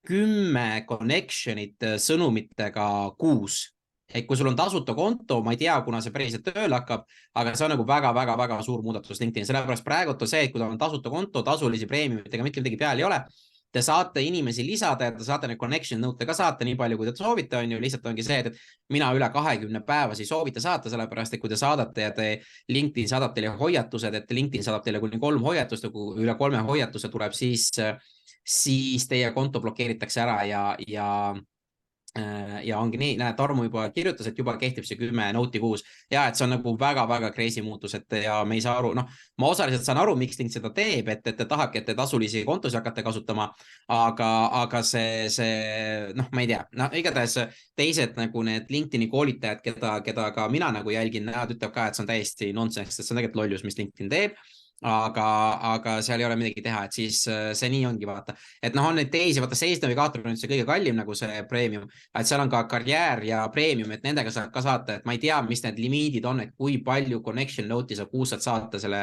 10 connection'it sõnumitega kuus. Et kui sul on tasuta konto, ma ei tea, kuna see päriselt tööle hakkab, aga see on nagu väga suur muudatus LinkedIn. Sellepärast praegu on see, et kui ta on tasuta konto, tasulisi preemiumitega mitte midagi peal ei ole, te saate inimesi lisada ja te saate need connection nõude ka saata nii palju, kui te soovite, on ju, lihtsalt ongi see, et mina üle 20 päevas ei soovita saata, sellepärast, et kui te saadate ja te LinkedIn saadab teile hoiatused, et LinkedIn saadab teile kuni 3 hoiatust, kui üle 3 hoiatuse tuleb, siis teie konto blokeeritakse ära ja ongi nii, näed, Tarmo juba kirjutas, et juba kehtib see 10 note'i kuus ja et see on nagu väga-väga crazy muutus, et ja me ei saa aru, noh, ma osaliselt saan aru, miks LinkedIn seda teeb, et te tahabki, et te tasulisi kontosi hakkate kasutama, aga see, noh, ma ei tea, noh, igatahes teised nagu need LinkedIni koolitajad, keda ka mina nagu jälgin, nad ütleb ka, et see on täiesti nonsense, et see on tegelikult lollus, mis LinkedIn teeb. Aga seal ei ole midagi teha, et siis see nii ongi, vaata, et noh, on neid teisi, vaata Sales Navigator on see kõige kallim nagu see premium, et seal on ka karjäär ja premium, et nendega saab ka saata, et ma ei tea, mis need limiidid on, et kui palju connection note'i saab kuus saata selle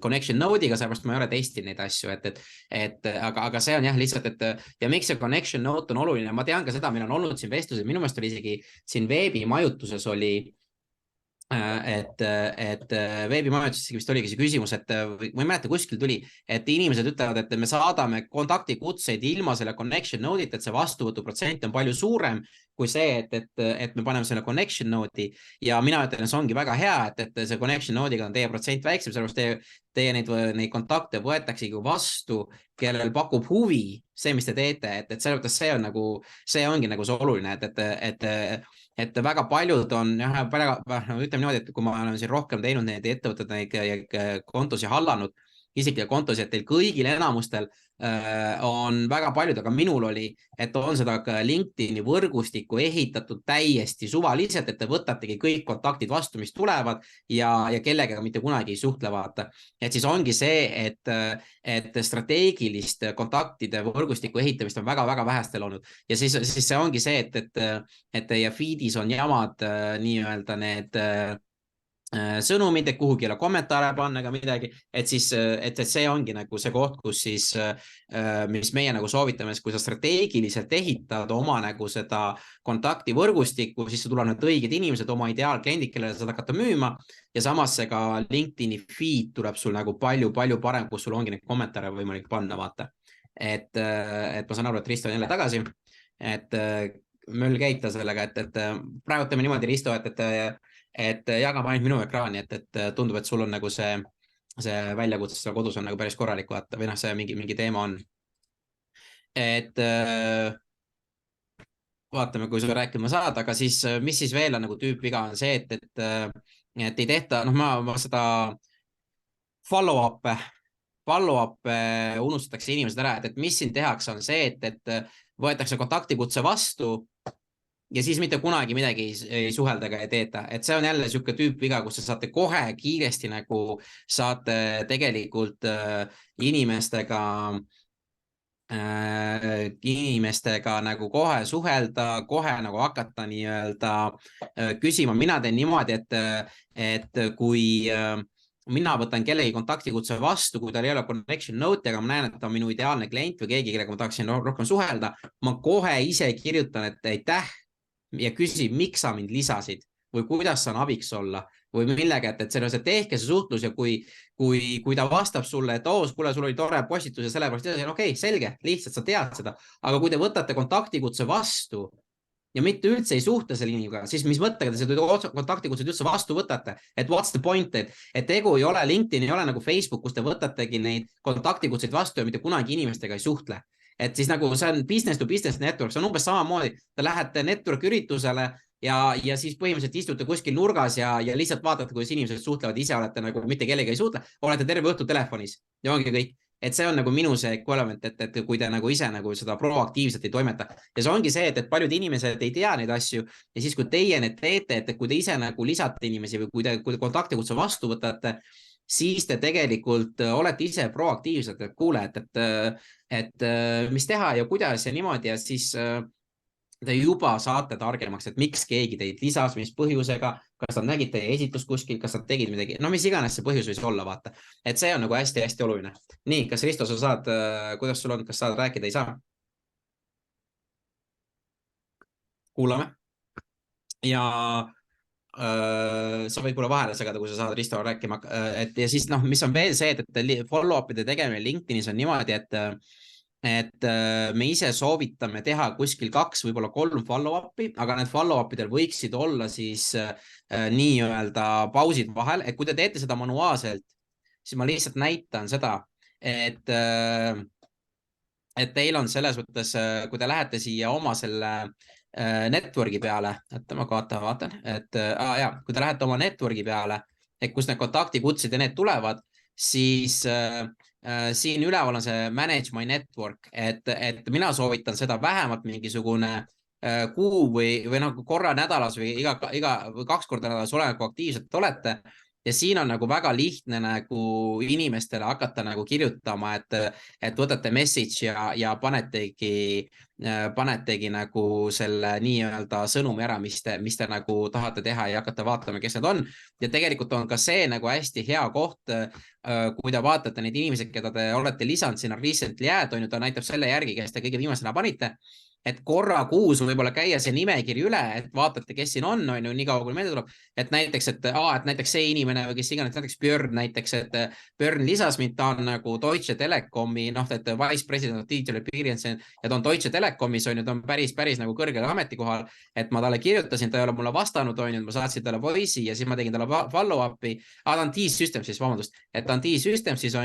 connection node'iga, sellepärast ma ei ole testinud neid asju, aga see on jah, lihtsalt, et ja miks see connection note on oluline, ma tean ka seda, meil on olnud siin vestlused, minu meelest oli isegi siin veebimajutuses oli et veebimajutuses vist oligi see küsimus, et ma ei mäleta, kuskil tuli, et inimesed ütlevad, et me saadame kontaktikutseid ilma selle connection node'ita, et see vastuvõtuprotsent on palju suurem kui see, et me paneme selle connection node'i ja mina ütlen, et see ongi väga hea, et see connection node'iga on teie protsent väiksem, sellepärast teie neid kontakte võetaksegi vastu, kellel pakub huvi see, mis te teete, et sellepärast see ongi nagu see oluline, et väga paljud on, ütleme niimoodi, et kui ma olen siin rohkem teinud neid ettevõtted, neid kontosi hallanud, isiklikke kontosi, et teil kõigil enamustel on väga paljud, aga minul oli, et on seda LinkedIni võrgustikku ehitatud täiesti suvaliselt, et te võtategi kõik kontaktid vastu, mis tulevad ja kellegagi mitte kunagi ei suhtle, vaata. Et siis ongi see, et strateegilist kontaktide võrgustiku ehitamist on väga-väga vähestel olnud ja siis see ongi see, et teie feed'is on jamad nii-öelda need sõnumid, et kuhugi ei ole kommentaare panna ega midagi, et see ongi nagu see koht, kus siis, mis meie nagu soovitame, kui sa strateegiliselt ehitad oma nagu seda kontaktivõrgustikku, siis see tuleb need õiged inimesed, oma ideaalkliendid, kellele sa hakata müüma ja samas see ka LinkedIni feed tuleb sul nagu palju-palju parem, kus sul ongi neid kommentaare võimalik panna, vaata. Et ma saan aru, et Risto on jälle tagasi, et möll käib ta sellega, et praegu teeme niimoodi, Risto, et jagame ainult minu ekraani, et tundub, et sul on nagu see väljakutse seal kodus on nagu päris korralik, vaata, või noh, see mingi teema on. Et vaatame, kui sul rääkima saad, aga siis, mis siis veel on nagu tüüpviga on see, et ei tehta, noh, ma seda follow-up unustatakse inimesed ära, et mis siin tehakse on see, et võetakse kontaktikutse vastu ja siis mitte kunagi midagi ei suhelda ega ei teeta, et see on jälle siuke tüüpviga, kus sa saate kohe kiiresti nagu saate tegelikult inimestega nagu kohe suhelda, kohe nagu hakata nii-öelda küsima. Mina teen niimoodi, et kui mina võtan kellegi kontaktikutse vastu, kui tal ei ole connection note, aga ma näen, et ta on minu ideaalne klient või keegi, kellega ma tahaksin rohkem suhelda, ma kohe ise kirjutan, et aitäh ja küsin, miks sa mind lisasid või kuidas saan abiks olla või millega, et tehke see suhtlus ja kui ta vastab sulle, et kuule, sul oli tore postitus ja sellepärast, okei, selge, lihtsalt sa tead seda, aga kui te võtate kontaktikutse vastu ja mitte üldse ei suhtle selle inimega, siis mis mõttega te seda kontaktikutsed üldse vastu võtate, et what's the point, et tegu ei ole, LinkedIn ei ole nagu Facebook, kus te võtategi neid kontaktikutseid vastu ja mitte kunagi inimestega ei suhtle. Et siis nagu see on business to business network, see on umbes samamoodi, te lähete network üritusele ja siis põhimõtteliselt istute kuskil nurgas ja lihtsalt vaatate, kuidas inimesed suhtlevad, ise olete nagu mitte kellega ei suhtle, olete terve õhtu telefonis ja ongi kõik. Et see on nagu minu see equivalent, et kui te nagu ise nagu seda proaktiivselt ei toimeta ja see ongi see, et paljud inimesed ei tea neid asju ja siis, kui teie need teete, et kui te ise nagu lisate inimesi või kui te kontaktikutse vastu võtate, siis te tegelikult olete ise proaktiivsed, et kuule, et mis teha ja kuidas ja niimoodi ja siis te juba saate targemaks, et miks keegi teid lisas, mis põhjusega, kas nad nägid teie esitust kuskil, kas nad tegid midagi, no mis iganes see põhjus võis olla, vaata. Et see on nagu hästi-hästi oluline. Nii, kas Risto, sa saad, kuidas sul on, kas saad rääkida, ei saa? Kuulame. Ja sa võid mulle vahele segada, kui sa saad Risto rääkima. Et ja siis mis on veel see, et follow-up'ide tegemine LinkedInis on niimoodi, et me ise soovitame teha kuskil 2, võib-olla 3 follow-up'i, aga need follow-up'idel võiksid olla siis nii-öelda pausid vahel, et kui te teete seda manuaalselt, siis ma lihtsalt näitan seda, et teil on selles mõttes, kui te lähete siia oma selle network'i peale, et ma vaatan, et kui te lähete oma network'i peale, et kus need kontaktikutsed ja need tulevad, siis siin üleval on see Manage My Network, et mina soovitan seda vähemalt mingisugune kuu või nagu korra nädalas või iga 2 korda nädalas oleneb, kui aktiivselt olete. Ja siin on nagu väga lihtne nagu inimestele hakata nagu kirjutama, et võtate message ja panetegi nagu selle nii-öelda sõnumi ära, mis te nagu tahate teha ja hakata vaatama, kes need on. Ja tegelikult on ka see nagu hästi hea koht, kui te vaatate neid inimesed, keda te olete lisanud sinna recently add, ta näitab selle järgi, kes te kõige viimasena panite. Et korra kuus võib-olla käia see nimekiri üle, et vaatate, kes siin on, nii kaua kui meelde tuleb, et näiteks, et näiteks see inimene või kes iganes, näiteks Björn näiteks, et Björn lisas mind, ta on nagu Deutsche Telekomi, et Vice President of Digital Experience ja ta on Deutsche Telekomis, ta on päris nagu kõrgel ametikohal, et ma talle kirjutasin, ta ei ole mulle vastanud, ma saatsin talle voice'i ja siis ma tegin talle follow-up'i, ta on T-Systemsis, vabandust, et ta on T-Systemsis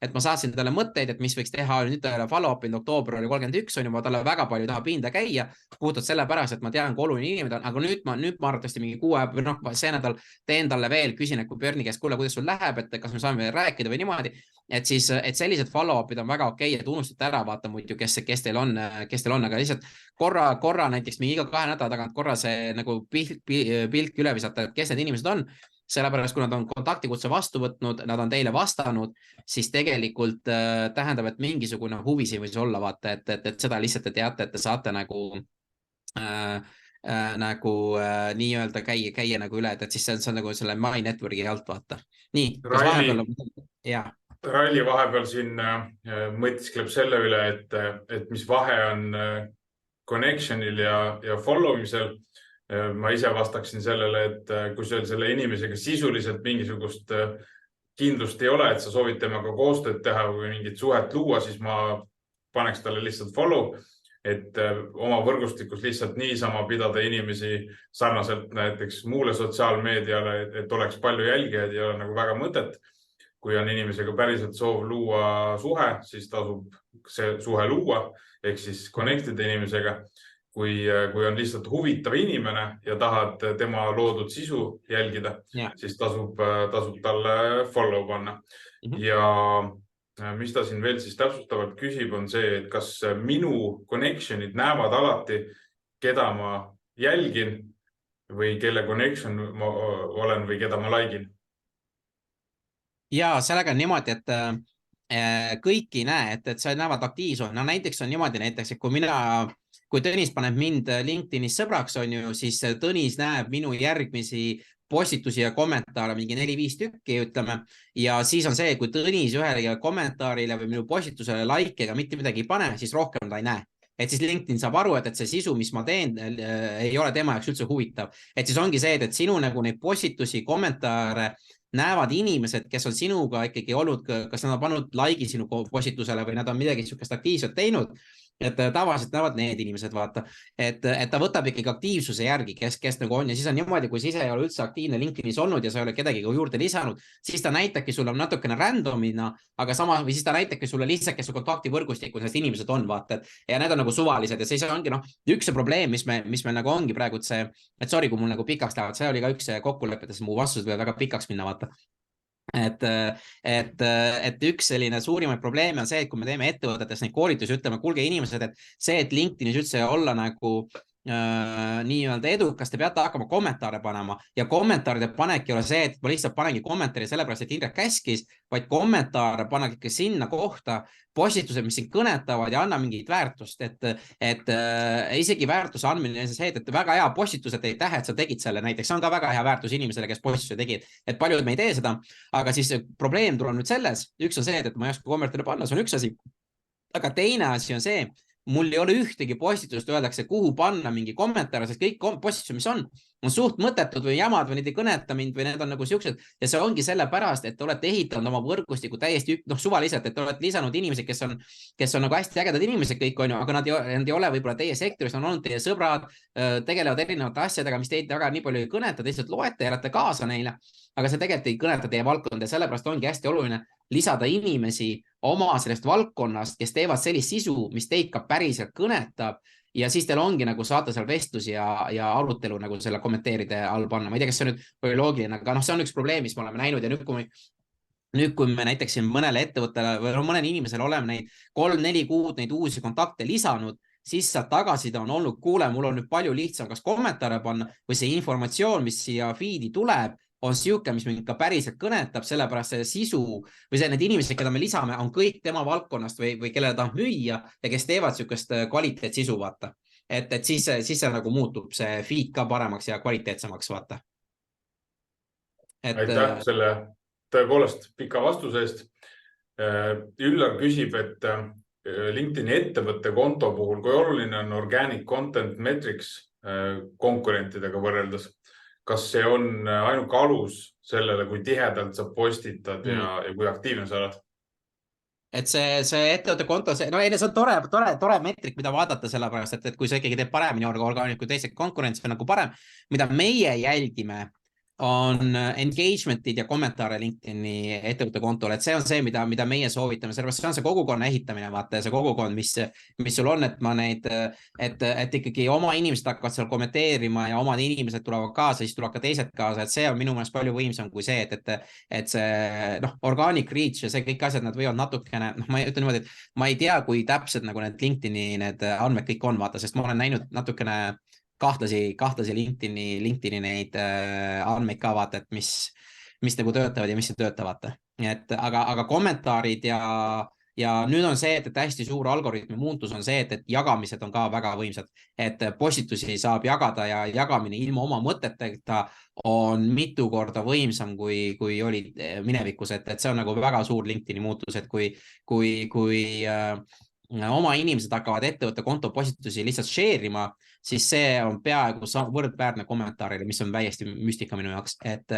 et ma saatsin talle mõtteid, et mis võiks teha, nüüd ta ei ole follow-up'inud, oktoober oli 31, ma talle väga palju tahab pinda käia, puhtalt sellepärast, et ma tean, kui oluline inimene on, aga nüüd ma arvatavasti mingi 6 või see nädal teen talle veel, küsin, et kui Björni käest, kuule, kuidas sul läheb, et kas me saame rääkida või niimoodi, et sellised follow-up'id on väga okei, et unustate ära, vaata muidu, kes teil on, aga lihtsalt korra näiteks mingi iga 2 nädala tagant korra see nagu pilk üle visata, et kes need inimesed on, sellepärast, kui nad on kontaktikutse vastu võtnud, nad on teile vastanud, siis tegelikult tähendab, et mingisugune huvi siin võis olla, vaata, et seda lihtsalt te teate, et te saate nagu nii-öelda käia nagu üle, et siis see on nagu selle My Network'i alt, vaata. Nii, kas vahepeal on... Jaa. Ralli vahepeal siin mõtiskleb selle üle, et mis vahe on connectionil ja followmisel. Ma ise vastaksin sellele, et kui selle inimesega sisuliselt mingisugust kindlust ei ole, et sa soovid temaga koostööd teha või mingit suhet luua, siis ma paneks talle lihtsalt follow, et oma võrgustikus lihtsalt niisama pidada inimesi sarnaselt näiteks muule sotsiaalmeediale, et oleks palju jälgijaid ja nagu väga mõtet. Kui on inimesega päriselt soov luua suhe, siis tasub see suhe luua, ehk siis connectida inimesega. Kui on lihtsalt huvitav inimene ja tahad tema loodud sisu jälgida, siis tasub talle follow panna. Ja mis ta siin veel siis täpsustavalt küsib, on see, et kas minu connectionid näevad alati, keda ma jälgin või kelle connection ma olen või keda ma likein? Ja sellega on niimoodi, et kõiki näe, et sa näevad aktiivsus. No näiteks on niimoodi näiteks, et kui Tõnis paneb mind LinkedInis sõbraks, siis Tõnis näeb minu järgmisi postitusi ja kommentaare mingi 4-5 tükki, ütleme. Ja siis on see, kui Tõnis ühele kommentaarile või minu postitusele like ega mitte midagi ei pane, siis rohkem ta ei näe. Et siis LinkedIn saab aru, et see sisu, mis ma teen, ei ole tema jaoks üldse huvitav. Et siis ongi see, et sinu nagu neid postitusi, kommentaare näevad inimesed, kes on sinuga ikkagi olnud, kas nad on pannud like'i sinu postitusele või nad on midagi niisugust aktiivselt teinud, et tavaliselt näevad need inimesed, vaata, et ta võtab ikkagi aktiivsuse järgi, kes nagu on ja siis on niimoodi, kui siis ei ole üldse aktiivne LinkedInis olnud ja sa ei ole kedagi juurde lisanud, siis ta näitabki sulle natukene randomina, aga sama, või siis ta näitabki sulle lihtsalt, kes su kontaktivõrgustikus need inimesed on, vaata, ja need on nagu suvalised ja siis ongi üks probleem, mis me nagu ongi praegu, et sorry, kui mul nagu pikaks lähevad, see oli ka üks kokkulepetes, mu vastus võib väga pikaks minna, vaata. Et üks selline suurimaid probleeme on see, et kui me teeme ettevõtetes neid koolitusi, ütleme, kuulge inimesed, et see, et LinkedInis üldse olla nagu nii-öelda edukas, te peate hakkama kommentaare panema ja kommentaaride panek ei ole see, et ma lihtsalt panengi kommentaari sellepärast, et Indrek käskis, vaid kommentaare panegi ikka sinna kohta postitused, mis siin kõnetavad ja anna mingit väärtust, et isegi väärtuse andmine on see, et väga hea postitused ei tähe, et sa tegid selle näiteks, see on ka väga hea väärtus inimesele, kes postituse tegid, et paljud me ei tee seda, aga siis probleem tuleb nüüd selles, üks on see, et ma ei oska kommentaare panna, see on üks asi, aga teine asi on see, mul ei ole ühtegi postitust, öeldakse, kuhu panna mingi kommentaar, sest kõik postitused, mis on suht mõttetud või jamad või need ei kõneta mind või need on nagu siuksed ja see ongi sellepärast, et te olete ehitanud oma võrgustiku täiesti suvaliselt, et te olete lisanud inimesi, kes on nagu hästi ägedad inimesed kõik on ju, aga nad ei ole võib-olla teie sektoris, on olnud teie sõbrad, tegelevad erinevate asjadega, mis teid väga nii palju ei kõneta, te lihtsalt loete ja elate kaasa neile, aga see tegelikult ei kõneta teie valdkonda ja sellepärast ongi hästi oluline lisada inimesi oma sellest valdkonnast, kes teevad sellist sisu, mis teid ka päriselt kõnetab ja siis teil ongi nagu saate seal vestlusi ja arutelu nagu selle kommenteeride all panna. Ma ei tea, kas see on nüüd või loogiline, aga see on üks probleem, mis me oleme näinud ja nüüd, kui me näiteks mõnele ettevõttele või mõnele inimesele oleme neid 3-4 kuud neid uusi kontakte lisanud, siis sealt tagasiside on olnud, kuule, mul on nüüd palju lihtsam kas kommentaare panna või see informatsioon, mis siia feed'i tuleb, on siuke, mis mind ka päriselt kõnetab, sellepärast see sisu või see, need inimesed, keda me lisame, on kõik tema valdkonnast või kellele tahab müüa ja kes teevad siukest kvaliteetsisu, vaata. Et siis see nagu muutub see feed ka paremaks ja kvaliteetsemaks, vaata. Aitäh selle tõepoolest pika vastuse eest. Üllar küsib, et LinkedIni ettevõtte konto puhul, kui oluline on organic content metrics konkurentidega võrreldes? Kas see on ainuke alus sellele, kui tihedalt sa postitad ja kui aktiivne sa oled? Et see ettevõtte konto, see on tore metrik, mida vaadata sellepärast, et kui sa ikkagi teeb paremini organic kui teised konkurents on nagu parem, mida meie jälgime, on engagement'id ja kommentaare LinkedIni ettevõtte kontole, et see on see, mida meie soovitame, sellepärast see on see kogukonna ehitamine, vaata, ja see kogukond, mis sul on, et ikkagi oma inimesed hakkavad seal kommenteerima ja omad inimesed tulevad kaasa, siis tulevad ka teised kaasa, et see on minu meelest palju võimsam kui see, et see organic reach ja see kõik asjad, nad võivad natukene, ma ütlen niimoodi, et ma ei tea, kui täpselt nagu need LinkedIni need andmed kõik on, vaata, sest ma olen näinud natukene kahtlasi LinkedIni neid andmeid ka vaata, et mis nagu töötavad ja mis ei tööta, vaata. Aga kommentaarid ja nüüd on see, et hästi suur algoritmi muutus on see, et jagamised on ka väga võimsad, et postitusi saab jagada ja jagamine ilma oma mõteteta on mitu korda võimsam, kui oli minevikus, et see on nagu väga suur LinkedIni muutus, et kui oma inimesed hakkavad ettevõtte konto postitusi lihtsalt share ima, siis see on peaaegu võrdväärne kommentaarile, mis on täiesti müstika minu jaoks, et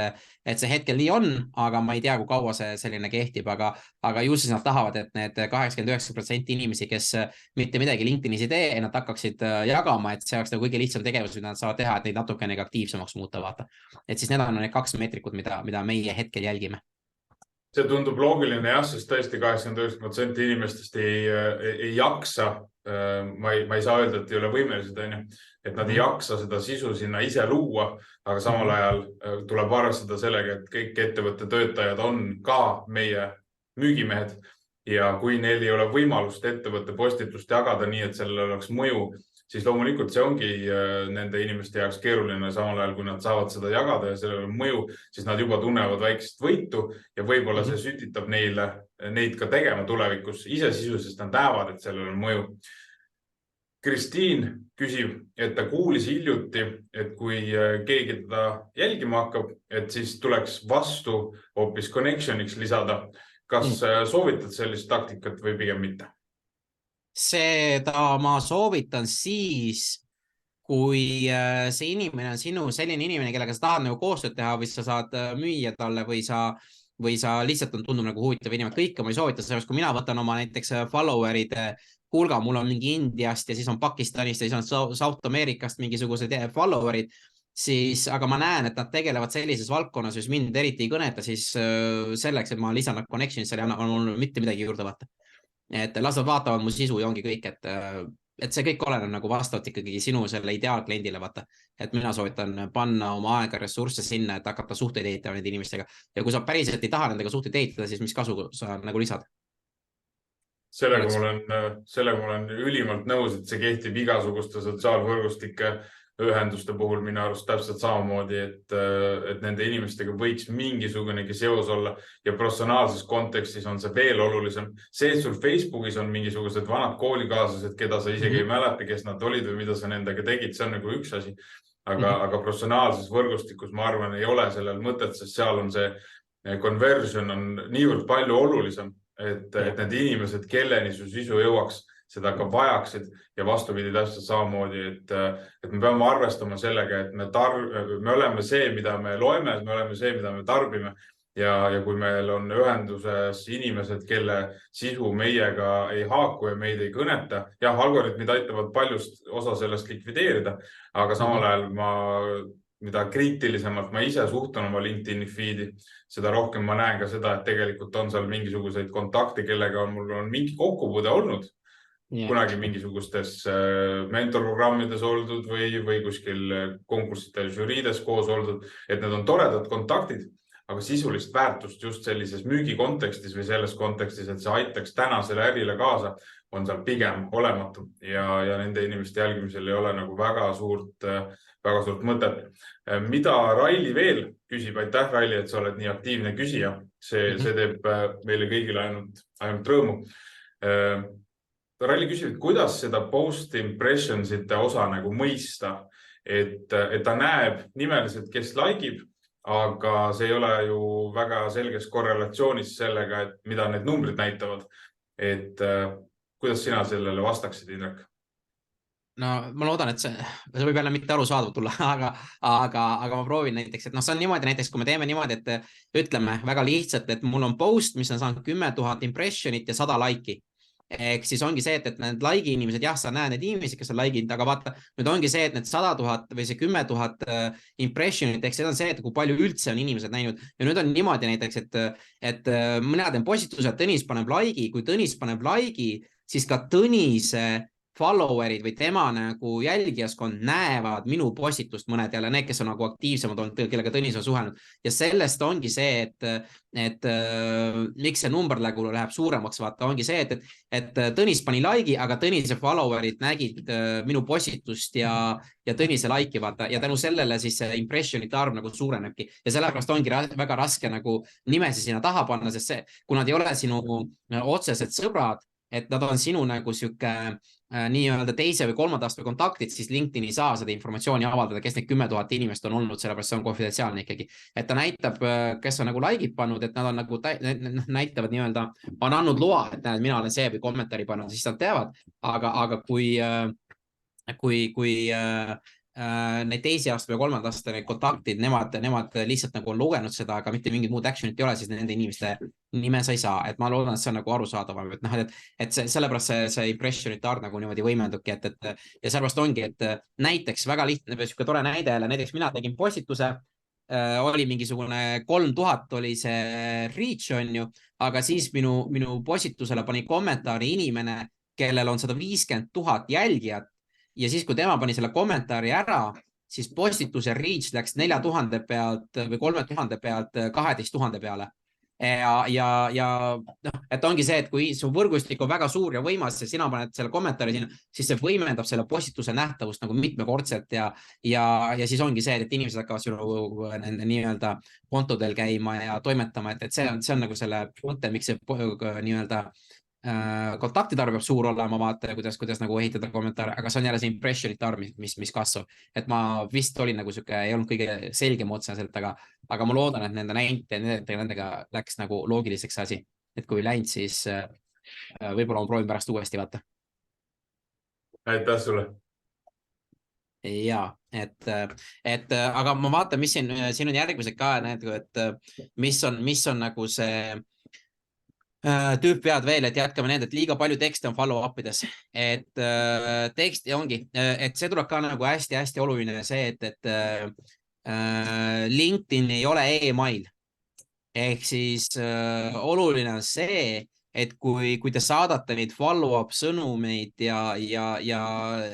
see hetkel nii on, aga ma ei tea, kui kaua see selline kehtib, aga ju siis nad tahavad, et need 89% inimesi, kes mitte midagi LinkedInis ei tee, nad hakkaksid jagama, et see oleks nagu kõige lihtsam tegevus, mida nad saavad teha, et neid natukene aktiivsemaks muuta, vaata. Et siis need on need 2 meetrikut, mida meie hetkel jälgime. See tundub loogiline jah, sest tõesti 89% inimestest ei jaksa, ma ei saa öelda, et ei ole võimelised, et nad ei jaksa seda sisu sinna ise luua, aga samal ajal tuleb arvestada sellega, et kõik ettevõtte töötajad on ka meie müügimehed ja kui neil ei ole võimalust ettevõtte postitust jagada nii, et sellel oleks mõju, siis loomulikult see ongi nende inimeste jaoks keeruline, samal ajal kui nad saavad seda jagada ja sellel on mõju, siis nad juba tunnevad väikest võitu ja võib-olla see sütitab neid ka tegema tulevikus ise sisu, sest nad näevad, et sellel on mõju. Kristiin küsib, et ta kuulis hiljuti, et kui keegi teda jälgima hakkab, et siis tuleks vastu hoopis connection'iks lisada. Kas soovitad sellist taktikat või pigem mitte? Seda ma soovitan siis, kui see inimene on selline inimene, kellega sa tahad nagu koostööd teha või sa saad müüa talle või sa lihtsalt tundub nagu huvitav inimene. Kõike ma ei soovita, sellest kui mina võtan oma näiteks follower'ide hulga, mul on mingi Indiast ja siis on Pakistanist ja siis on South Amerikast mingisugused follower'id, siis, aga ma näen, et nad tegelevad sellises valdkonnas, mis mind eriti ei kõneta, siis selleks, et ma lisan nad connection'isse ja annan mul mitte midagi juurde vaata. Et las nad vaatavad mu sisu ja ongi kõik, et see kõik oleneb nagu vastavalt ikkagi sinu selle ideaalkliendile, vaata. Et mina soovitan panna oma aega ressursse sinna, et hakata suhteid ehitama nende inimestega. Ja kui sa päriselt ei taha nendega suhteid ehitada, siis mis kasu sa nagu lisad? Sellega ma olen ülimalt nõus, et see kehtib igasuguste sotsiaalvõrgustike ühenduste puhul minu arust täpselt samamoodi, et nende inimestega võiks mingisugunegi seos olla ja professionaalses kontekstis on see veel olulisem. See, et sul Facebookis on mingisugused vanad koolikaaslased, keda sa isegi ei mäleta, kes nad olid või mida sa nendega tegid, see on nagu üks asi. Aga professionaalses võrgustikus ma arvan, ei ole sellel mõtet, sest seal on see conversion on niivõrd palju olulisem, et need inimesed, kelleni su sisu jõuaks, seda ka vajaksid ja vastupidi täpselt samamoodi, et me peame arvestama sellega, et me oleme see, mida me loeme, me oleme see, mida me tarbime ja kui meil on ühenduses inimesed, kelle sisu meiega ei haaku ja meid ei kõneta, jah, algoritmid aitavad paljust osa sellest likvideerida, aga samal ajal mida kriitilisemalt ma ise suhtun oma LinkedIni feed'i, seda rohkem ma näen ka seda, et tegelikult on seal mingisuguseid kontakte, kellega mul on mingi kokkupuude olnud. Kunagi mingisugustes mentorprogrammides oldud või kuskil konkursside žüriides koos oldud, et need on toredad kontaktid, aga sisulist väärtust just sellises müügi kontekstis või selles kontekstis, et see aitaks tänasele ärile kaasa, on seal pigem olematu ja nende inimeste jälgimisel ei ole nagu väga suurt mõtet. Mida Raili veel küsib? Aitäh, Raili, et sa oled nii aktiivne küsija. See teeb meile kõigile ainult rõõmu. Raili küsib, et kuidas seda post impressionsite osa nagu mõista, et ta näeb nimeliselt, kes likeib, aga see ei ole ju väga selges korrelatsioonis sellega, et mida need numbrid näitavad. Et kuidas sina sellele vastaksid, Indrek? No ma loodan, et see võib jälle mitte arusaadav tulla, aga ma proovin näiteks, et see on niimoodi näiteks, kui me teeme niimoodi, et ütleme väga lihtsalt, et mul on post, mis on saanud 10 000 impressionit ja 100 laiki. Ehk siis ongi see, et need like inimesed, jah, sa näed need inimesed, kes on like'inud, aga vaata, nüüd ongi see, et need 100 000 või see 10 000 impressionit, ehk see on see, et kui palju üldse on inimesed näinud. Ja nüüd on niimoodi näiteks, et mina teen postituse, et Tõnis paneb like'i, kui Tõnis paneb like'i, siis ka Tõnise followerid või tema nagu jälgijaskond näevad minu postitust, mõned jälle need, kes on nagu aktiivsemad olnud, kellega Tõnis on suhelnud. Ja sellest ongi see, et miks see number nagu läheb suuremaks, vaata, ongi see, et Tõnis pani like'i, aga Tõnise followerid nägid minu postitust ja Tõnise like'i, vaata, ja tänu sellele siis impressionite arv nagu suurenebki. Ja sellepärast ongi väga raske nagu nimesi sinna taha panna, sest see, kui nad ei ole sinu otsesed sõbrad, et nad on sinu nagu siuke nii-öelda teise või kolmanda astme kontaktid, siis LinkedIn ei saa seda informatsiooni avaldada, kes need 10 000 inimest on olnud, sellepärast see on konfidentsiaalne ikkagi. Et ta näitab, kes on nagu like'id pannud, et nad on nagu näitavad nii-öelda, on andnud loa, et näed, mina olen see või kommentaari pannud, siis nad teavad, aga kui neid teisi astme või kolmanda astme kontaktid, nemad lihtsalt nagu on lugenud seda, aga mitte mingit muud actionit ei ole, siis nende inimeste nime sa ei saa. Et ma loodan, et see on nagu arusaadavam, et sellepärast see impressionite arv nagu niimoodi võimendubki, ja sellepärast ongi, et näiteks väga lihtne, siuke tore näide jälle, näiteks mina tegin postituse, oli mingisugune 3000 oli see reach on ju, aga siis minu postitusele pani kommentaari inimene, kellel on 150 000 jälgijat. Ja siis, kui tema pani selle kommentaari ära, siis postituse reach läks 4000 pealt või 3000 pealt 12 000 peale. Et ongi see, et kui su võrgustik on väga suur ja võimas ja sina paned selle kommentaari sinna, siis see võimendab selle postituse nähtavust nagu mitmekordselt ja siis ongi see, et inimesed hakkavad nende nii-öelda kontodel käima ja toimetama, et see on nagu selle mõte, miks see nii-öelda kontaktide arv peab suur olema, vaata, kuidas nagu ehitada kommentaare, aga see on jälle see impressionite arv, mis kasvab. Et ma vist olin nagu siuke, ei olnud kõige selgem otseselt, aga ma loodan, et nendega läks nagu loogiliseks asi. Et kui läinud, siis võib-olla ma proovin pärast uuesti, vaata. Aitäh sulle. Ja, aga ma vaatan, mis siin on järgmised ka, et mis on nagu see tüüppead veel, et jätkame need, et liiga palju tekste on follow-upides, et teksti ongi, et see tuleb ka nagu hästi-hästi oluline see, et LinkedIn ei ole e-mail. Ehk siis oluline on see, et kui te saadate neid follow-up sõnumeid ja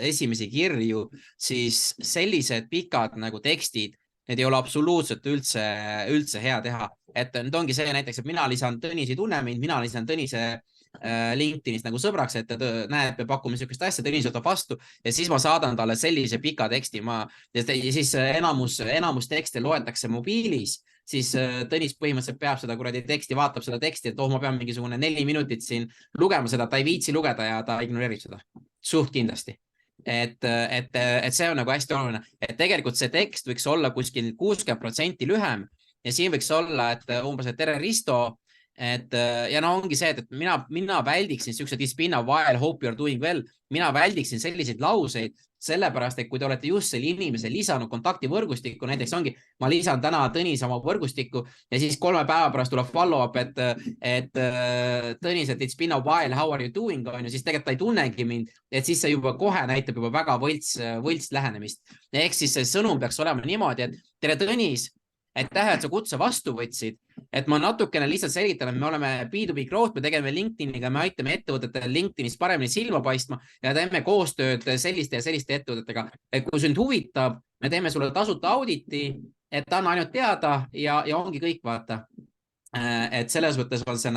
esimesi kirju, siis sellised pikad nagu tekstid, need ei ole absoluutselt üldse hea teha. Et nüüd ongi see näiteks, et mina lisan Tõnis ei tunne mind, mina lisan Tõnise LinkedInis nagu sõbraks, et näeb, me pakume niisugust asja, Tõnis võtab vastu ja siis ma saadan talle sellise pika teksti. Ja siis enamus tekste loetakse mobiilis, siis Tõnis põhimõtteliselt peab seda kuradi teksti, vaatab seda teksti, et ma pean mingisugune 4 minutit siin lugema seda, ta ei viitsi lugeda ja ta ignoreerib seda. Suht kindlasti. Et see on nagu hästi oluline, et tegelikult see tekst võiks olla kuskil 60% lühem ja siin võiks olla, et umbes, et tere Risto, ja no ongi see, et mina väldiksin siukseid it's been a while, hope you are doing well. Mina väldiksin selliseid lauseid, sellepärast, et kui te olete just selle inimese lisanud kontaktivõrgustikku, näiteks ongi, ma lisan täna Tõnis oma võrgustikku ja siis 3 päeva pärast tuleb follow up, et Tõnis, et it's been a while, how are you doing, on ju, siis tegelikult ta ei tunnegi mind, et siis see juba kohe näitab juba väga võlts lähenemist. Ehk siis see sõnum peaks olema niimoodi, et tere Tõnis, aitäh, et sa kutse vastu võtsid, et ma natukene lihtsalt selgitan, et me oleme B2B growth, me tegeme LinkedIniga, me aitame ettevõtetele LinkedInis paremini silma paistma ja teeme koostööd selliste ja selliste ettevõtetega. Et kui sind huvitab, me teeme sulle tasuta auditi, et anna ainult teada ja ongi kõik, vaata. Et selles mõttes on see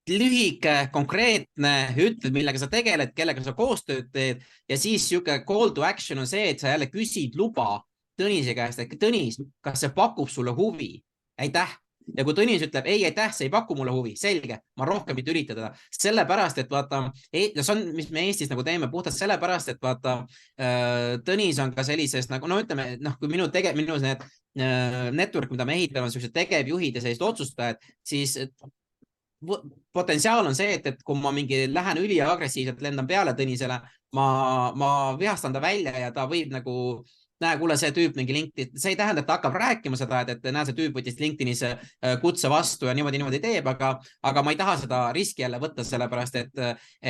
lühike, konkreetne, ütled, millega sa tegeled, kellega sa koostööd teed ja siis siuke call to action on see, et sa jälle küsid luba Tõnise käest, et Tõnis, kas see pakub sulle huvi? Aitäh. Ja kui Tõnis ütleb, ei, aitäh, see ei paku mulle huvi, selge, ma rohkem mitte üritada. Sellepärast, et vaata, see on, mis me Eestis nagu teeme puhtalt sellepärast, et vaata, Tõnis on ka sellisest nagu, no ütleme, kui minu need network, mida me ehitame, on sellised tegevjuhid ja sellised otsustajad, siis potentsiaal on see, et kui ma lähen üliagressiivselt, lendan peale Tõnisele, ma vihastan ta välja ja ta võib nagu, näe, kuule, see tüüp mingi LinkedIn, see ei tähenda, et ta hakkab rääkima seda, et näe, see tüüp võttis LinkedInis kutse vastu ja niimoodi teeb, aga ma ei taha seda riski jälle võtta, sellepärast,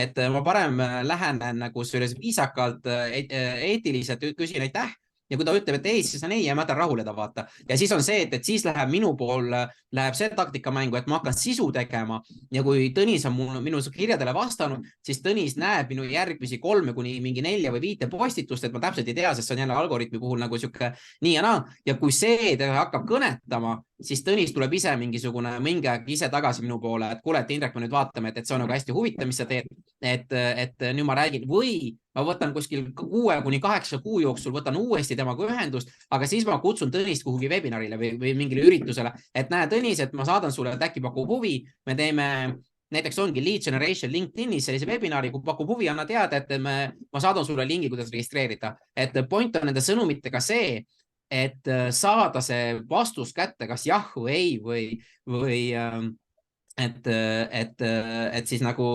et ma parem lähenen nagu viisakalt, eetiliselt, küsin aitäh. Ja kui ta ütleb, et ei, siis on ei ja ma tahan rahuleda, vaata. Ja siis on see, et siis läheb minu pool, läheb see taktika mängu, et ma hakkan sisu tegema ja kui Tõnis on minu kirjadele vastanud, siis Tõnis näeb minu järgmisi 3 kuni mingi 4 või 5 postitust, et ma täpselt ei tea, sest see on jälle algoritmi puhul nagu siuke nii ja naa. Ja kui see hakkab kõnetama, siis Tõnis tuleb ise mingi aeg ise tagasi minu poole, et kuule, et Indrek, me nüüd vaatame, et see on nagu hästi huvitav, mis sa teed, et nüüd ma räägin või ma võtan kuskil 6 kuni 8 kuu jooksul, võtan uuesti temaga ühendust, aga siis ma kutsun Tõnist kuhugi webinarile või mingile üritusele, et näe Tõnis, et ma saadan sulle, et äkki pakub huvi, me teeme, näiteks ongi lead generation LinkedInis sellise webinari, kui pakub huvi, anna teada, et ma saadan sulle lingi, kuidas registreerida. Et point on nende sõnumitega see, et saada see vastus kätte, kas jah või ei või et siis nagu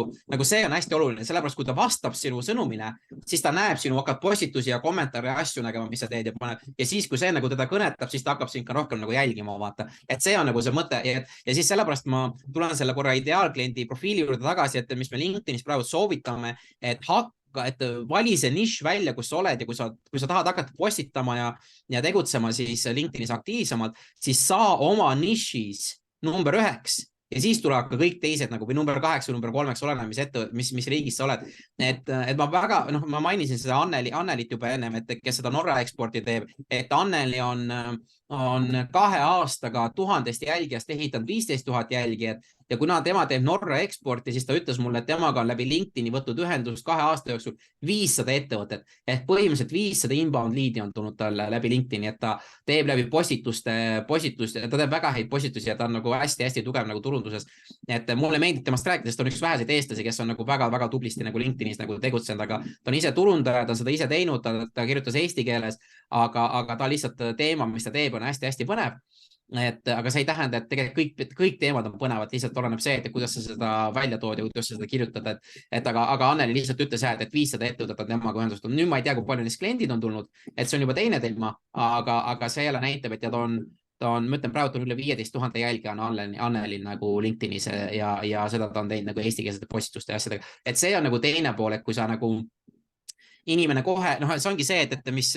see on hästi oluline, sellepärast kui ta vastab sinu sõnumile, siis ta näeb sinu, hakkab postitusi ja kommentaare ja asju nägema, mis sa teed ja siis, kui see nagu teda kõnetab, siis ta hakkab sind ka rohkem nagu jälgima, vaata. Et see on nagu see mõte ja siis sellepärast ma tulen selle korra ideaalkliendi profiili juurde tagasi, et mis me LinkedInis praegu soovitame, et vali see nišš välja, kus sa oled ja kui sa tahad hakata postitama ja tegutsema siis LinkedInis aktiivsemalt, siis saa oma nišis number 1 ja siis tulevad ka kõik teised nagu või number 8 või number 3, oleneb, mis riigis sa oled. Et ma väga, ma mainisin seda Annelit juba ennem, et kes seda Norra eksporti teeb, et Anneli on 2 aastaga 1000 jälgijast ehitanud 15 000 jälgijat ja kuna tema teeb Norra eksporti, siis ta ütles mulle, et temaga on läbi LinkedIni võtnud ühendust 2 aasta jooksul 500 ettevõtet ehk põhimõtteliselt 500 inbound liidi on tulnud talle läbi LinkedIni, et ta teeb läbi postituste, ta teeb väga häid postitusi ja ta on nagu hästi tugev nagu turunduses. Et mulle meeldib temast rääkida, sest ta on üks väheseid eestlasi, kes on nagu väga tublisti nagu LinkedInis nagu tegutsenud, aga ta on ise turundaja, ta on seda ise teinud, ta kirjutas eesti keeles, aga ta lihtsalt teema, mis ta teeb, on hästi põnev. Aga see ei tähenda, et tegelikult kõik teemad on põnevad, lihtsalt oleneb see, et kuidas sa seda välja tood ja kuidas sa seda kirjutad, aga Anneli lihtsalt ütles, et 500 ettevõtet on temaga ühendustatud. Nüüd ma ei tea, kui palju neist kliendid on tulnud, et see on juba teine teema, aga see jälle näitab, et ta on, ma ütlen, praegu on üle 15 000 jälgija on Annelil nagu LinkedInis ja seda ta on teinud nagu eestikeelsete postituste ja asjadega. Et see on nagu teine pool, et kui sa nagu inimene kohe, see ongi see, et mis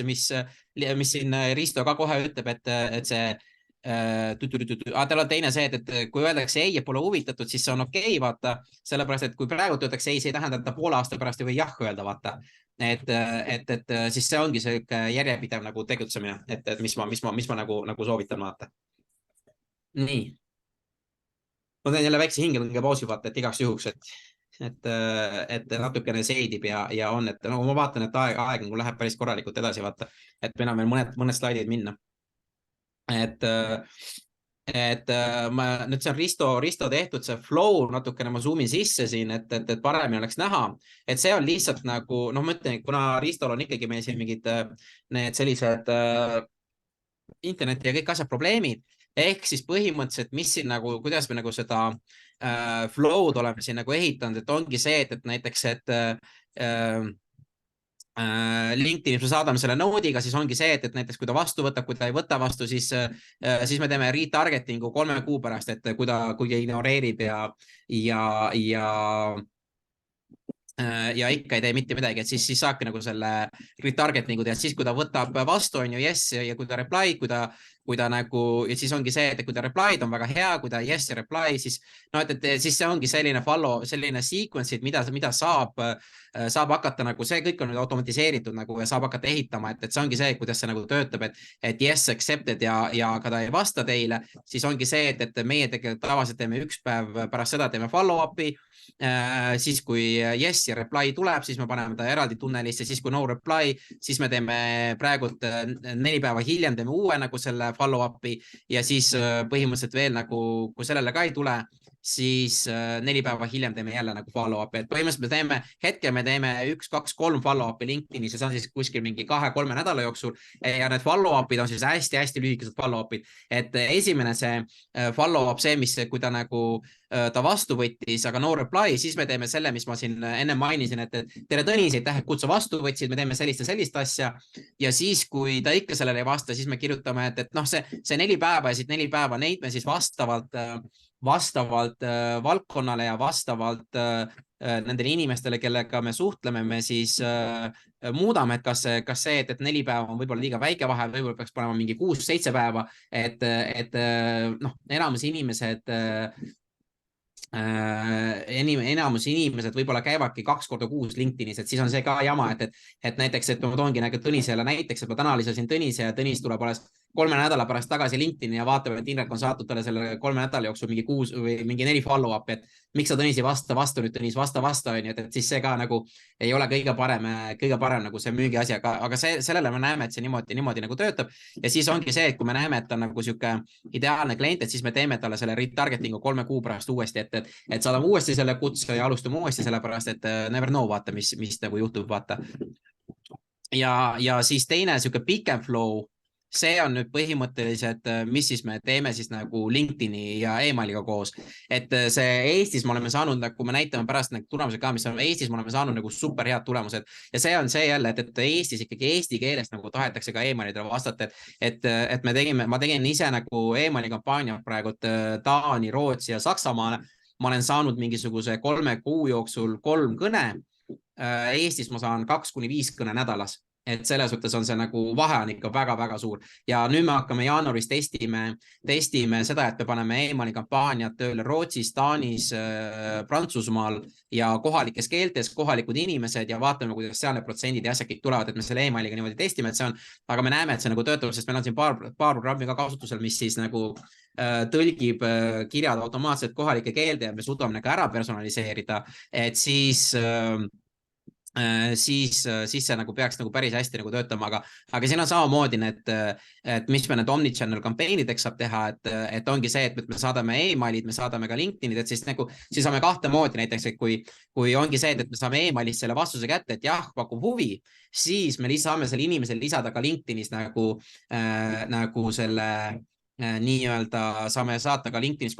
siin Risto ka kohe ütleb, et see tal on teine see, et kui öeldakse ei, et pole huvitatud, siis see on okei, vaata, sellepärast, et kui praegu öeldakse ei, see ei tähenda, et ta poole aasta pärast ei või jah öelda, vaata. Et siis see ongi see järjepidev nagu tegutsemine, et mis ma nagu soovitan, vaata. Nii. Ma teen jälle väikse hingelõnge pausi, vaata, et igaks juhuks, et natukene seedib ja on, et ma vaatan, et aeg nagu läheb päris korralikult edasi, vaata, et meil on veel mõned slaidid minna. et nüüd see on Risto tehtud, see flow natukene ma zoomin sisse siin, et paremini oleks näha, et see on lihtsalt nagu, noh, ma ütlen, kuna Ristol on ikkagi meil siin mingid need sellised interneti ja kõik asjad probleemid, ehk siis põhimõtteliselt, mis siin nagu, kuidas me nagu seda flow'd oleme siin nagu ehitanud, et ongi see, et näiteks, et LinkedInis me saadame selle noodiga, siis ongi see, et näiteks kui ta vastu võtab, kui ta ei võta vastu, siis me teeme retargetingu 3 kuu pärast, et kui ta ignoreerib ja ikka ei tee mitte midagi, et siis saabki nagu selle retargetingu teha, siis kui ta võtab vastu, on ju yes, ja kui ta reply, kui ta nagu, ja siis ongi see, et kui ta reply'd on väga hea, kui ta yes ja reply, siis no, et siis see ongi selline follow, selline sequence'id, mida saab hakata nagu, see kõik on nüüd automatiseeritud nagu ja saab hakata ehitama, et see ongi see, kuidas see nagu töötab, et yes accepted ja ka ta ei vasta teile, siis ongi see, et meie tegelikult tavaliselt teeme 1 päev pärast seda teeme follow up'i, siis kui yes ja reply tuleb, siis me paneme ta eraldi tunnelisse, siis kui no reply, siis me teeme praegult 4 päeva hiljem teeme uue nagu selle follow up'i ja siis põhimõtteliselt veel nagu, kui sellele ka ei tule, siis 4 päeva hiljem teeme jälle nagu follow up'i, et põhimõtteliselt hetkel me teeme 1, 2, 3 follow up'i LinkedInis ja see on siis kuskil mingi 2-3 nädala jooksul ja need follow up'id on siis hästi-hästi lühikesed follow up'id, et esimene see follow up, see, mis, kui ta nagu ta vastu võttis, aga no reply, siis me teeme selle, mis ma siin enne mainisin, et tere Tõnis, aitäh, et kutsu vastu võtsid, me teeme sellist ja sellist asja ja siis, kui ta ikka sellele ei vasta, siis me kirjutame, et noh, see 4 päeva ja siit 4 päeva, neid me siis vastavalt valdkonnale ja vastavalt nendele inimestele, kellega me suhtleme, me siis muudame, et kas see, et 4 päeva on võib-olla liiga väike vahe, võib-olla peaks panema mingi 6-7 päeva, et noh, enamus inimesed võib-olla käivadki 2 korda kuus LinkedInis, et siis on see ka jama, et näiteks, et ma toongi nagu Tõnisele näiteks, et ma täna lisasin Tõnise ja Tõnis tuleb alles 3 nädala pärast tagasi LinkedIni ja vaatab, et Indrek on saatnud talle selle 3 nädala jooksul mingi 6 või mingi 4 follow up'i, et miks sa Tõnis ei vasta vastu nüüd, Tõnis vasta, on ju, et siis see ka nagu ei ole kõige parem nagu see müügi asi, aga sellele me näeme, et see niimoodi nagu töötab ja siis ongi see, et kui me näeme, et ta on nagu sihuke ideaalne klient, et siis me teeme talle selle retargetingu 3 kuu pärast uuesti, et saadame uuesti selle kutse ja alustame uuesti sellepärast, et never know, vaata, mis nagu juhtub, vaata. Ja siis teine sihuke pikem flow, see on nüüd põhimõtteliselt, mis siis me teeme siis nagu LinkedIni ja emailiga koos, et see Eestis me oleme saanud, kui me näitame pärast need tulemused ka, mis on Eestis, me oleme saanud nagu super head tulemused ja see on see jälle, et Eestis ikkagi eesti keeles nagu tahetakse ka emailidele vastata, et ma tegin ise nagu emaili kampaania praegu Taani, Rootsi ja Saksamaale, ma olen saanud mingisuguse 3 kuu jooksul 3 kõne, Eestis ma saan 2-5 kõne nädalas. Et selles suhtes on see nagu vahe on ikka väga-väga suur ja nüüd me hakkame jaanuaris testime seda, et me paneme emaili kampaaniat tööle Rootsis, Taanis, Prantsusmaal ja kohalikes keeltes kohalikud inimesed ja vaatame, kuidas seal need protsendid ja asjad kõik tulevad, et me selle emailiga niimoodi testime, et see on, aga me näeme, et see nagu töötab, sest meil on siin paar programmi ka kasutusel, mis siis nagu tõlgib kirjad automaatselt kohalike keelde ja me suudame nagu ära personaliseerida, et siis see nagu peaks nagu päris hästi nagu töötama, aga siin on samamoodi et mis me need omnichannel kampeenideks saab teha, et ongi see, et me saadame emailid, me saadame ka LinkedInid, et siis nagu, siis saame 2 moodi näiteks, et kui ongi see, et me saame emailist selle vastuse kätte, et jah, pakub huvi, siis me saame selle inimesele lisada ka LinkedInis nagu selle nii-öelda saame saata ka LinkedInis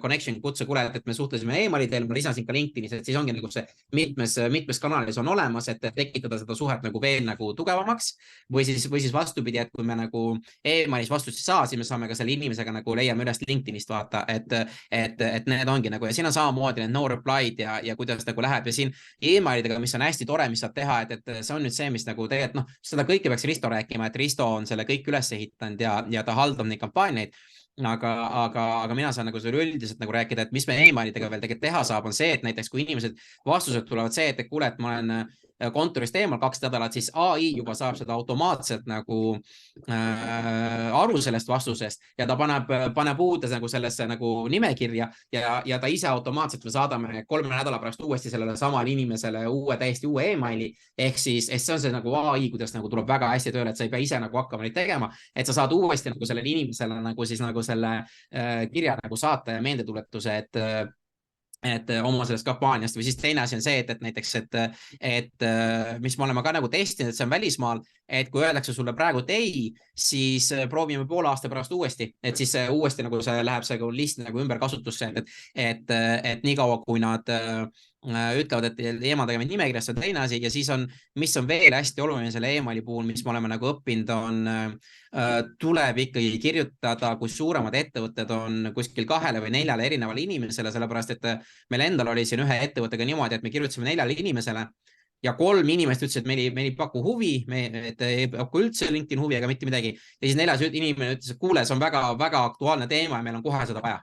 connection kutse, kuule, et me suhtlesime emaili teel, ma lisasin ka LinkedInis, et siis ongi nagu see mitmes kanalis on olemas, et tekitada seda suhet nagu veel nagu tugevamaks või siis vastupidi, et kui me nagu emailis vastust ei saa, siis me saame ka selle inimesega nagu leiame üles LinkedInist vaata, et need ongi nagu ja siin on samamoodi need no reply'd ja kuidas nagu läheb ja siin emailidega, mis on hästi tore, mis saab teha, et see on nüüd see, mis nagu tegelikult noh, seda kõike peaks Risto rääkima, et Risto on selle kõik üles ehitanud ja ta haldab neid kampaaniaid, aga mina saan nagu selle üldiselt nagu rääkida, et mis me emailidega veel tegelikult teha saab, on see, et näiteks kui inimesed vastused tulevad see, et kuule, et ma olen kontorist eemal 2 nädalat, siis AI juba saab seda automaatselt nagu aru sellest vastusest ja ta paneb uude nagu sellesse nagu nimekirja ja ta ise automaatselt me saadame 3 nädala pärast uuesti sellele samale inimesele täiesti uue emaili. Ehk siis see on see nagu AI, kuidas nagu tuleb väga hästi tööle, et sa ei pea ise nagu hakkama neid tegema, et sa saad uuesti nagu sellele inimesele nagu siis nagu selle kirja nagu saata ja meeldetuletuse, et oma sellest kampaaniast või siis teine asi on see, et näiteks, et mis me oleme ka nagu testinud, et see on välismaal, et kui öeldakse sulle praegu ei, siis proovime poole aasta pärast uuesti, et siis uuesti nagu see läheb see list nagu ümberkasutusse, et nii kaua, kui nad ütlevad, et eemaldage meid nimekirjast, on teine asi ja siis on, mis on veel hästi oluline selle emaili puhul, mis me oleme nagu õppinud, on tuleb ikkagi kirjutada, kui suuremad ettevõtted on kuskil 2 või 4 erinevale inimesele, sellepärast et meil endal oli siin ühe ettevõttega niimoodi, et me kirjutasime 4 inimesele ja 3 inimest ütles, et meil ei paku huvi, et ei paku üldse LinkedIn huvi ega mitte midagi. Ja siis 4. inimene ütles, et kuule, see on väga aktuaalne teema ja meil on kohe seda vaja.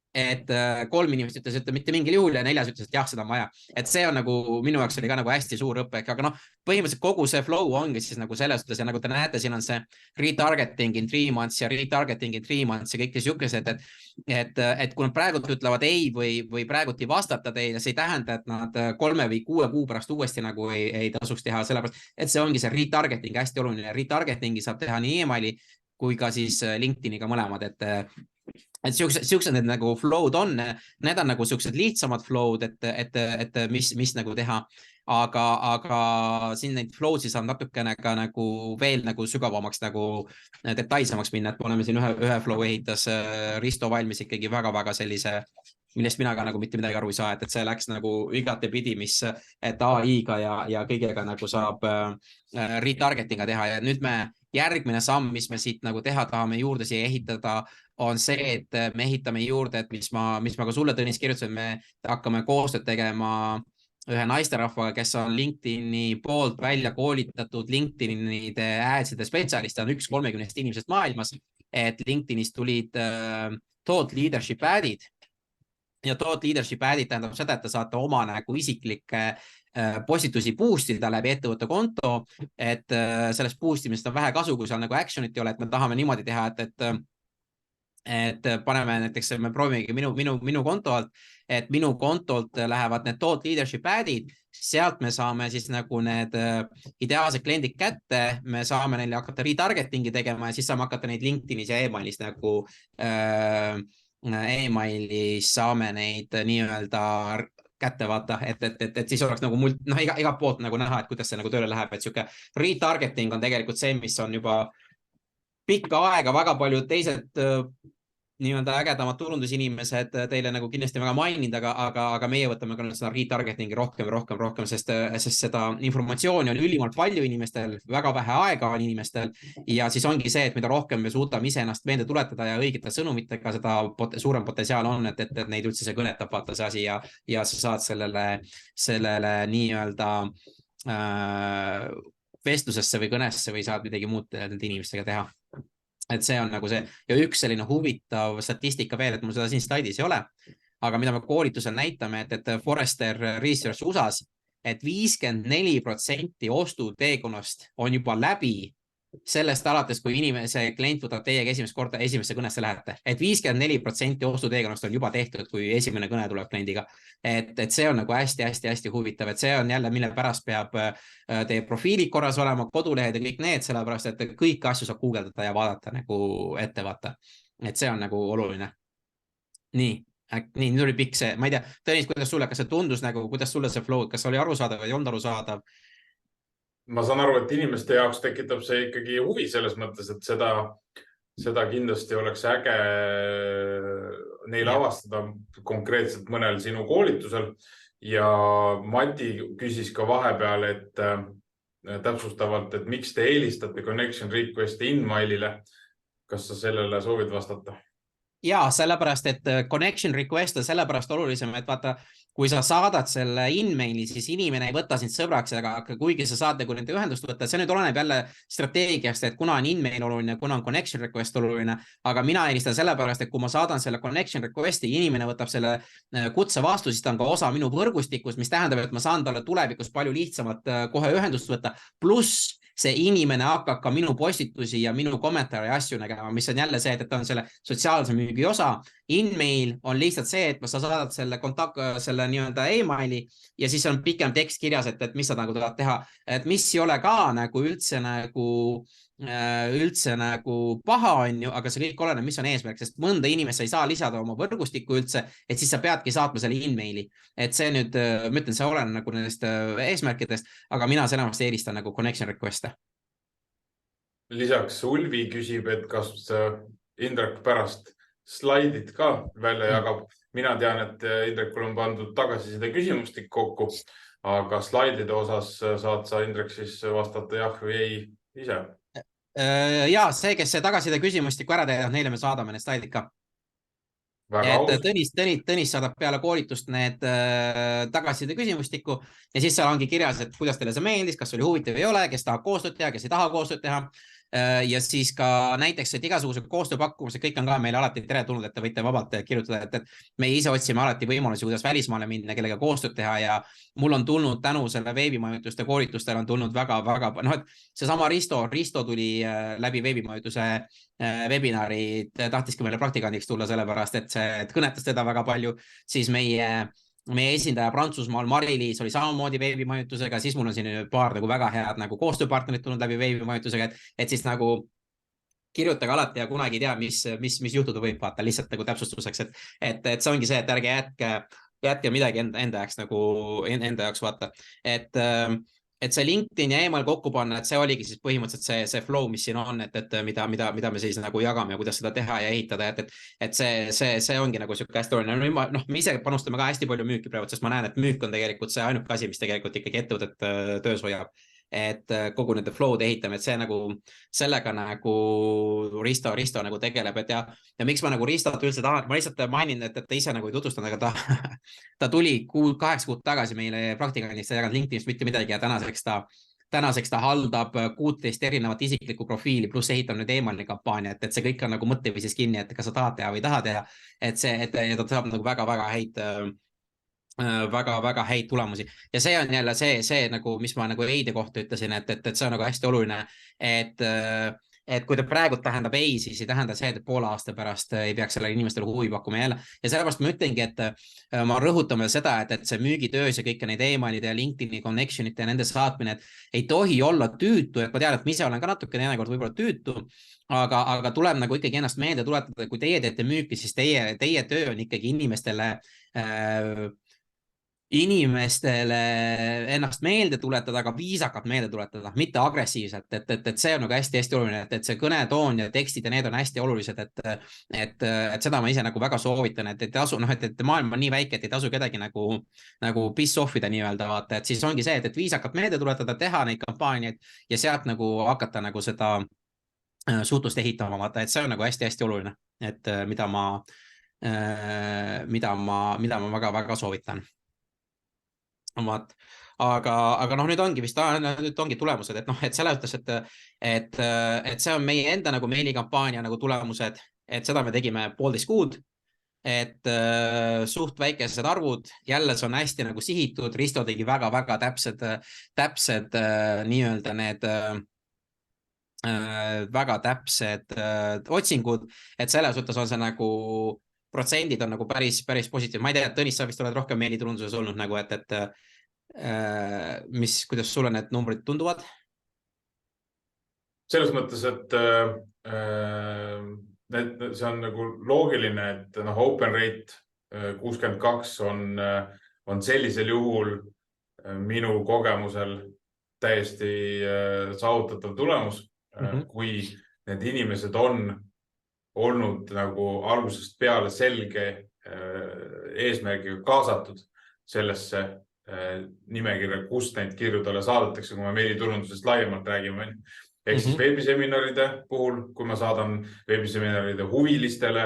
Et 3 inimest ütles, et mitte mingil juhul ja 4 ütles, et jah, seda on vaja. Et see on nagu, minu jaoks oli ka nagu hästi suur õppe, aga põhimõtteliselt kogu see flow ongi siis nagu selles suhtes ja nagu te näete, siin on see retargeting in 3 months ja retargeting in 3 months ja kõik siukesed, et kui nad praegult ütlevad ei või praegult ei vastata teile, see ei tähenda, et nad 3 või 6 kuu pärast uuesti nagu ei tasuks teha, sellepärast, et see ongi see retargeting hästi oluline. Retargetingi saab teha nii emaili kui ka siis LinkedIniga mõlemad, et siuksed need nagu flow'd on, need on nagu siuksed lihtsamad flow'd, et mis nagu teha, aga siin neid flow'd siis on natukene ka nagu veel nagu sügavamaks nagu detailsemaks minna, et me oleme siin ühe flow ehitas Risto valmis ikkagi väga sellise, millest mina ka nagu mitte midagi aru ei saa, et see läks nagu igatepidi, et AI-ga ja kõigega nagu saab retargetinga teha ja nüüd järgmine samm, mis me siit nagu teha tahame juurde siia ehitada, on see, et me ehitame juurde, et mis ma ka sulle, Tõnis, kirjutasin, me hakkame koostööd tegema ühe naisterahvaga, kes on LinkedIni poolt välja koolitatud LinkedInide adside spetsialist, ta on 1/30 inimesest maailmas, et LinkedInist tulid thought leadership ad'id ja thought leadership ad'id tähendab seda, et te saate oma nagu isiklikke postitusi boostida läbi ettevõtte konto, et sellest boostimist on vähe kasu, kui seal nagu action'it ei ole, et me tahame niimoodi teha, et paneme näiteks, me proovimegi minu konto alt, et minu kontolt lähevad need thought leadership ad'id, sealt me saame siis nagu need ideaalsed kliendid kätte, me saame neile hakata retargetingi tegema ja siis saame hakata neid LinkedInis ja emailis nagu emailis saame neid nii-öelda kätte vaata, et siis oleks nagu iga poolt nagu näha, et kuidas see nagu tööle läheb, et siuke retargeting on tegelikult see, mis on juba pikka aega väga palju teised nii-öelda ägedamad turundusinimesed teile nagu kindlasti väga maininud, aga meie võtame ka seda retargetingi rohkem, sest seda informatsiooni on ülimalt palju inimestel, väga vähe aega on inimestel ja siis ongi see, et mida rohkem me suudame ise ennast meelde tuletada ja õigete sõnumitega, seda suurem potentsiaal on, et neid üldse see kõnetab, vaata see asi ja sa saad sellele nii-öelda vestlusesse või kõnesse või saad midagi muud nende inimestega teha. Et see on nagu see ja üks selline huvitav statistika veel, et mul seda siin slaidis ei ole, aga mida me koolitusel näitame, et Forrester Research USA-s, et 54% ostuteekonnast on juba läbi sellest alates, kui see klient võtab teiega esimesse kõnesse lähete, et 54% ostuteekonnast on juba tehtud, kui esimene kõne tuleb kliendiga. Et see on nagu hästi huvitav, et see on jälle, mille pärast peab teie profiilid korras olema, kodulehed ja kõik need, sellepärast, et kõiki asju saab guugeldada ja vaadata nagu ette vaata. Et see on nagu oluline. Nii, nüüd oli pikk see, ma ei tea, Tõnis, kuidas sulle, kas see tundus nagu, kuidas sulle see flow, kas oli arusaadav või ei olnud arusaadav? Ma saan aru, et inimeste jaoks tekitab see ikkagi huvi selles mõttes, et seda kindlasti oleks äge neile avastada konkreetselt mõnel sinu koolitusel ja Mati küsis ka vahepeal, et täpsustavalt, et miks te eelistate connection request'i inmailile. Kas sa sellele soovid vastata? ja sellepärast, et connection request on sellepärast olulisem, et vaata, kui sa saadad selle in-maili, siis inimene ei võta sind sõbraks, aga kuigi sa saad nagu nende ühendust võtta, see nüüd oleneb jälle strateegiast, et kuna on in-mail oluline, kuna on connection request oluline, aga mina eelistan sellepärast, et kui ma saadan selle connection request'i, inimene võtab selle kutse vastu, siis ta on ka osa minu võrgustikus, mis tähendab, et ma saan talle tulevikus palju lihtsamalt kohe ühendust võtta, pluss see inimene hakkab ka minu postitusi ja minu kommentaare ja asju nägema, mis on jälle see, et ta on selle sotsiaalse müügi osa. In-mail on lihtsalt see, et sa saadad selle nii-öelda e-maili ja siis on pikem tekst kirjas, et mis sa nagu tahad teha, et mis ei ole ka nagu üldse nagu paha on ju, aga see kõik oleneb, mis on eesmärk, sest mõnda inimest sa ei saa lisada oma võrgustikku üldse, et siis sa peadki saatma selle in-maili. Et see nüüd, ma ütlen, see oleneb nagu nendest eesmärkidest, aga mina sellemast eelistan nagu connection request'e. Lisaks Ulvi küsib, et kas Indrek pärast slaidid ka välja jagab. Mina tean, et Indrekul on pandud tagasiside küsimustik kokku, aga slaidide osas saad sa Indrek siis vastata jah või ei ise. Ja see, kes see tagasiside küsimustiku ära teeb, neile me saadame need slaidid ka. Tõnis saadab peale koolitust need tagasiside küsimustikku ja siis seal ongi kirjas, et kuidas teile see meeldis, kas oli huvitav ei ole, kes tahab koostööd teha, kes ei taha koostööd teha. Ja siis ka näiteks, et igasugused koostööpakkumused, kõik on ka meile alati tere tulnud, et te võite vabalt kirjutada, et me ise otsime alati võimalusi, kuidas välismaale minna, kellega koostööd teha ja mul on tulnud tänu selle veebimajutuste koolitustel on tulnud väga, et see sama Risto tuli läbi veebimajutuse webinari, tahtiski meile praktikandiks tulla sellepärast, et kõnetas teda väga palju, siis meie esindaja Prantsusmaal Mari-Liis oli samamoodi veebimajutusega, siis mul on siin paar nagu väga head nagu koostööpartnerid tulnud läbi veebimajutusega, et siis nagu kirjutage alati ja kunagi ei tea, mis juhtuda võib vaata lihtsalt nagu täpsustuseks, et see ongi see, et ärge jätke midagi enda jaoks vaata, et see LinkedIn ja email kokku panna, et see oligi siis põhimõtteliselt see flow, mis siin on, et mida me siis nagu jagame ja kuidas seda teha ja ehitada, et see ongi nagu siuke hästi oluline. Me ise panustame ka hästi palju müüki praegu, sest ma näen, et müük on tegelikult see ainuke asi, mis tegelikult ikkagi ettevõtet töös hoiab. Et kogu nende flow'd ehitame, et see nagu sellega nagu Risto nagu tegeleb, et ja miks ma nagu Ristot üldse tahan, ma lihtsalt mainin, et ta ise nagu ei tutvustanud, aga ta tuli 8 kuud tagasi meile praktikandist ja jaganud LinkedInist mitte midagi ja tänaseks ta haldab 16 erinevat isiklikku profiili, pluss ehitab nüüd e-maili kampaania, et see kõik on nagu mõtteviisis kinni, et kas sa tahad teha või ei taha teha, et ta saab nagu väga häid tulemusi ja see on jälle see nagu, mis ma nagu Eide kohta ütlesin, et see on nagu hästi oluline, et kui ta praegu tähendab ei, siis ei tähenda see, et poole aasta pärast ei peaks sellele inimestele huvi pakkuma jälle ja sellepärast ma ütlengi, et ma rõhutan veel seda, et see müügitöös ja kõike neid e-mailide ja LinkedIni connectionite ja nende saatmine, et ei tohi olla tüütu, et ma tean, et ma ise olen ka natuke teinekord võib-olla tüütu, aga tuleb nagu ikkagi ennast meelde tuletada, kui teie teete müüki, siis teie töö on ikkagi inimestele ennast meelde tuletada, aga viisakalt meelde tuletada, mitte agressiivselt, et see on nagu hästi oluline, et see kõnetoon ja tekstid ja need on hästi olulised, et seda ma ise nagu väga soovitan, et maailm on nii väike, et ei tasu kedagi nagu piss-offida nii-öelda vaata, et siis ongi see, et viisakalt meelde tuletada, teha neid kampaaniaid ja sealt nagu hakata nagu seda suhtlust ehitama vaata, et see on nagu hästi oluline, et mida ma väga soovitan. Aga nüüd ongi vist tulemused, et selle ütles, et see on meie enda nagu meilikampaania nagu tulemused, et seda me tegime 1,5 kuud, et suht väikesed arvud, jälle see on hästi nagu sihitud, Risto tegi väga täpsed nii-öelda need väga täpsed otsingud, et selles suhtes on see nagu protsendid on nagu päris positiivne. Ma ei tea, et Tõnis, sa vist oled rohkem meiliturunduses olnud nagu, kuidas sulle need numbrid tunduvad? Selles mõttes, et see on nagu loogiline, et open rate 62 on sellisel juhul minu kogemusel täiesti saavutatav tulemus, kui need inimesed on olnud nagu algusest peale selge eesmärgiga kaasatud sellesse nimekirja, kust neid kirju talle saadetakse, kui me meiliturundusest laiemalt räägime. ehk siis veebiseminaride puhul, kui ma saadan veebiseminaride huvilistele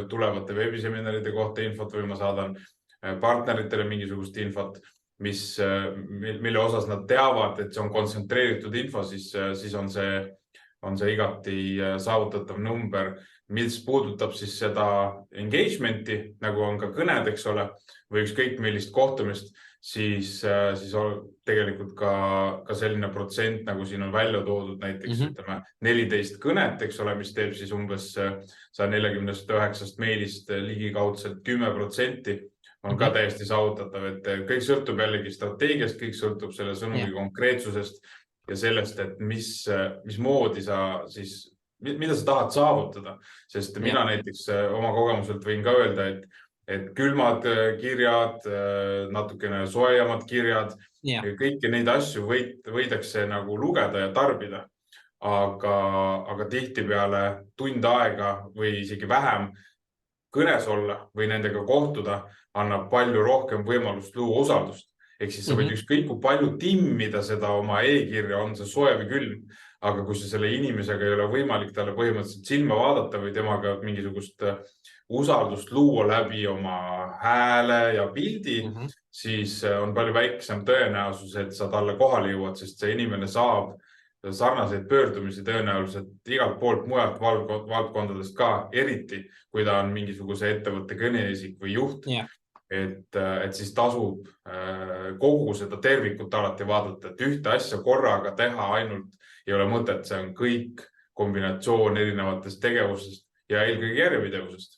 tulevate veebiseminaride kohta infot või ma saadan partneritele mingisugust infot, mille osas nad teavad, et see on kontsentreeritud info, siis on see igati saavutatav number, mis puudutab siis seda engagement'i, nagu on ka kõned, eks ole, või ükskõik millist kohtumist, siis tegelikult ka selline protsent, nagu siin on välja toodud, näiteks ütleme 14 kõnet, eks ole, mis teeb siis umbes 149 meilist ligikaudselt 10%, on ka täiesti saavutatav, et kõik sõltub jällegi strateegiast, kõik sõltub selle sõnumi konkreetsusest ja sellest, et mismoodi sa siis, mida sa tahad saavutada, sest mina näiteks oma kogemuselt võin ka öelda, et külmad kirjad, natukene soojamad kirjad, kõiki neid asju võidakse nagu lugeda ja tarbida, aga tihtipeale tund aega või isegi vähem kõnes olla või nendega kohtuda annab palju rohkem võimalust luua usaldust. Ehk siis sa võid ükskõik kui palju timmida seda oma e-kirja, on see soe või külm, aga kui sa selle inimesega ei ole võimalik talle põhimõtteliselt silma vaadata või temaga mingisugust usaldust luua läbi oma hääle ja pildi, siis on palju väiksem tõenäosus, et sa talle kohale jõuad, sest see inimene saab sarnaseid pöördumisi tõenäoliselt igalt poolt mujalt valdkondadest ka, eriti kui ta on mingisuguse ettevõtte kõneisik või juht, et siis tasub kogu seda tervikut alati vaadata, et ühte asja korraga teha ainult ei ole mõtet, see on kõik kombinatsioon erinevatest tegevustest ja eelkõige järjepidevusest.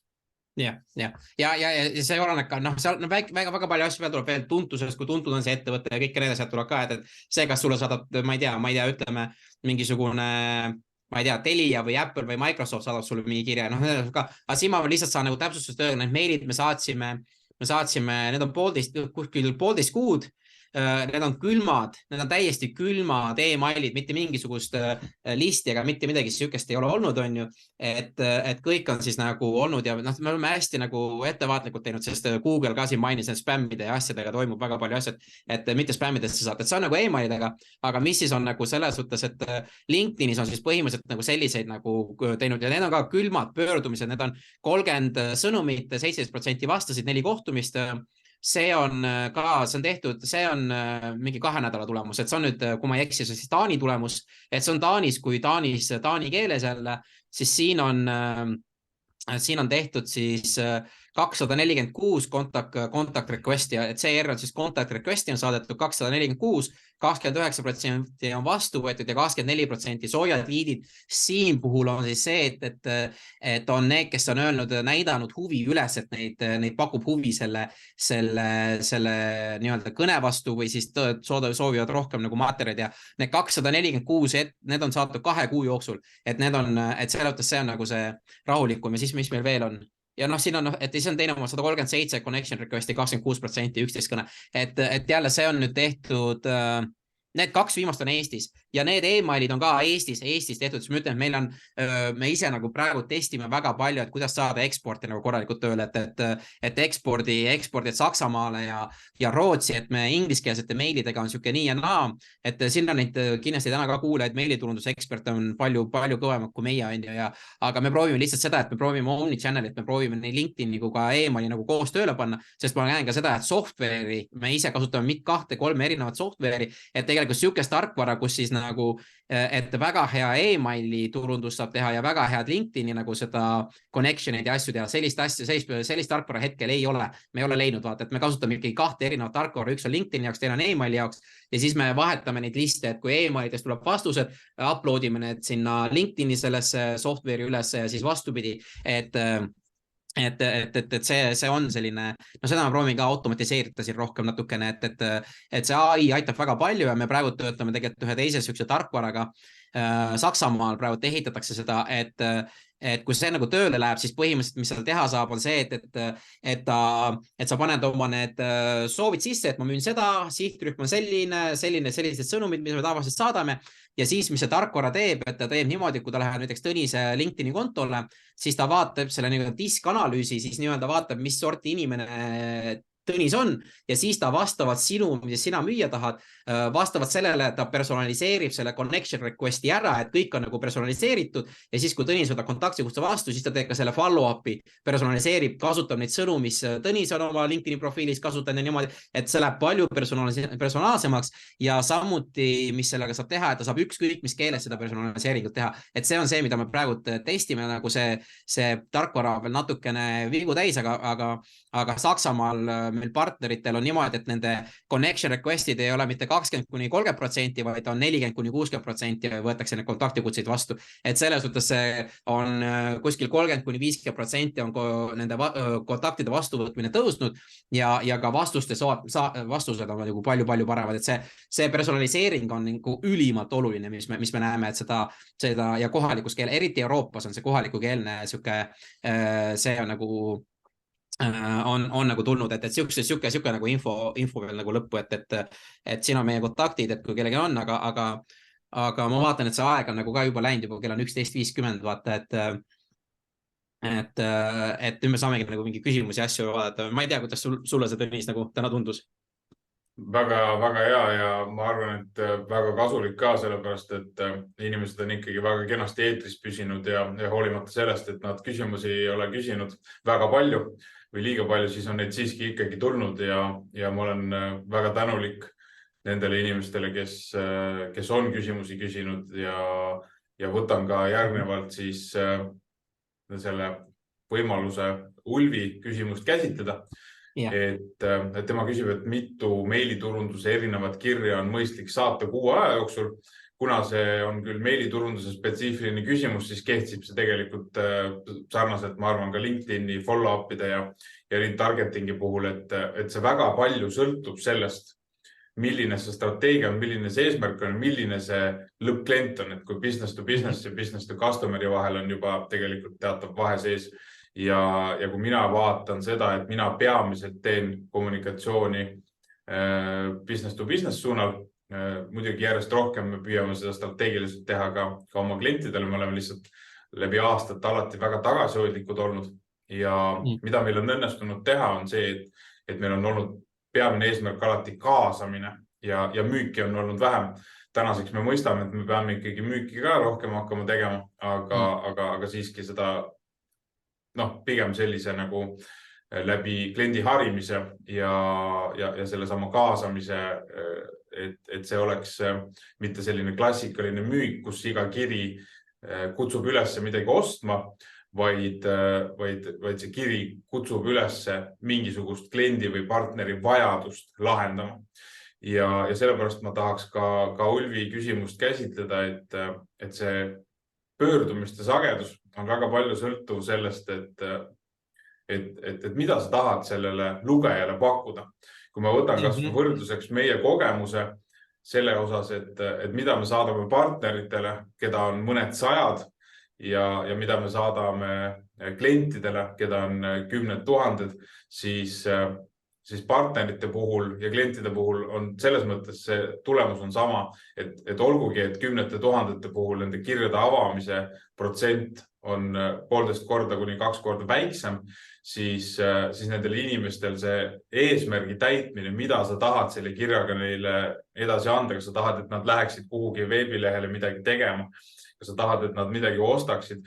Ja see oleneb ka, seal on väga palju asju tuleb veel tuntusest, kui tuntud on see ettevõte ja kõik need asjad tuleb ka, et see, kas sulle saadab, ma ei tea, ütleme mingisugune, ma ei tea, Telia või Apple või Microsoft saadab sulle mingi kirja, aga siin ma lihtsalt saan nagu täpsustust öelda, need meilid me saatsime, need on poolteist kuud, need on külmad, need on täiesti külmad e-mailid, mitte mingisugust listi ega mitte midagi sihukest ei ole olnud, on ju, et kõik on siis nagu olnud ja me oleme hästi nagu ettevaatlikult teinud, sest Google ka siin mainis, et spämmide ja asjadega toimub väga palju asjad, et mitte spämmidesse saada, et see on nagu e-mailidega, aga mis siis on nagu selles suhtes, et LinkedInis on siis põhimõtteliselt nagu selliseid nagu teinud ja need on ka külmad pöördumised, need on 30 sõnumit, 17% vastasid, 4 kohtumist, see on tehtud, see on mingi 2 nädala tulemus, et see on nüüd, kui ma ei eksi, siis Taani tulemus, et see on Taanis, kui Taani keeles jälle, siis siin on tehtud siis 246 contact request'i, et CR on siis contact request'i on saadetud 246, 29% on vastu võetud ja 24% soojad liidid. Siin puhul on siis see, et on need, kes on näidanud huvi üles, et neid pakub huvi selle nii-öelda kõne vastu või siis soovivad rohkem nagu materjalid ja need 246, need on saatud 2 kuu jooksul, et see on nagu see rahulikum ja siis mis meil veel on? Ja siin on, et see on teine 137 connection request'i 26%, 11 kõne, et jälle see on nüüd tehtud, need 2 viimast on Eestis ja need e-mailid on ka Eestis tehtud, siis ma ütlen, et me ise nagu praegu testime väga palju, et kuidas saada eksporti nagu korralikult tööle, et ekspordi Saksamaale ja Rootsi, et me ingliskeelsete meilidega on siuke nii ja naa, et siin on neid kindlasti täna ka kuulajaid, meiliturunduseksperte on palju kõvemad kui meie on ja, aga me proovime lihtsalt seda, et me proovime omnichannel'it, me proovime nii LinkedIni kui ka e-maili nagu koos tööle panna, sest ma näen ka seda, et software'i, me ise kasutame 2-3 erinevat software'i, et tegelikult siukest tarkvara, kus siis nagu, et väga hea e-maili turundus saab teha ja väga head LinkedIni nagu seda connection'id ja asju teha, sellist tarkvara hetkel ei ole, me ei ole leidnud, vaata, et me kasutame ikkagi 2 erinevat tarkvara, üks on LinkedIni jaoks, teine on e-maili jaoks ja siis me vahetame neid liste, et kui e-mailidest tuleb vastused, uploadime need sinna LinkedIni sellesse software'i üles ja siis vastupidi, et see on selline, seda ma proovin ka automatiseerida siin rohkem natukene, et see AI aitab väga palju ja me praegu töötame tegelikult ühe teise sükse tarkvaraga. Saksamaal praegu ehitatakse seda, et kui see nagu tööle läheb, siis põhimõtteliselt, mis seal teha saab, on see, et sa paned oma need soovid sisse, et ma müün seda, sihtrühm on sellised sõnumid, mis me tavaliselt saadame ja siis, mis see tarkvara teeb, et ta teeb niimoodi, kui ta läheb näiteks Tõnise LinkedIni kontole, siis ta vaatab selle disk-analüüsi, siis nii-öelda vaatab, mis sorti inimene Tõnis on ja siis ta vastavalt sinu, mida sina müüa tahad, vastavalt sellele ta personaliseerib selle connection requesti ära, et kõik on nagu personaliseeritud ja siis, kui Tõnis võtab kontaktsi kutse vastu, siis ta teeb ka selle follow-up'i, personaliseerib, kasutab neid sõnu, mis Tõnis on oma LinkedIni profiilis kasutanud ja niimoodi, et see läheb palju personaalsemaks ja samuti, mis sellega saab teha, et ta saab ükskõik, mis keeles seda personaliseeringut teha. Et see on see, mida me praegu testime, nagu see tarkvara veel natukene vigu täis, aga Saksamaal meil partneritel on niimoodi, et nende connection requestid ei ole mitte 20–30%, vaid on 40–60% võetakse need kontaktikutseid vastu. Et selles suhtes see on kuskil 30–50% on nende kontaktide vastuvõtmine tõusnud ja ka vastused on nagu palju-palju paremad. Et see personaliseering on nagu ülimalt oluline, mis me näeme, et seda ja kohalikus keel, eriti Euroopas on see kohalikukeelne see on nagu on nagu tulnud, et siuke nagu info veel nagu lõppu, et siin on meie kontaktid, et kui kellegi on, aga ma vaatan, et see aeg on nagu ka juba läinud, juba kell on 11:50, vaata, et nüüd me saamegi nagu mingi küsimusi asju vaadata. Ma ei tea, kuidas sulle see Tõnis nagu täna tundus? Väga, väga hea ja ma arvan, et väga kasulik ka sellepärast, et inimesed on ikkagi väga kenasti eetris püsinud ja hoolimata sellest, et nad küsimusi ei ole küsinud väga palju või liiga palju, siis on neid siiski ikkagi tulnud ja ma olen väga tänulik nendele inimestele, kes on küsimusi küsinud ja võtan ka järgnevalt siis selle võimaluse Ulvi küsimust käsitleda. Yeah. Et tema küsib, et mitu meiliturunduse erinevat kirja on mõistlik saata kuu aja jooksul. Kuna see on küll meiliturunduse spetsiifiline küsimus, siis kehtib see tegelikult sarnaselt, ma arvan, ka LinkedIni follow-up'ide ja targetingi puhul, et see väga palju sõltub sellest, milline see strateegia on, milline see eesmärk on, milline see lõppklient on, et kui business to business ja business to customer'i vahel on juba tegelikult teatav vahe sees. Ja kui mina vaatan seda, et mina peamiselt teen kommunikatsiooni business to business suunal, muidugi järjest rohkem me püüame seda strateegiliselt teha ka oma klientidele, me oleme lihtsalt läbi aastat alati väga tagasihoidlikud olnud ja mida meil on õnnestunud teha on see, et meil on olnud peamine eesmärk alati kaasamine ja müüki on olnud vähem. Tänaseks me mõistame, et me peame ikkagi müüki ka rohkem hakkama tegema, aga siiski seda pigem sellise nagu läbi kliendi harimise ja selle sama kaasamise, et see oleks mitte selline klassikaline müük, kus iga kiri kutsub üles midagi ostma, vaid see kiri kutsub üles mingisugust kliendi või partneri vajadust lahendama. Ja sellepärast ma tahaks ka Ulvi küsimust käsitleda, et see pöördumiste sagedus on väga palju sõltuv sellest, et mida sa tahad sellele lugejale pakkuda. Kui ma võtan kas võrdluseks meie kogemuse selle osas, et mida me saadame partneritele, keda on mõned sajad ja mida me saadame klientidele, keda on 10 000, siis partnerite puhul ja klientide puhul on selles mõttes see tulemus on sama, et olgugi, et 10 000 puhul nende kirjade avamise protsent on 1,5 korda kuni 2 korda väiksem, siis nendel inimestel see eesmärgi täitmine, mida sa tahad selle kirjaga neile edasi anda, kas sa tahad, et nad läheksid kuhugi veebilehele midagi tegema, kas sa tahad, et nad midagi ostaksid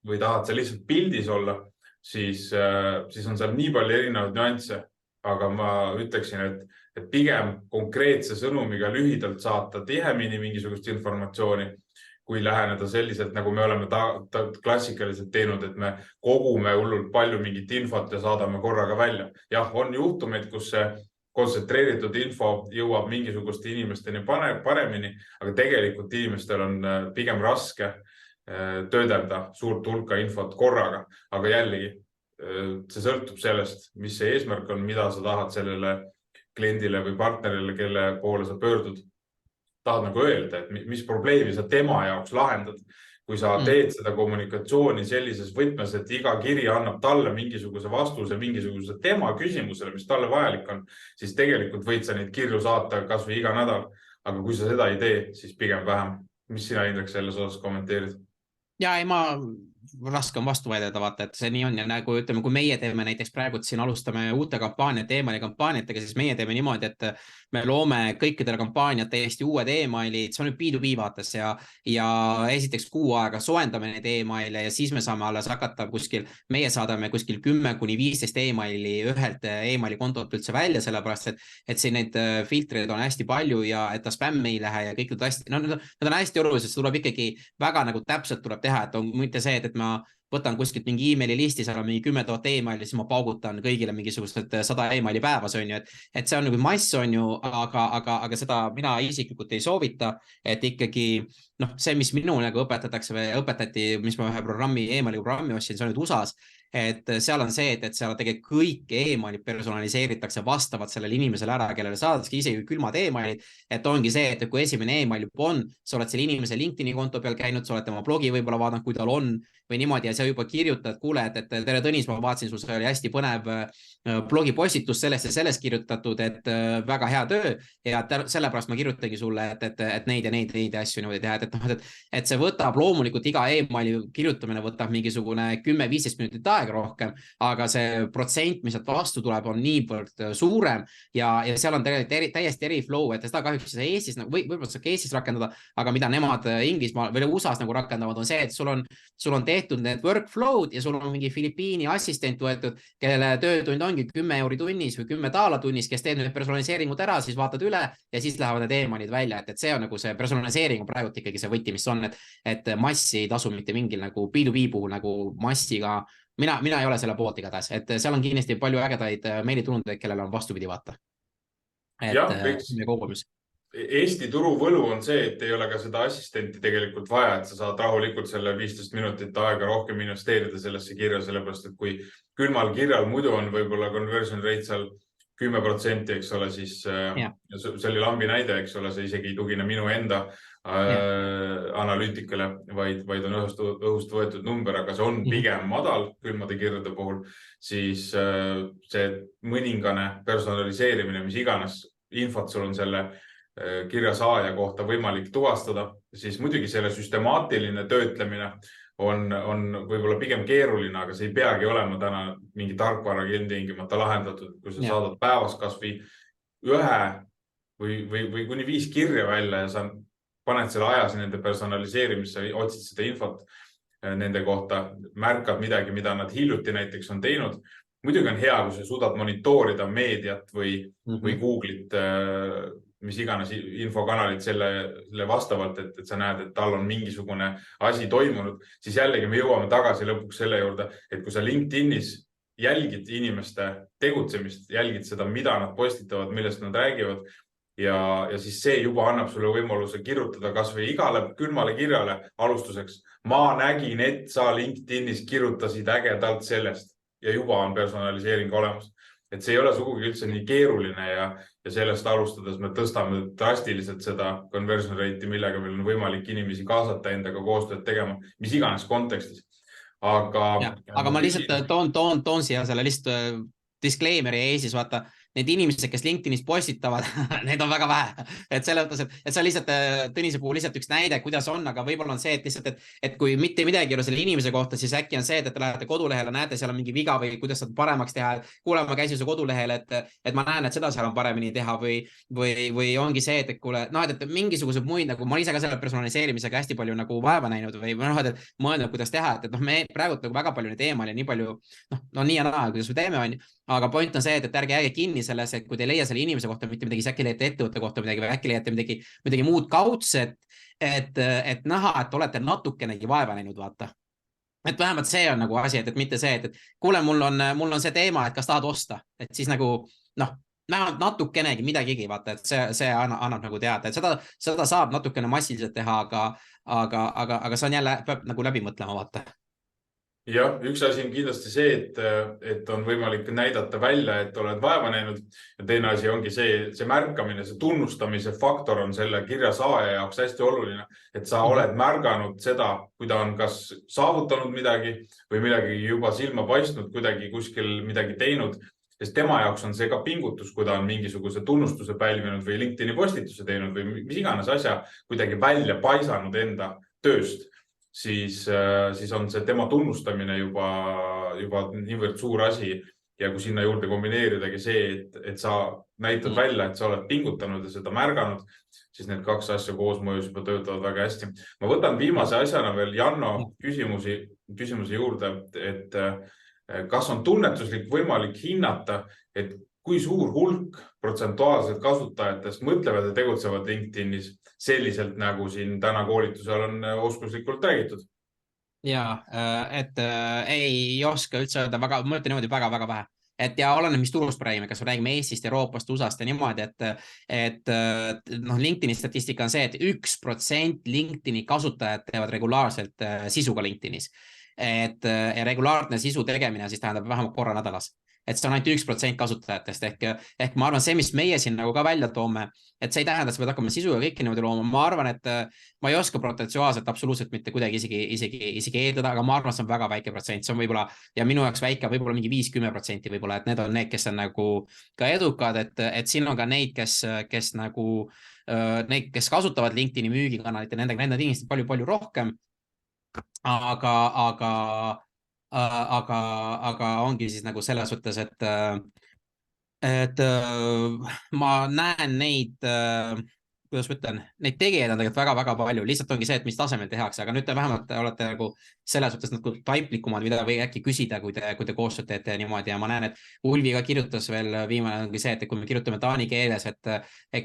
või tahad sa lihtsalt pildis olla, siis on seal nii palju erinevaid nüansse, aga ma ütleksin, et pigem konkreetse sõnumiga lühidalt saata tihemini mingisugust informatsiooni, kui läheneda selliselt, nagu me oleme klassikaliselt teinud, et me kogume hullult palju mingit infot ja saadame korraga välja. Jah, on juhtumeid, kus see kontsentreeritud info jõuab mingisuguste inimesteni paremini, aga tegelikult inimestel on pigem raske töödelda suurt hulka infot korraga, aga jällegi see sõltub sellest, mis see eesmärk on, mida sa tahad sellele kliendile või partnerile, kelle poole sa pöördud, tahad nagu öelda, et mis probleemi sa tema jaoks lahendad. Kui sa teed seda kommunikatsiooni sellises võtmes, et iga kiri annab talle mingisuguse vastuse, mingisuguse tema küsimusele, mis talle vajalik on, siis tegelikult võid sa neid kirju saata kas või iga nädal. Aga kui sa seda ei tee, siis pigem vähem. Mis sina, Indrek, selles osas kommenteerid? Ja ei, ma raske on vastu väideta, vaata, et see nii on ja nagu ütleme, kui meie teeme näiteks praegu siin alustame uute kampaaniate, emaili-kampaaniatega, siis meie teeme niimoodi, et me loome kõikidele kampaaniat täiesti uued emailid, see on nüüd B2B vaates ja esiteks kuu aega soendame neid emaile ja siis me saame alles hakata kuskil, meie saadame kuskil 10-15 emaili ühelt emaili kontolt üldse välja, sellepärast et siin neid filtreid on hästi palju ja et ta spämmi ei lähe ja kõik need on hästi olulised, see tuleb ikkagi väga nagu täpselt tuleb teha, et on mitte see, et ma võtan kuskilt mingi emaili listi, seal on mingi 10 000 emaili, siis ma paugutan kõigile mingisugused 100 emaili päevas, on ju, et see on nagu mass, on ju, aga seda mina isiklikult ei soovita, et ikkagi see, mis minu nagu õpetatakse või õpetati, mis ma ühe programmi, emaili programmi ostsin, see on nüüd USA-s, et seal on see, et seal tegelikult kõik emailid personaliseeritakse vastavalt sellele inimesele ära, kellele saadakse isegi külmad emailid, et ongi see, et kui esimene email juba on, sa oled selle inimese LinkedIni konto peal käinud, sa oled tema blogi võib-olla vaadanud, kui tal on või niimoodi ja sa juba kirjutad, kuule, et tere Tõnis, ma vaatasin, sul see oli hästi põnev blogipostitus sellest ja sellest kirjutatud, et väga hea töö ja sellepärast ma kirjutangi sulle, et neid ja neid asju niimoodi teha, et see võtab loomulikult iga emaili kirjutamine võtab mingisugune 10-15 minutit aega rohkem, aga see protsent, mis sealt vastu tuleb, on niivõrd suurem ja seal on tegelikult täiesti eri flow, et seda kahjuks Eestis, võib-olla saab Eestis rakendada, aga mida nemad Inglismaal või USA-s nagu rakendavad, on see, et sul on tehtud need workflow'd ja sul on mingi Filipiini assistent võetud, kelle töötund ongi 10 euri tunnis või 10 daala tunnis, kes teeb need personaliseeringud ära, siis vaatad üle ja siis lähevad need emailid välja, et see on nagu see personaliseering on praegu ikkagi see võti, mis on, et massi ei tasu mitte mingil nagu B2B puhul nagu massiga. Mina ei ole selle poolt igatahes, et seal on kindlasti palju ägedaid meilitulundeid, kellel on vastupidi vaata. Eesti turu võlu on see, et ei ole ka seda assistenti tegelikult vaja, et sa saad rahulikult selle 15 minutit aega rohkem investeerida sellesse kirja, sellepärast, et kui külmal kirjal muidu on võib-olla conversion rate seal 10%, eks ole, siis see oli lambi näide, eks ole, see isegi ei tugine minu enda analüütikale, vaid on õhust võetud number, aga see on pigem madal külmade kirjade puhul, siis see mõningane personaliseerimine, mis iganes infot sul on selle kirja saaja kohta võimalik tuvastada, siis muidugi selle süstemaatiline töötlemine on võib-olla pigem keeruline, aga see ei peagi olema täna mingi tarkvaraga ilmtingimata lahendatud, kui sa saadad päevas kas või ühe või kuni 5 kirja välja ja sa paned selle ajas nende personaliseerimisse, otsid seda infot nende kohta, märkad midagi, mida nad hiljuti näiteks on teinud. Muidugi on hea, kui sa suudad monitoorida meediat või Google'it, mis iganes infokanalit selle vastavalt, et sa näed, et tal on mingisugune asi toimunud, siis jällegi me jõuame tagasi lõpuks selle juurde, et kui sa LinkedInis jälgid inimeste tegutsemist, jälgid seda, mida nad postitavad, millest nad räägivad ja siis see juba annab sulle võimaluse kirjutada kas või igale külmale kirjale alustuseks. Ma nägin, et sa LinkedInis kirjutasid ägedalt sellest ja juba on personaliseering olemas. Et see ei ole sugugi üldse nii keeruline ja sellest alustades me tõstame drastiliselt seda conversion rate'i, millega meil on võimalik inimesi kaasata endaga koostööd tegema, mis iganes kontekstis. Aga ma lihtsalt toon siia selle lihtsalt disclaimer'i Eestis, vaata, need inimesed, kes LinkedInis postitavad, need on väga vähe. Et selle mõttes, et see on lihtsalt Tõnise puhul lihtsalt üks näide, kuidas on, aga võib-olla on see, et lihtsalt, et kui mitte midagi ei ole selle inimese kohta, siis äkki on see, et te lähete kodulehele, näete, seal on mingi viga või kuidas saad paremaks teha. Kuule, ma käisin su kodulehel, et ma näen, et seda seal on paremini teha või ongi see, et kuule, et mingisugused muid, nagu ma ise ka selle personaliseerimisega hästi palju nagu vaeva näinud või et mõelnud, kuidas teha, et me praegu nagu väga palju neid emaili, nii palju, nii ja naa, kuidas me teeme, on. Aga point on see, et ärge jääge kinni selles, et kui te ei leia selle inimese kohta mitte midagi, siis äkki leiate ettevõtte kohta midagi või äkki leiate midagi muud kaudset, et näha, et olete natukenegi vaeva näinud, vaata. Et vähemalt see on nagu asi, et mitte see, et kuule, mul on see teema, et kas tahad osta, et siis nagu, vähemalt natukenegi midagigi, vaata, et see annab nagu teada, et seda saab natukene massiliselt teha, aga see on jälle, peab nagu läbi mõtlema, vaata. Jah, üks asi on kindlasti see, et on võimalik näidata välja, et oled vaeva näinud ja teine asi ongi see märkamine, see tunnustamise faktor on selle kirja saaja jaoks hästi oluline, et sa oled märganud seda, kui ta on kas saavutanud midagi või midagi juba silma paistnud, kuidagi kuskil midagi teinud, sest tema jaoks on see ka pingutus, kui ta on mingisuguse tunnustuse pälvinud või LinkedIni postituse teinud või mis iganes asja kuidagi välja paisanud enda tööst. siis on see tema tunnustamine juba niivõrd suur asi. Ja kui sinna juurde kombineeridagi see, et sa näitad välja, et sa oled pingutanud ja seda märganud, siis need kaks asja koosmõjus juba töötavad väga hästi. Ma võtan viimase asjana veel Janno küsimuse juurde, et kas on tunnetuslik võimalik hinnata, et kui suur hulk protsentuaalselt kasutajatest mõtlevad ja tegutsevad LinkedInis selliselt, nagu siin täna koolitusel on oskuslikult räägitud? Ja, et ei oska üldse öelda väga, ma ütlen niimoodi väga vähe. Et ja oleneb, mis turust räägime, kas räägime Eestist, Euroopast, USA-st ja niimoodi, et LinkedIni statistika on see, et 1% LinkedIni kasutajad teevad regulaarselt sisuga LinkedInis. Et regulaarne sisu tegemine siis tähendab vähemalt korra nädalas. Et see on ainult 1% kasutajatest ehk ma arvan, see, mis meie siin nagu ka välja toome, et see ei tähenda, et sa pead hakkama sisu ja kõiki niimoodi looma. Ma arvan, et ma ei oska protsessuaalselt absoluutselt mitte kuidagi isegi eeldada, aga ma arvan, see on väga väike protsent. See on võib-olla, ja minu jaoks väike, võib-olla mingi 5-10% võib-olla, et need on need, kes on nagu ka edukad, et siin on ka neid, kes nagu neid, kes kasutavad LinkedIni müügikanalit ja nendega inimesed palju rohkem. Aga ongi siis nagu selles suhtes, et ma näen neid, kuidas ma ütlen, neid tegijaid on tegelikult väga palju, lihtsalt ongi see, et mis tasemel tehakse, aga nüüd te vähemalt olete nagu selles suhtes nagu taiplikumad, mida või äkki küsida, kui te koostööd teete niimoodi ja ma näen, et Ulvi ka kirjutas veel viimane ongi see, et kui me kirjutame taani keeles, et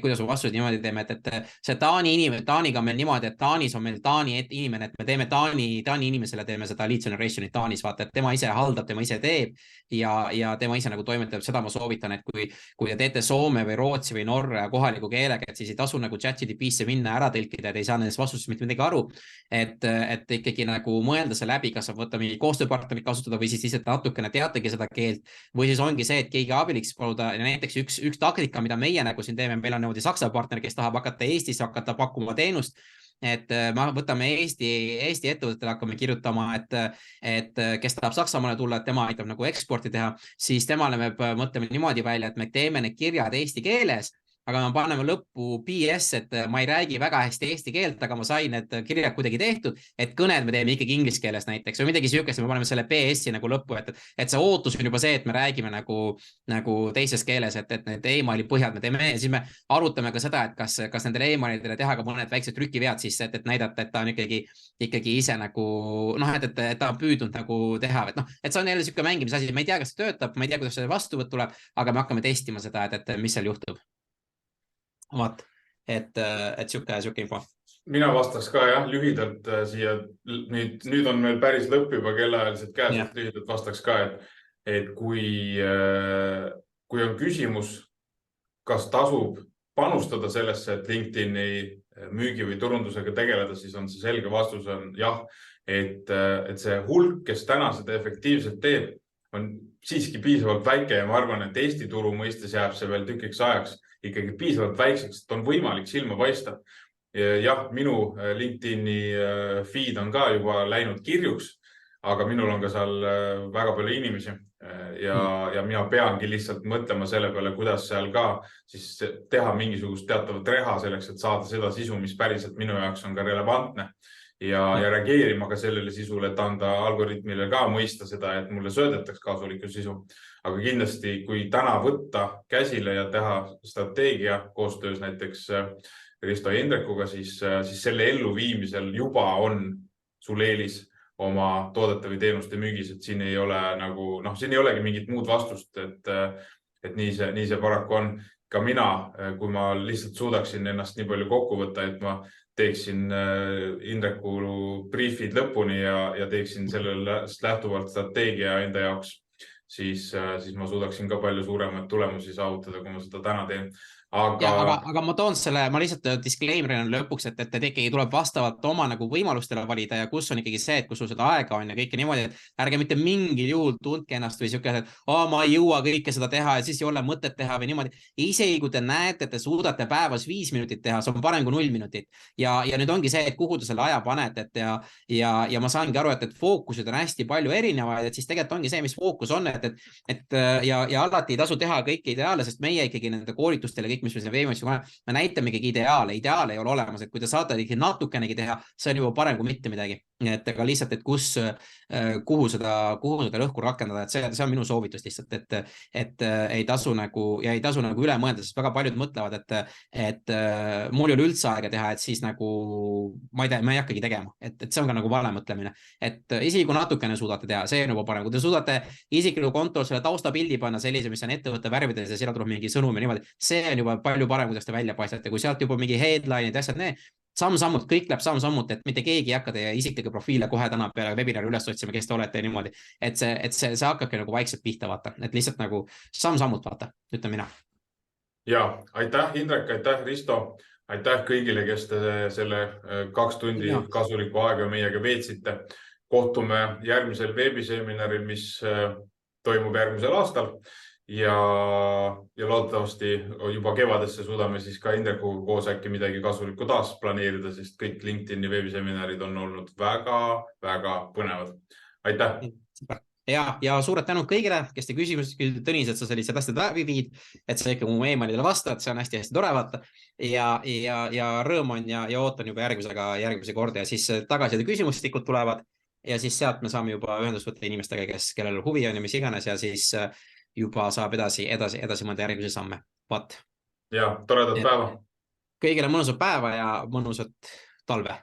kuidas me vastused niimoodi teeme, et see Taani inimene, Taaniga on meil niimoodi, et Taanis on meil Taani inimene, et me teeme Taani inimesele teeme seda lead generation'it Taanis, vaata, et tema ise haldab, tema ise teeb ja tema ise nagu toimetab, seda ma soovitan, et kui te teete Soome või Rootsi või Norra ja kohaliku keelega, et siis ei tasu nagu ChatGPT'sse minna ära tõlkida, et ei saa nendest vastusest mitte midagi aru, et ikkagi nagu mõelda see läbi, kas on võtta mingi koostööpartnerit kasutada või siis lihtsalt natukene teategi seda keelt või siis ongi see, et keegi abiliks paluda ja näiteks üks taktika, mida meie nagu siin teeme, meil on niimoodi Saksa partner, kes tahab hakata Eestis pakkuma teenust, et me võtame Eesti ettevõtetele, hakkame kirjutama, et kes tahab Saksamaale tulla, et tema aitab nagu eksporti teha, siis temale me mõtleme niimoodi välja, et me teeme need kirjad eesti keeles, aga me paneme lõppu PS, et ma ei räägi väga hästi eesti keelt, aga ma sain need kirjad kuidagi tehtud, et kõned me teeme ikkagi inglise keeles näiteks või midagi sihukest, me paneme selle PS-i nagu lõppu, et see ootus on juba see, et me räägime nagu teises keeles, et need emaili põhjad me teeme ja siis me arutame ka seda, et kas nendele emailidele teha ka mõned väiksed trükivead sisse, et näidata, et ta on ikkagi ise nagu, et ta on püüdnud nagu teha, et see on jälle sihuke mängimise asi, ma ei tea, kas see töötab, ma ei tea, kuidas see vastuvõtt tuleb, aga me hakkame testima seda, et mis seal juhtub. Vaat, et siuke info. Mina vastaks ka jah, lühidalt siia, nüüd on meil päris lõpp juba kellaajaliselt käes, et lühidalt vastaks ka, et kui on küsimus, kas tasub panustada sellesse, et LinkedIni müügi või turundusega tegeleda, siis on see selge vastus on jah, et see hulk, kes täna seda efektiivselt teeb, on siiski piisavalt väike ja ma arvan, et Eesti turu mõistes jääb see veel tükiks ajaks ikkagi piisavalt väikseks, et on võimalik silma paista. Jah, minu LinkedIni feed on ka juba läinud kirjuks, aga minul on ka seal väga palju inimesi ja mina peangi lihtsalt mõtlema selle peale, kuidas seal ka siis teha mingisugust teatavat reha selleks, et saada seda sisu, mis päriselt minu jaoks on ka relevantne ja reageerima ka sellele sisule, et anda algoritmile ka mõista seda, et mulle söödetaks kasulikku sisu. Aga kindlasti, kui täna võtta käsile ja teha strateegia koostöös näiteks Risto ja Indrekuga, siis selle elluviimisel juba on sul eelis oma toodete või teenuste müügis, et siin ei ole nagu, siin ei olegi mingit muud vastust, et nii see paraku on. Ka mina, kui ma lihtsalt suudaksin ennast nii palju kokku võtta, et ma teeksin Indreku briefid lõpuni ja teeksin sellest lähtuvalt strateegia enda jaoks, siis ma suudaksin ka palju suuremaid tulemusi saavutada, kui ma seda täna teen. Aga ma toon selle, ma lihtsalt disclaimer'ina lõpuks, et ikkagi tuleb vastavalt oma nagu võimalustele valida ja kus on ikkagi see, et kus sul seda aega on ja kõike niimoodi, et ärge mitte mingil juhul tundke ennast või siuke, et ma ei jõua kõike seda teha ja siis ei ole mõtet teha või niimoodi. Isegi kui te näete, et te suudate päevas 5 minutit teha, see on parem kui 0 minutit. Ja nüüd ongi see, et kuhu te selle aja panete, ja ma saangi aru, et fookused on hästi palju erinevaid, et siis tegelikult ongi see, mis fookus on, ja alati ei tasu teha kõike ideaale, sest meie ikkagi nende koolitustele mis me näitame ikkagi ideaale ei ole olemas, et kui te saate natukenegi teha, see on juba parem kui mitte midagi. et aga lihtsalt, et kuhu seda rõhku rakendada, et see on minu soovitus lihtsalt, et ei tasu nagu üle mõelda, sest väga paljud mõtlevad, et mul ei ole üldse aega teha, et siis nagu ma ei tea, ma ei hakkagi tegema, et see on ka nagu vale mõtlemine, et isegi kui natukene suudate teha, see on juba parem, kui te suudate isikliku kontol selle taustapildi panna sellise, mis on ettevõtte värvides ja seal tuleb mingi sõnum ja niimoodi, see on juba palju parem, kuidas te välja paistate, kui sealt juba mingi headline'id ja asjad, samm-sammult, kõik läheb samm-sammult, et mitte keegi ei hakka teie isiklikke profiile kohe täna peale webinari üles otsima, kes te olete ja niimoodi, et see hakkabki nagu vaikselt pihta, vaata, et lihtsalt nagu samm-sammult, vaata, ütlen mina. Ja, aitäh Indrek, aitäh Risto, aitäh kõigile, kes te selle 2 tundi kasulikku aega meiega veetsite. Kohtume järgmisel veebiseminaril, mis toimub järgmisel aastal. Ja loodetavasti juba kevadesse suudame siis ka Indrekuga koos äkki midagi kasulikku taas planeerida, sest kõik LinkedIni veebiseminarid on olnud väga põnevad. Aitäh! Ja suured tänud kõigile, kes te küsimused, Tõnis, et sa sellised asjad läbi viid, et sa ikka mu emailidele vastad, see on hästi tore vaata. Ja rõõm on ja ootan juba järgmise korda ja siis tagasiside küsimustikud tulevad ja siis sealt me saame juba ühendust võtta inimestega, kellel huvi on ja mis iganes ja siis juba saab edasi mõnda järgmise samme. Vaat. Ja toredat päeva. Kõigile mõnusat päeva ja mõnusat talve.